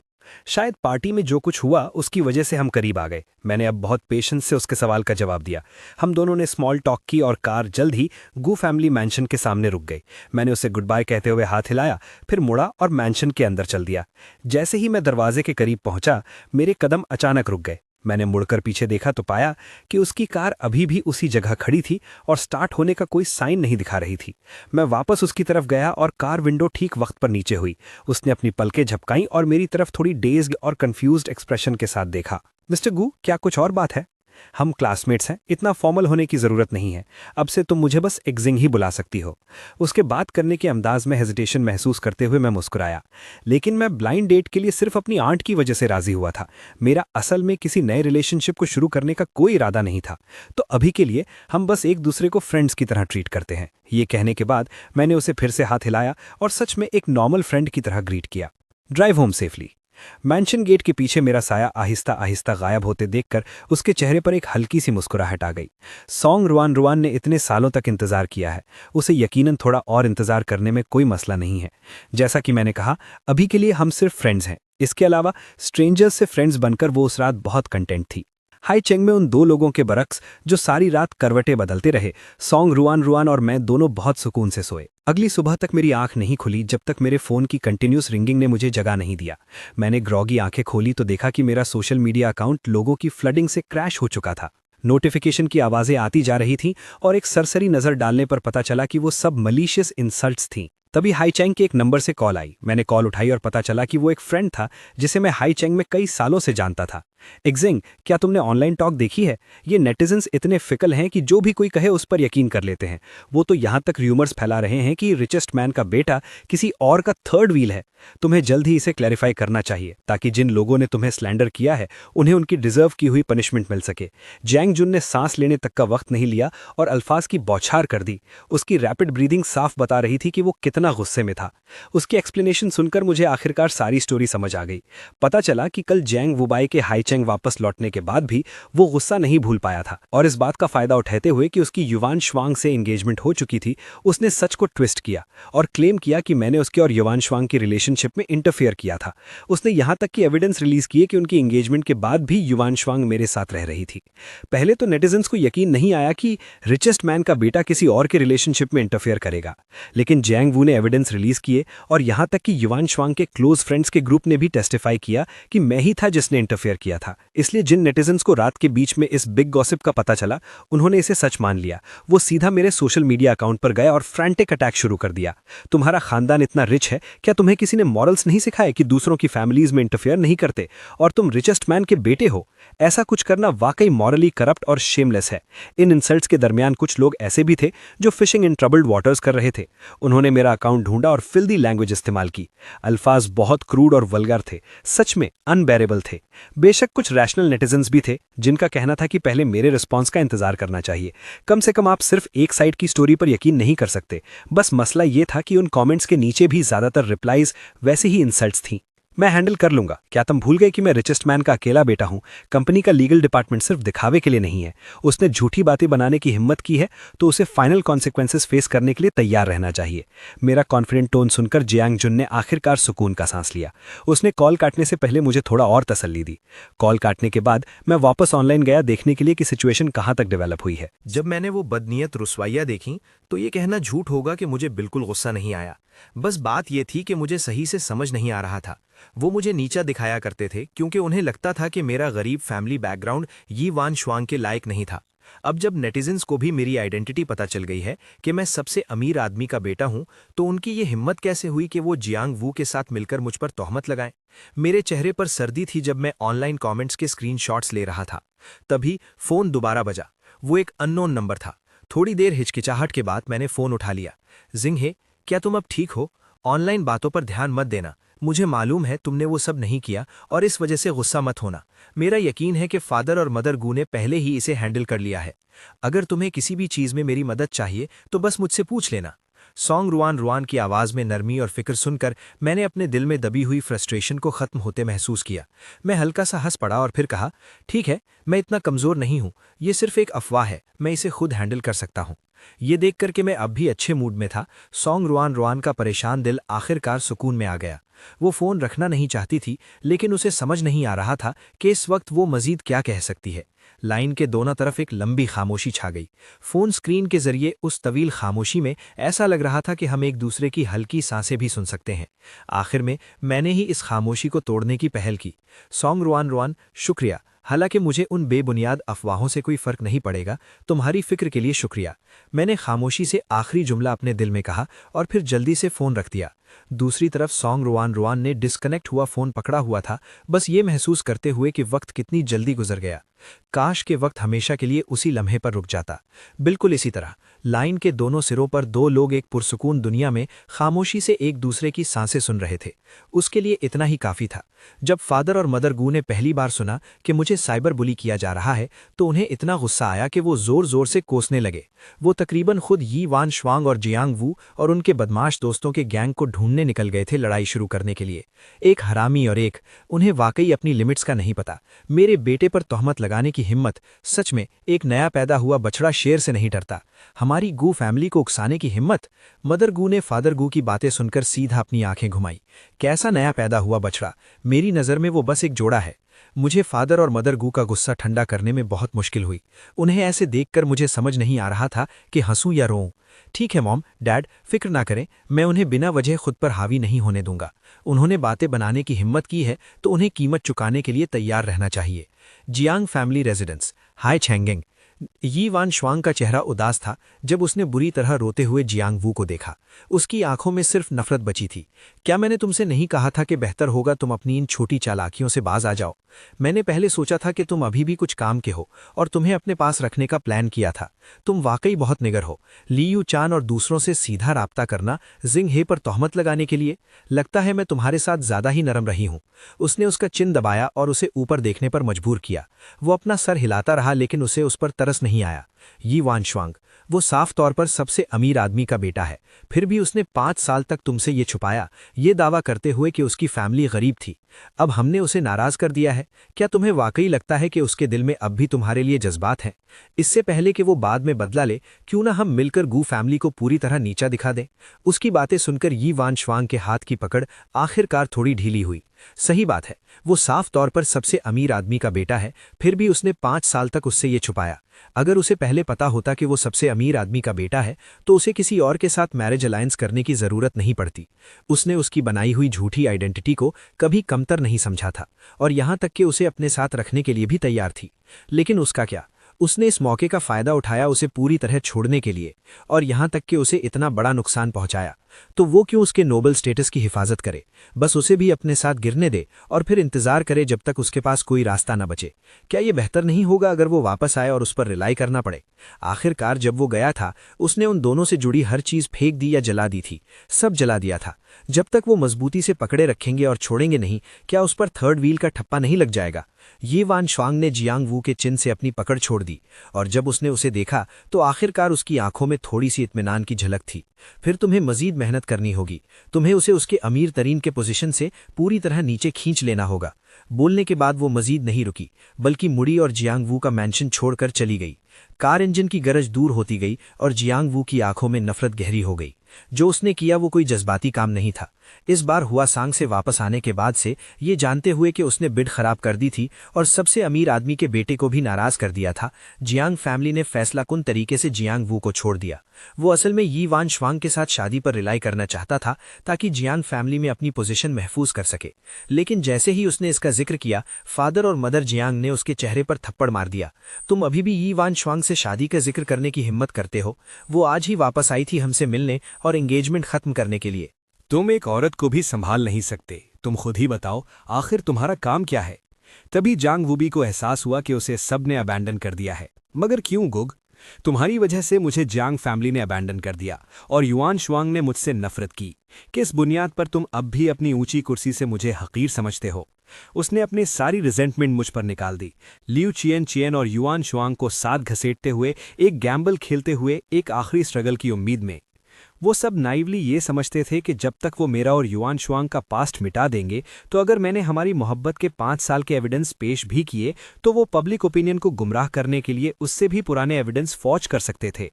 शायद पार्टी में जो कुछ हुआ उसकी वजह से हम करीब आ गए। मैंने अब बहुत पेशेंस से उसके सवाल का जवाब दिया। हम दोनों ने स्मॉल टॉक की और कार जल्द ही गू फैमिली मैंशन के सामने रुक गई। मैंने उसे गुड बाय कहते हुए हाथ हिलाया, फिर मुड़ा और मैंशन के अंदर चल दिया। जैसे ही मैं दरवाजे के करीब पहुंचा, मेरे कदम अचानक रुक गए। मैंने मुड़कर पीछे देखा तो पाया कि उसकी कार अभी भी उसी जगह खड़ी थी और स्टार्ट होने का कोई साइन नहीं दिखा रही थी। मैं वापस उसकी तरफ गया और कार विंडो ठीक वक्त पर नीचे हुई। उसने अपनी पलकें झपकाईं और मेरी तरफ थोड़ी डेज्ड और कंफ्यूज्ड एक्सप्रेशन के साथ देखा। मिस्टर गू, क्या कुछ और बात है? हम क्लासमेट्स हैं, इतना फॉर्मल होने की ज़रूरत नहीं है। अब से तुम मुझे बस एग्जिंग ही बुला सकती हो। उसके बात करने के अंदाज में हेजिटेशन महसूस करते हुए मैं मुस्कुराया। लेकिन मैं ब्लाइंड डेट के लिए सिर्फ अपनी आंट की वजह से राजी हुआ था। मेरा असल में किसी नए रिलेशनशिप को शुरू करने का कोई इरादा नहीं था। तो अभी के लिए हम बस एक दूसरे को फ्रेंड्स की तरह ट्रीट करते हैं। ये कहने के बाद मैंने उसे फिर से हाथ हिलाया और सच में एक नॉर्मल फ्रेंड की तरह ग्रीट किया। Drive home safely. Mansion gate के पीछे मेरा साया आहिस्ता आहिस्ता गायब होते देखकर उसके चेहरे पर एक हल्की सी मुस्कुराहट आ गई। सॉन्ग रुआन रुआन ने इतने सालों तक इंतजार किया है, उसे यकीनन थोड़ा और इंतजार करने में कोई मसला नहीं है। जैसा कि मैंने कहा, अभी के लिए हम सिर्फ फ्रेंड्स हैं। इसके अलावा स्ट्रेंजर्स से फ्रेंड्स बनकर वो उस रात बहुत कंटेंट थी। हाई चेंग में उन दो लोगों के बरक्स जो सारी रात करवटें बदलते रहे, सॉन्ग रुआन रुआन और मैं दोनों बहुत सुकून से सोए। अगली सुबह तक मेरी आंख नहीं खुली जब तक मेरे फ़ोन की कंटिन्यूस रिंगिंग ने मुझे जगा नहीं दिया। मैंने ग्रॉगी आंखें खोली तो देखा कि मेरा सोशल मीडिया अकाउंट लोगों की फ्लडिंग से क्रैश हो चुका था। नोटिफिकेशन की आवाज़ें आती जा रही थीं और एक सरसरी नज़र डालने पर पता चला कि वो सब मलीशियस इंसल्ट्स थीं। तभी हाई चेंग के एक नंबर से कॉल आई। मैंने कॉल उठाई और पता चला कि वो एक फ्रेंड था जिसे मैं हाई चेंग में कई सालों से जानता था। एग्जिंग, क्या तुमने ऑनलाइन टॉक देखी है? ये नेटिजन्स इतने फिकल हैं कि जो भी कोई कहे उस पर यकीन कर लेते हैं। वो तो यहाँ तक र्यूमर्स फैला रहे हैं कि रिचेस्ट मैन का बेटा किसी और का थर्ड व्हील है। तुम्हें जल्द ही इसे क्लैरिफाई करना चाहिए ताकि जिन लोगों ने तुम्हें स्लैंडर किया है उन्हें उनकी डिजर्व की हुई पनिशमेंट मिल सके। जैंग जुन ने सांस लेने तक का वक्त नहीं लिया और अल्फाज की बौछार कर दी। उसकी रैपिड ब्रीदिंग साफ बता रही थी कि वो कितना गुस्से में था। उसकी एक्सप्लेनेशन सुनकर मुझे आखिरकार सारी स्टोरी समझ आ गई। पता चला कि कल जैंग वुबाई के हाई चेंग वापस लौटने के बाद भी वो गुस्सा नहीं भूल पाया था और इस बात का फायदा उठाते हुए कि उसकी युवान श्वांग से एंगेजमेंट हो चुकी थी, उसने सच को ट्विस्ट किया और क्लेम किया कि मैंने उसके और युवान श्वांग की रिलेशनशिप में इंटरफेयर किया था। उसने यहां तक कि एविडेंस रिलीज किए कि उनकी एंगेजमेंट के बाद भी युवान श्वांग मेरे साथ रह रही थी। पहले तो नेटिजन्स को यकीन नहीं आया कि रिचेस्ट मैन का बेटा किसी और के रिलेशनशिप में इंटरफेयर करेगा, लेकिन जैंग वू ने एविडेंस रिलीज किए और यहां तक कि युवान श्वांग के क्लोज फ्रेंड्स के ग्रुप ने भी टेस्टिफाई किया कि मैं ही था जिसने इंटरफेयर किया था। इसलिए जिन नेटिजन्स को रात के बीच में इस बिग गॉसिप का पता चला, उन्होंने इसे सच मान लिया। वो सीधा मेरे सोशल मीडिया अकाउंट पर गए और फ्रैंटिक अटैक शुरू कर दिया। तुम्हारा खानदान इतना रिच है, क्या तुम्हें किसी ने मॉरल्स नहीं सिखाए कि दूसरों की फैमिलीज में इंटरफेयर नहीं करते, और तुम रिचेस्ट मैन के बेटे हो? ऐसा कुछ करना वाकई मॉरली करप्ट और शेमलेस है। इन इंसल्ट्स के दरमियान कुछ लोग ऐसे भी थे जो फिशिंग इन ट्रबल्ड वाटर्स कर रहे थे। उन्होंने मेरा अकाउंट ढूंढा और फिल्दी लैंग्वेज इस्तेमाल की। अल्फाज बहुत क्रूड और वल्गर थे, सच में अनबेरेबल थे। बेशक कुछ रैशनल नेटिजन्स भी थे जिनका कहना था कि पहले मेरे रिस्पॉन्स का इंतजार करना चाहिए। कम से कम आप सिर्फ एक साइड की स्टोरी पर यकीन नहीं कर सकते। बस मसला ये था कि उन कमेंट्स के नीचे भी ज्यादातर रिप्लाईज वैसे ही इंसल्ट्स थीं। मैं हैंडल कर लूंगा। क्या तुम भूल गए कि मैं रिचेस्ट मैन का अकेला बेटा हूं? कंपनी का लीगल डिपार्टमेंट सिर्फ दिखावे के लिए नहीं है। उसने झूठी बातें बनाने की हिम्मत की है तो उसे फाइनल कॉन्सिक्वेंसेस फेस करने के लिए तैयार रहना चाहिए। मेरा कॉन्फिडेंट टोन सुनकर जियांग जुन ने आखिरकार सुकून का सांस लिया। उसने कॉल काटने से पहले मुझे थोड़ा और तसल्ली दी। कॉल काटने के बाद मैं वापस ऑनलाइन गया देखने के लिए कि सिचुएशन कहां तक डेवलप हुई है। जब मैंने वो बदनीयत रुसवाइयाँ देखी तो ये कहना झूठ होगा कि मुझे बिल्कुल गुस्सा नहीं आया। बस बात ये थी कि मुझे सही से समझ नहीं आ रहा था। वो मुझे नीचा दिखाया करते थे क्योंकि उन्हें लगता था कि मेरा गरीब फैमिली बैकग्राउंड यी वान शुआंग के लायक नहीं था। अब जब नेटिजन्स को भी मेरी आइडेंटिटी पता चल गई है कि मैं सबसे अमीर आदमी का बेटा हूं, तो उनकी ये हिम्मत कैसे हुई कि वो जियांग वू के साथ मिलकर मुझ पर तोहमत लगाएं। मेरे चेहरे पर सर्दी थी जब मैं ऑनलाइन कमेंट्स के स्क्रीनशॉट्स ले रहा था। तभी फोन दोबारा बजा। वो एक अननोन नंबर था। थोड़ी देर हिचकिचाहट के बाद मैंने फोन उठा लिया। जिंग हे, क्या तुम अब ठीक हो? ऑनलाइन बातों पर ध्यान मत देना। मुझे मालूम है तुमने वो सब नहीं किया और इस वजह से गुस्सा मत होना। मेरा यकीन है कि फादर और मदर गू ने पहले ही इसे हैंडल कर लिया है। अगर तुम्हें किसी भी चीज में मेरी मदद चाहिए तो बस मुझसे पूछ लेना। सॉन्ग रुआन रुआन की आवाज में नरमी और फिक्र सुनकर मैंने अपने दिल में दबी हुई फ्रस्ट्रेशन को खत्म होते महसूस किया। मैं हल्का सा हंस पड़ा और फिर कहा, ठीक है, मैं इतना कमजोर नहीं हूं। ये सिर्फ एक अफवाह है, मैं इसे खुद हैंडल कर सकता हूं। ये देख करके मैं अब भी अच्छे मूड में था। सॉन्ग रुआन रुआन का परेशान दिल आखिरकार सुकून में आ गया। वो फोन रखना नहीं चाहती थी, लेकिन उसे समझ नहीं आ रहा था कि इस वक्त वो मजीद क्या कह सकती है। लाइन के दोनों तरफ एक लंबी खामोशी छा गई। फोन स्क्रीन के जरिए उस तवील खामोशी में ऐसा लग रहा था कि हम एक दूसरे की हल्की सांसें भी सुन सकते हैं। आखिर में मैंने ही इस खामोशी को तोड़ने की पहल की। सॉन्ग रुआन रुआन, शुक्रिया। हालांकि मुझे उन बेबुनियाद अफवाहों से कोई फर्क नहीं पड़ेगा। तुम्हारी फिक्र के लिए शुक्रिया। मैंने खामोशी से आखिरी जुमला अपने दिल में कहा और फिर जल्दी से फोन रख दिया। दूसरी तरफ सॉन्ग रुआन रुआन ने डिस्कनेक्ट हुआ फोन पकड़ा हुआ था, बस ये महसूस करते हुए कि वक्त कितनी जल्दी गुजर गया। काश के वक्त हमेशा के लिए उसी लम्हे पर रुक जाता। बिल्कुल इसी तरह लाइन के दोनों सिरों पर दो लोग एक पुरसुकून दुनिया में खामोशी से एक दूसरे की सांसें सुन रहे थे। उसके लिए इतना ही काफी था। जब फादर और मदर गू ने पहली बार सुना कि मुझे साइबर बुली किया जा रहा है तो उन्हें इतना गुस्सा आया कि वो जोर जोर से कोसने लगे। वो तकरीबन खुद यी वान शुआंग और जियांग वू और उनके बदमाश दोस्तों के गैंग को ढूंढने निकल गए थे लड़ाई शुरू करने के लिए। एक हरामी और एक, उन्हें वाकई अपनी लिमिट्स का नहीं पता। मेरे बेटे पर तोहमत लगाने की हिम्मत, सच में एक नया पैदा हुआ बछड़ा शेर से नहीं डरता। हमारी गू फैमिली को उकसाने की हिम्मत। मदर गू ने फादर गू की बातें सुनकर सीधा अपनी आंखें घुमाई। कैसा नया पैदा हुआ बछड़ा? मेरी नज़र में वो बस एक जोड़ा है। मुझे फादर और मदर गू का गुस्सा ठंडा करने में बहुत मुश्किल हुई। उन्हें ऐसे देखकर मुझे समझ नहीं आ रहा था कि हंसूं या रोऊं। ठीक है मॉम, डैड, फिक्र ना करें, मैं उन्हें बिना वजह खुद पर हावी नहीं होने दूंगा। उन्होंने बातें बनाने की हिम्मत की है तो उन्हें कीमत चुकाने के लिए तैयार रहना चाहिए। Jiang family residence. Hi Chengeng. Yi Wan शुआंग का चेहरा उदास था जब उसने बुरी तरह रोते हुए जियांग वू को देखा। उसकी आंखों में सिर्फ नफरत बची थी। क्या मैंने तुमसे नहीं कहा था कि बेहतर होगा तुम अपनी इन छोटी चालाकियों से बाज आ जाओ? मैंने पहले सोचा था कि तुम अभी भी कुछ काम के हो और तुम्हें अपने पास रखने का प्लान किया था। तुम वाकई बहुत निगर हो। ली यू चान और दूसरों से सीधा राब्ता करना, जिंग हे पर तोहमत लगाने के लिए। लगता है मैं तुम्हारे साथ ज्यादा ही नरम रही हूं। उसने उसका चिन दबाया और उसे ऊपर देखने पर मजबूर किया। वो अपना सर हिलाता रहा लेकिन उसे उस पर तरस नहीं आया। यी वान शुआंग, वो साफ तौर पर सबसे अमीर आदमी का बेटा है, फिर भी उसने 5 साल तक तुमसे ये छुपाया, ये दावा करते हुए कि उसकी फैमिली गरीब थी। अब हमने उसे नाराज कर दिया है। क्या तुम्हें वाकई लगता है कि उसके दिल में अब भी तुम्हारे लिए जज्बात हैं? इससे पहले कि वो बाद में बदला ले, क्यों ना हम मिलकर गू फैमिली को पूरी तरह नीचा दिखा दें? उसकी बातें सुनकर यी वान शुआंग के हाथ की पकड़ आखिरकार थोड़ी ढीली हुई। सही बात है, वो साफ तौर पर सबसे अमीर आदमी का बेटा है, फिर भी उसने 5 साल तक उससे ये छुपाया। अगर उसे पहले पता होता कि वो सबसे अमीर आदमी का बेटा है तो उसे किसी और के साथ मैरिज अलायंस करने की जरूरत नहीं पड़ती। उसने उसकी बनाई हुई झूठी आइडेंटिटी को कभी कमतर नहीं समझा था और यहां तक कि उसे अपने साथ रखने के लिए भी तैयार थी। लेकिन उसका क्या? उसने इस मौके का फायदा उठाया उसे पूरी तरह छोड़ने के लिए, और यहां तक कि उसे इतना बड़ा नुकसान पहुंचाया। तो वो क्यों उसके नोबल स्टेटस की हिफाजत करे? बस उसे भी अपने साथ गिरने दे और फिर इंतजार करे जब तक उसके पास कोई रास्ता न बचे। क्या ये बेहतर नहीं होगा अगर वो वापस आए और उस पर रिलाई करना पड़े? आखिरकार जब वो गया था उसने उन दोनों से जुड़ी हर चीज फेंक दी या जला दी थी। सब जला दिया था। जब तक वो मजबूती से पकड़े रखेंगे और छोड़ेंगे नहीं, क्या उस पर थर्ड व्हील का ठप्पा नहीं लग जाएगा? ये वान शुआंग ने जियांग वू के चिन से अपनी पकड़ छोड़ दी और जब उसने उसे देखा तो आखिरकार उसकी आंखों में थोड़ी सी इत्मीनान की झलक थी। फिर तुम्हें मजीद मेहनत करनी होगी। तुम्हें उसे उसके अमीर तरीन के पोजीशन से पूरी तरह नीचे खींच लेना होगा। बोलने के बाद वो मजीद नहीं रुकी, बल्कि मुड़ी और जियांग वू का मैंशन छोड़कर चली गई। कार इंजन की गरज दूर होती गई और जियांग वू की आंखों में नफरत गहरी हो गई। जो उसने किया वो कोई जज्बाती काम नहीं था। इस बार हुआ सांग से वापस आने के बाद से, ये जानते हुए कि उसने बिड खराब कर दी थी और सबसे अमीर आदमी के बेटे को भी नाराज कर दिया था, जियांग फैमिली ने फैसलाकुन तरीके से जियांग वू को छोड़ दिया। वो असल में यी वान श्वांग के साथ शादी पर रिलाई करना चाहता था ताकि जियांग फैमिली में अपनी पोजीशन महफूज कर सके। लेकिन जैसे ही उसने इसका जिक्र किया, फादर और मदर जियांग ने उसके चेहरे पर थप्पड़ मार दिया। तुम अभी भी यी वान श्वांग से शादी का जिक्र करने की हिम्मत करते हो? वो आज ही वापस आई थी हमसे मिलने और एंगेजमेंट खत्म करने के लिए। तुम एक औरत को भी संभाल नहीं सकते। तुम खुद ही बताओ, आखिर तुम्हारा काम क्या है? तभी जांग वूबी को एहसास हुआ कि उसे सब ने अबैंडन कर दिया है। मगर क्यों गुग? तुम्हारी वजह से मुझे जियांग फैमिली ने अबैंडन कर दिया और युआन शुआंग ने मुझसे नफरत की। किस बुनियाद पर तुम अब भी अपनी ऊंची कुर्सी से मुझे हकीर समझते हो? उसने अपनी सारी रिजेंटमेंट मुझ पर निकाल दी। लियू चियन चियन और युआन शुआंग को साथ घसीटते हुए, एक गैम्बल खेलते हुए, एक आखिरी स्ट्रगल की उम्मीद में। वो सब नाइवली ये समझते थे कि जब तक वो मेरा और युआन शुआंग का पास्ट मिटा देंगे, तो अगर मैंने हमारी मोहब्बत के 5 साल के एविडेंस पेश भी किए तो वो पब्लिक ओपिनियन को गुमराह करने के लिए उससे भी पुराने एविडेंस फॉर्ज कर सकते थे।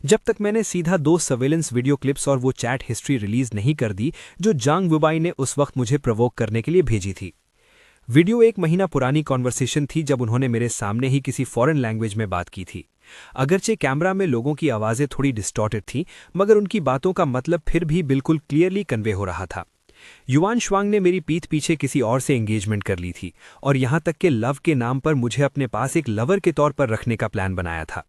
जब तक मैंने सीधा 2 सर्वेलेंस वीडियो क्लिप्स और वो चैट हिस्ट्री रिलीज नहीं कर दी जो जांग वुबाई ने उस वक्त मुझे प्रवोक करने के लिए भेजी थी। वीडियो 1 महीना पुरानी कॉन्वर्सेशन थी जब उन्होंने मेरे सामने ही किसी फॉरेन लैंग्वेज में बात की थी। अगरचे कैमरा में लोगों की आवाज़ें थोड़ी डिस्टॉर्टेड थी, मगर उनकी बातों का मतलब फिर भी बिल्कुल क्लियरली कन्वे हो रहा था। युआन शुआंग ने मेरी पीठ पीछे किसी और से एंगेजमेंट कर ली थी और यहां तक कि लव के नाम पर मुझे अपने पास एक लवर के तौर पर रखने का प्लान बनाया था।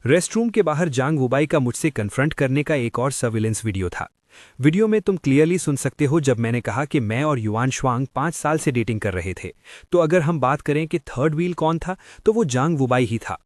रेस्टरूम के बाहर जांग वुबाई का मुझसे कन्फ्रंट करने का एक और सर्विलेंस वीडियो था। वीडियो में तुम क्लियरली सुन सकते हो जब मैंने कहा कि मैं और युआन शुआंग 5 साल से डेटिंग कर रहे थे। तो अगर हम बात करें कि थर्ड व्हील कौन था, तो वो जांग वुबाई ही था।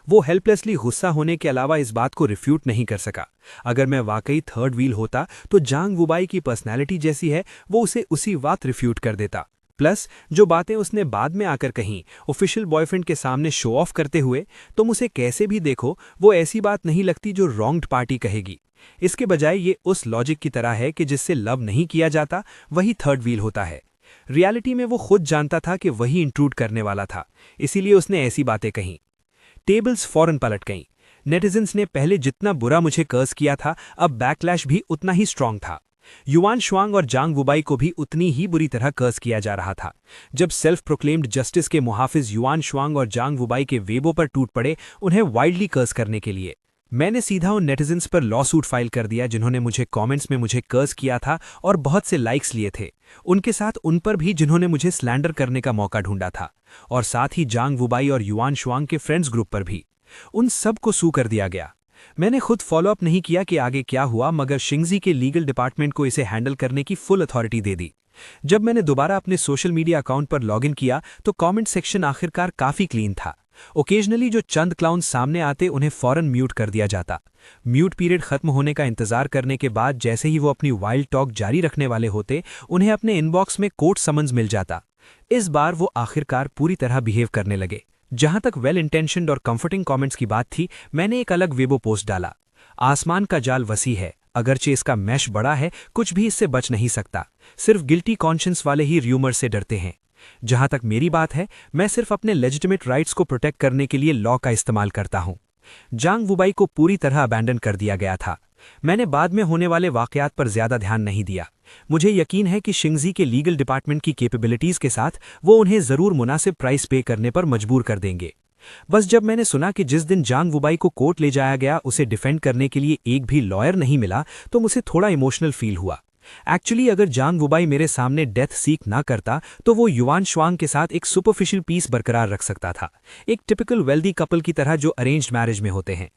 वो हेल्पलेसली गुस्सा होने के अलावा इस बात को रिफ्यूट नहीं कर सका। अगर मैं वाकई थर्ड व्हील होता तो जांग वुबाई की पर्सनैलिटी जैसी है, वो उसे उसी वक्त रिफ्यूट कर देता। प्लस जो बातें उसने बाद में आकर कहीं ऑफिशियल बॉयफ्रेंड के सामने शो ऑफ करते हुए, तुम उसे कैसे भी देखो वो ऐसी बात नहीं लगती जो रॉन्ग्ड पार्टी कहेगी। इसके बजाय ये उस लॉजिक की तरह है कि जिससे लव नहीं किया जाता वही थर्ड व्हील होता है। रियलिटी में वो खुद जानता था कि वही इंट्रूड करने वाला था, इसीलिए उसने ऐसी बातें कहीं। टेबल्स फौरन पलट गईं। नेटिजन्स ने पहले जितना बुरा मुझे कर्ज किया था, अब बैकलैश भी उतना ही स्ट्रांग था। युआन शुआंग और जांग वुबाई को भी उतनी ही बुरी तरह कर्ज किया जा रहा था। जब सेल्फ प्रोक्लेम्ड जस्टिस के मुहाफिज युआन शुआंग और जांग वुबाई के वेबो पर टूट पड़े उन्हें वाइल्डली कर्ज करने के लिए, मैंने सीधा उन नेटिजन्स पर लॉ सूट फाइल कर दिया जिन्होंने मुझे कमेंट्स में मुझे कर्ज किया था और बहुत से लाइक्स लिए थे। उनके साथ उन पर भी जिन्होंने मुझे स्लैंडर करने का मौका ढूंढा था, और साथ ही जांग वुबाई और युआन शुआंग के फ्रेंड्स ग्रुप पर भी। उन सब को सू कर दिया गया। मैंने खुद फॉलोअप नहीं किया कि आगे क्या हुआ, मगर शिंगजी के लीगल डिपार्टमेंट को इसे हैंडल करने की फुल अथॉरिटी दे दी। जब मैंने दोबारा अपने सोशल मीडिया अकाउंट पर लॉगिन किया तो कमेंट सेक्शन आखिरकार काफी क्लीन था। ओकेजनली जो चंद क्लाउन सामने आते उन्हें फौरन म्यूट कर दिया जाता। म्यूट पीरियड खत्म होने का इंतजार करने के बाद जैसे ही वो अपनी वाइल्ड टॉक जारी रखने वाले होते, उन्हें अपने इनबॉक्स में कोर्ट समन्स मिल जाता। इस बार वो आखिरकार पूरी तरह बिहेव करने लगे। जहां तक वेल इंटेंशनड और कंफर्टिंग कमेंट्स की बात थी, मैंने एक अलग वेबो पोस्ट डाला। आसमान का जाल वसी है, अगरचे इसका मैश बड़ा है, कुछ भी इससे बच नहीं सकता। सिर्फ गिल्टी कॉन्शियंस वाले ही र्यूमर से डरते हैं। जहां तक मेरी बात है, मैं सिर्फ अपने लेजिटिमेट राइट्स को प्रोटेक्ट करने के लिए लॉ का इस्तेमाल करता हूं। जांग वुबाई को पूरी तरह अबैंडन कर दिया गया था। मैंने बाद में होने वाले वाकयात पर ज्यादा ध्यान नहीं दिया। मुझे यकीन है कि शिंगजी के लीगल डिपार्टमेंट की कैपेबिलिटीज के साथ वो उन्हें जरूर मुनासिब प्राइस पे करने पर मजबूर कर देंगे। बस जब मैंने सुना कि जिस दिन जांग वुबाई को कोर्ट ले जाया गया उसे डिफेंड करने के लिए एक भी लॉयर नहीं मिला, तो मुझे थोड़ा इमोशनल फील हुआ। एक्चुअली अगर जांग वुबाई मेरे सामने डेथ सीक ना करता तो वो युआन शुआंग के साथ एक सुपरफिशियल पीस बरकरार रख सकता था, एक टिपिकल वेल्दी कपल की तरह जो अरेंज्ड मैरिज में होते हैं।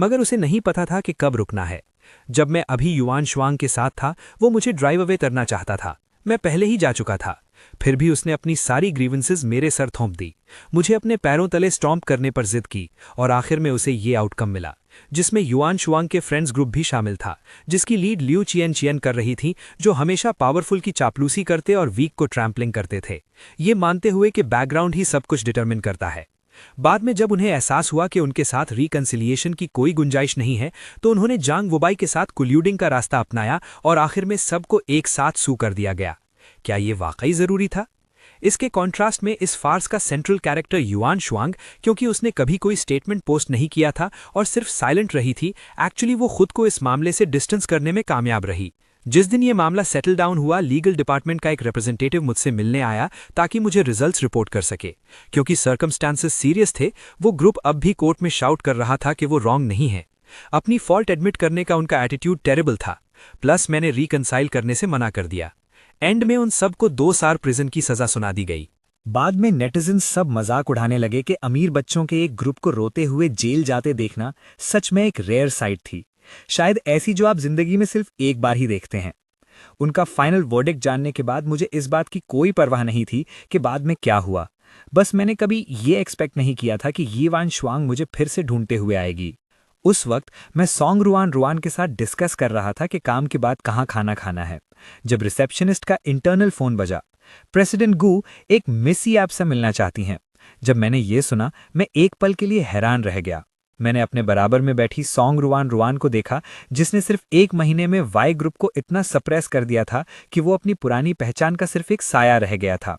मगर उसे नहीं पता था कि कब रुकना है। जब मैं अभी युआन शुआंग के साथ था, वो मुझे ड्राइव अवे करना चाहता था। मैं पहले ही जा चुका था। फिर भी उसने अपनी सारी ग्रीवेंसेस मेरे सर थोंप दी, मुझे अपने पैरों तले स्टॉम्प करने पर जिद की, और आखिर में उसे ये आउटकम मिला, जिसमें युआन शुआंग के फ्रेंड्स ग्रुप भी शामिल था, जिसकी लीड लियू चियन चियन कर रही थी, जो हमेशा पावरफुल की चापलूसी करते और वीक को ट्रैम्पलिंग करते थे, ये मानते हुए कि बैकग्राउंड ही सब कुछ डिटरमिन करता है। बाद में जब उन्हें एहसास हुआ कि उनके साथ रिकन्सिलिएशन की कोई गुंजाइश नहीं है, तो उन्होंने जांग वुबाई के साथ कोल्यूडिंग का रास्ता अपनाया और आखिर में सबको एक साथ सू कर दिया गया। क्या ये वाकई जरूरी था? इसके कॉन्ट्रास्ट में इस फार्स का सेंट्रल कैरेक्टर युआन शुआंग, क्योंकि उसने कभी कोई स्टेटमेंट पोस्ट नहीं किया था और सिर्फ साइलेंट रही थी, एक्चुअली वो खुद को इस मामले से डिस्टेंस करने में कामयाब रही। जिस दिन ये मामला सेटल डाउन हुआ, लीगल डिपार्टमेंट का एक रिप्रेजेंटेटिव मुझसे मिलने आया ताकि मुझे रिजल्ट्स रिपोर्ट कर सके। क्योंकि सर्कमस्टांसेस सीरियस थे, वो ग्रुप अब भी कोर्ट में शाउट कर रहा था कि वो रॉन्ग नहीं है। अपनी फॉल्ट एडमिट करने का उनका एटीट्यूड टेरेबल था। प्लस मैंने रिकंसाइल करने से मना कर दिया। एंड में उन सबको 2 साल प्रिजन की सजा सुना दी गई। बाद में नेटिजन्स सब मजाक उड़ाने लगे कि अमीर बच्चों के एक ग्रुप को रोते हुए जेल जाते देखना सच में एक रेयर साइट थी, शायद ऐसी जो आप जिंदगी में सिर्फ एक बार ही देखते हैं। उनका फाइनल वर्डिक्ट जानने के बाद मुझे इस बात की कोई परवाह नहीं थी कि बाद में क्या हुआ। बस मैंने कभी ये एक्सपेक्ट नहीं किया था कि युआन शुआंग मुझे फिर से ढूंढते हुए आएगी। उस वक्त मैं सॉन्ग रुआन रुआन के साथ डिस्कस कर रहा था कि काम के बाद कहाँ खाना खाना है, जब रिसेप्शनिस्ट का इंटरनल फोन बजा। प्रेसिडेंट गू एक मिसी ऐप से मिलना चाहती हैं। जब मैंने ये सुना, मैं एक पल के लिए हैरान रह गया। मैंने अपने बराबर में बैठी सॉन्ग रुआन रुआन को देखा, जिसने सिर्फ 1 महीने में वाई ग्रुप को इतना सप्रेस कर दिया था कि वो अपनी पुरानी पहचान का सिर्फ एक साया रह गया था।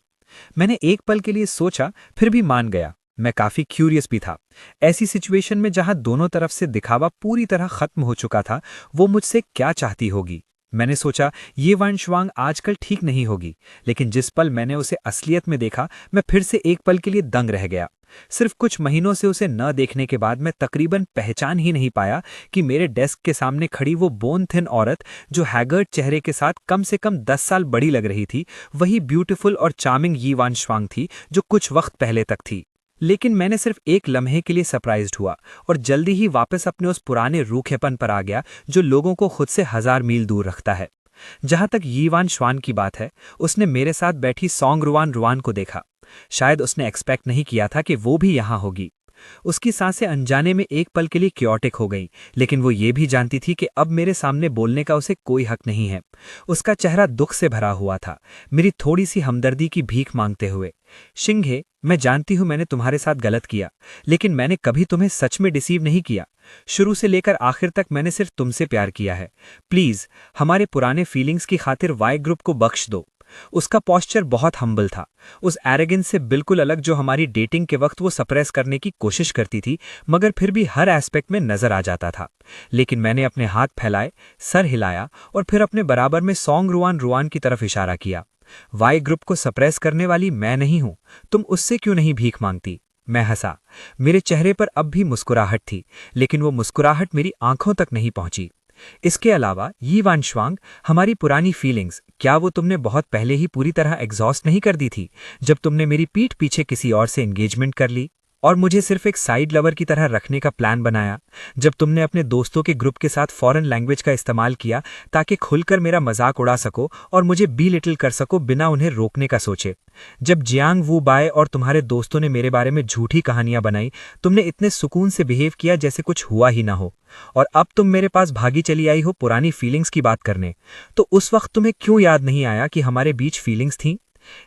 मैंने एक पल के लिए सोचा, फिर भी मान गया। मैं काफी क्यूरियस भी था। ऐसी सिचुएशन में जहां दोनों तरफ से दिखावा पूरी तरह खत्म हो चुका था, वो मुझसे क्या चाहती होगी। मैंने सोचा युआन शुआंग आजकल ठीक नहीं होगी, लेकिन जिस पल मैंने उसे असलियत में देखा, मैं फिर से एक पल के लिए दंग रह गया। सिर्फ कुछ महीनों से उसे न देखने के बाद मैं तकरीबन पहचान ही नहीं पाया कि मेरे डेस्क के सामने खड़ी वो बोन थिन औरत, जो हैगर्ड चेहरे के साथ कम से कम 10 साल बड़ी लग रही थी, वही ब्यूटीफुल और चार्मिंग युआन शुआंग थी जो कुछ वक्त पहले तक थी। लेकिन मैंने सिर्फ एक लम्हे के लिए सरप्राइज्ड हुआ और जल्दी ही वापस अपने उस पुराने रूखेपन पर आ गया जो लोगों को खुद से 1000 मील दूर रखता है। जहां तक युआन शुआंग की बात है, उसने मेरे साथ बैठी सॉन्ग रुआन रुआन को देखा। शायद उसने एक्सपेक्ट नहीं किया था कि वो भी यहां होगी। उसकी सांसें अनजाने में एक पल के लिए क्योटिक हो गईं, लेकिन वो ये भी जानती थी कि अब मेरे सामने बोलने का उसे कोई हक नहीं है। उसका चेहरा दुख से भरा हुआ था, मेरी थोड़ी सी हमदर्दी की भीख मांगते हुए। शिंघे, मैं जानती हूं मैंने तुम्हारे साथ गलत किया, लेकिन मैंने कभी तुम्हें सच में डिसीव नहीं किया। शुरू से लेकर आखिर तक मैंने सिर्फ तुमसे प्यार किया है। प्लीज हमारे पुराने फीलिंग्स की खातिर वाई ग्रुप को बख्श दो। उसका पॉस्चर बहुत हम्बल था, उस एरोगेंस से बिल्कुल अलग जो हमारी डेटिंग के वक्त वो सप्रेस करने की कोशिश करती थी, मगर फिर भी हर एस्पेक्ट में नजर आ जाता था। लेकिन मैंने अपने हाथ फैलाए, सर हिलाया और फिर अपने बराबर में सॉन्ग रुआन रुआन की तरफ इशारा किया। वाई ग्रुप को सप्रेस करने वाली मैं नहीं हूं, तुम उससे क्यों नहीं भीख मांगती? मैं हंसा। मेरे चेहरे पर अब भी मुस्कुराहट थी, लेकिन वो मुस्कुराहट मेरी आंखों तक नहीं पहुंची। इसके अलावा युआन शुआंग, हमारी पुरानी फीलिंग्स, क्या वो तुमने बहुत पहले ही पूरी तरह एग्जॉस्ट नहीं कर दी थी जब तुमने मेरी पीठ पीछे किसी और से एंगेजमेंट कर ली और मुझे सिर्फ एक साइड लवर की तरह रखने का प्लान बनाया? जब तुमने अपने दोस्तों के ग्रुप के साथ फॉरेन लैंग्वेज का इस्तेमाल किया ताकि खुलकर मेरा मजाक उड़ा सको और मुझे बी-लिटिल कर सको बिना उन्हें रोकने का सोचे? जब जियांग वू बाय और तुम्हारे दोस्तों ने मेरे बारे में झूठी कहानियां बनाई, तुमने इतने सुकून से बिहेव किया जैसे कुछ हुआ ही ना हो, और अब तुम मेरे पास भागी चली आई हो पुरानी फीलिंग्स की बात करने। तो उस वक्त तुम्हें क्यों याद नहीं आया कि हमारे बीच फीलिंग्स थीं?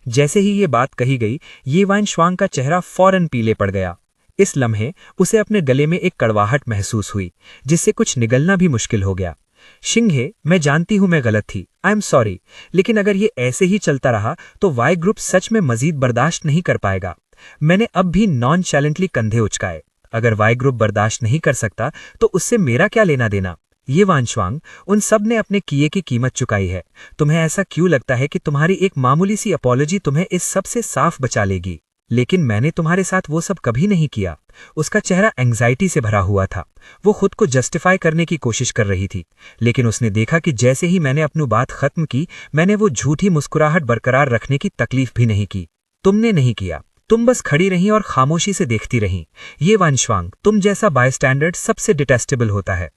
जैसे ही ये बात कही गई, युआन शुआंग का चेहरा फौरन पीले पड़ गया। इस लम्हे उसे अपने गले में एक कड़वाहट महसूस हुई, जिससे कुछ निगलना भी मुश्किल हो गया। शिंघे, मैं जानती हूं मैं गलत थी, आई एम सॉरी, लेकिन अगर ये ऐसे ही चलता रहा तो वाई ग्रुप सच में मजीद बर्दाश्त नहीं कर पाएगा। मैंने अब भी नॉन चैलेंटली कंधे उचकाए। अगर वाई ग्रुप बर्दाश्त नहीं कर सकता तो उससे मेरा क्या लेना देना? युआन शुआंग, उन सब ने अपने किए की कीमत चुकाई है। तुम्हें ऐसा क्यों लगता है कि तुम्हारी एक मामूली सी अपॉलॉजी तुम्हें इस सब से साफ बचा लेगी? लेकिन मैंने तुम्हारे साथ वो सब कभी नहीं किया। उसका चेहरा एंग्जाइटी से भरा हुआ था। वो खुद को जस्टिफाई करने की कोशिश कर रही थी, लेकिन उसने देखा कि जैसे ही मैंने अपनी बात खत्म की, मैंने वो झूठी मुस्कुराहट बरकरार रखने की तकलीफ भी नहीं की। तुमने नहीं किया, तुम बस खड़ी रही और खामोशी से देखती रही। युआन शुआंग, तुम जैसा बायस्टैंडर्ड सबसे डिटेस्टेबल होता है।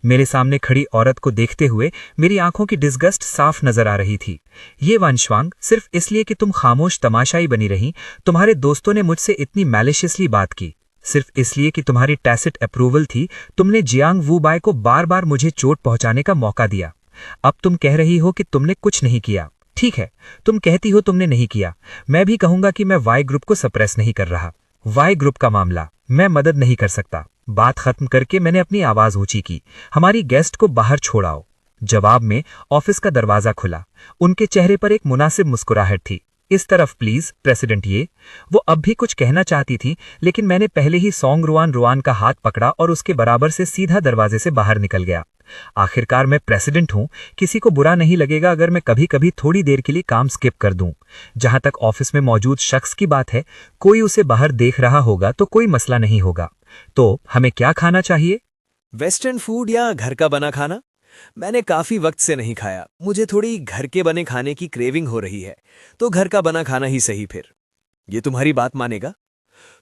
मेरे सामने खड़ी औरत को देखते हुए मेरी आंखों की डिस्गस्ट साफ नजर आ रही थी। युआन शुआंग, सिर्फ इसलिए कि तुम खामोश तमाशाई बनी रही, तुम्हारे दोस्तों ने मुझसे इतनी मैलिशियसली बात की। सिर्फ इसलिए कि तुम्हारी टैसिट अप्रूवल थी, तुमने जियांग वू बाय को बार बार मुझे चोट पहुंचाने का मौका दिया। अब तुम कह रही हो कि तुमने कुछ नहीं किया। ठीक है, तुम कहती हो तुमने नहीं किया, मैं भी कहूंगा कि मैं वाई ग्रुप को सप्रेस नहीं कर रहा। वाई ग्रुप का मामला, मैं मदद नहीं कर सकता। बात खत्म करके मैंने अपनी आवाज ऊंची की, हमारी गेस्ट को बाहर छोड़ाओ। जवाब में ऑफिस का दरवाजा खुला। उनके चेहरे पर एक मुनासिब मुस्कुराहट थी। इस तरफ प्लीज प्रेसिडेंट। ये वो अब भी कुछ कहना चाहती थी, लेकिन मैंने पहले ही सॉन्ग रुआन का हाथ पकड़ा और उसके बराबर से सीधा दरवाजे से बाहर निकल गया। आखिरकार मैं प्रेसिडेंट हूं, किसी को बुरा नहीं लगेगा अगर मैं कभी कभी थोड़ी देर के लिए काम स्किप कर दूं। जहां तक ऑफिस में मौजूद शख्स की बात है, कोई उसे बाहर देख रहा होगा तो कोई मसला नहीं होगा। तो हमें क्या खाना चाहिए? वेस्टर्न फूड या घर का बना खाना? मैंने काफी वक्त से नहीं खाया, मुझे थोड़ी घर के बने खाने की क्रेविंग हो रही है, तो घर का बना खाना ही सही। फिर ये तुम्हारी बात मानेगा?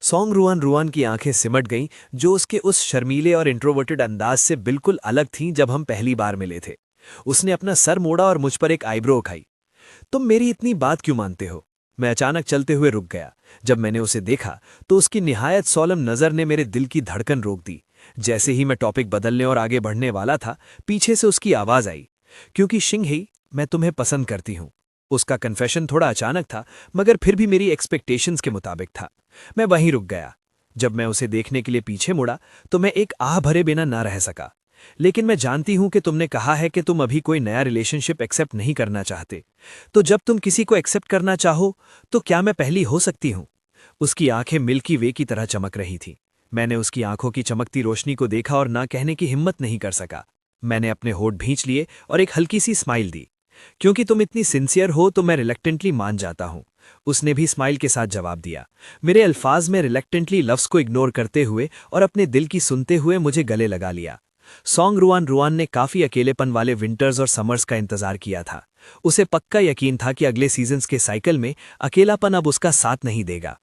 सॉन्ग रुआन की आंखें सिमट गईं, जो उसके उस शर्मीले और इंट्रोवर्टेड अंदाज से बिल्कुल अलग थीं जब हम पहली बार मिले थे। उसने अपना सर मोड़ा और मुझ पर एक आईब्रो उठाई। तुम मेरी इतनी बात क्यों मानते हो? मैं अचानक चलते हुए रुक गया। जब मैंने उसे देखा तो उसकी निहायत सोलम नजर ने मेरे दिल की धड़कन रोक दी। जैसे ही मैं टॉपिक बदलने और आगे बढ़ने वाला था, पीछे से उसकी आवाज आई, क्योंकि शिंगही, मैं तुम्हें पसंद करती हूं। उसका कन्फेशन थोड़ा अचानक था, मगर फिर भी मेरी एक्सपेक्टेशंस के मुताबिक था। मैं वहीं रुक गया। जब मैं उसे देखने के लिए पीछे मुड़ा तो मैं एक आह भरे बिना ना रह सका। लेकिन मैं जानती हूं कि तुमने कहा है कि तुम अभी कोई नया रिलेशनशिप एक्सेप्ट नहीं करना चाहते। तो जब तुम किसी को एक्सेप्ट करना चाहो तो क्या मैं पहली हो सकती हूं? उसकी आंखें मिल्की वे की तरह चमक रही थीं। मैंने उसकी आंखों की चमकती रोशनी को देखा और ना कहने की हिम्मत नहीं कर सका। मैंने अपने होठ भींच लिए और एक हल्की सी स्माइल दी। क्योंकि तुम इतनी सिंसियर हो तो मैं रिलेक्टेंटली मान जाता हूं। उसने भी स्माइल के साथ जवाब दिया। मेरे अल्फाज में रिलेक्टेंटली लफ्ज को इग्नोर करते हुए और अपने दिल की सुनते हुए मुझे गले लगा लिया। सॉन्ग रुआन ने काफी अकेलेपन वाले विंटर्स और समर्स का इंतजार किया था। उसे पक्का यकीन था कि अगले सीजन्स के साइकिल में अकेलापन अब उसका साथ नहीं देगा।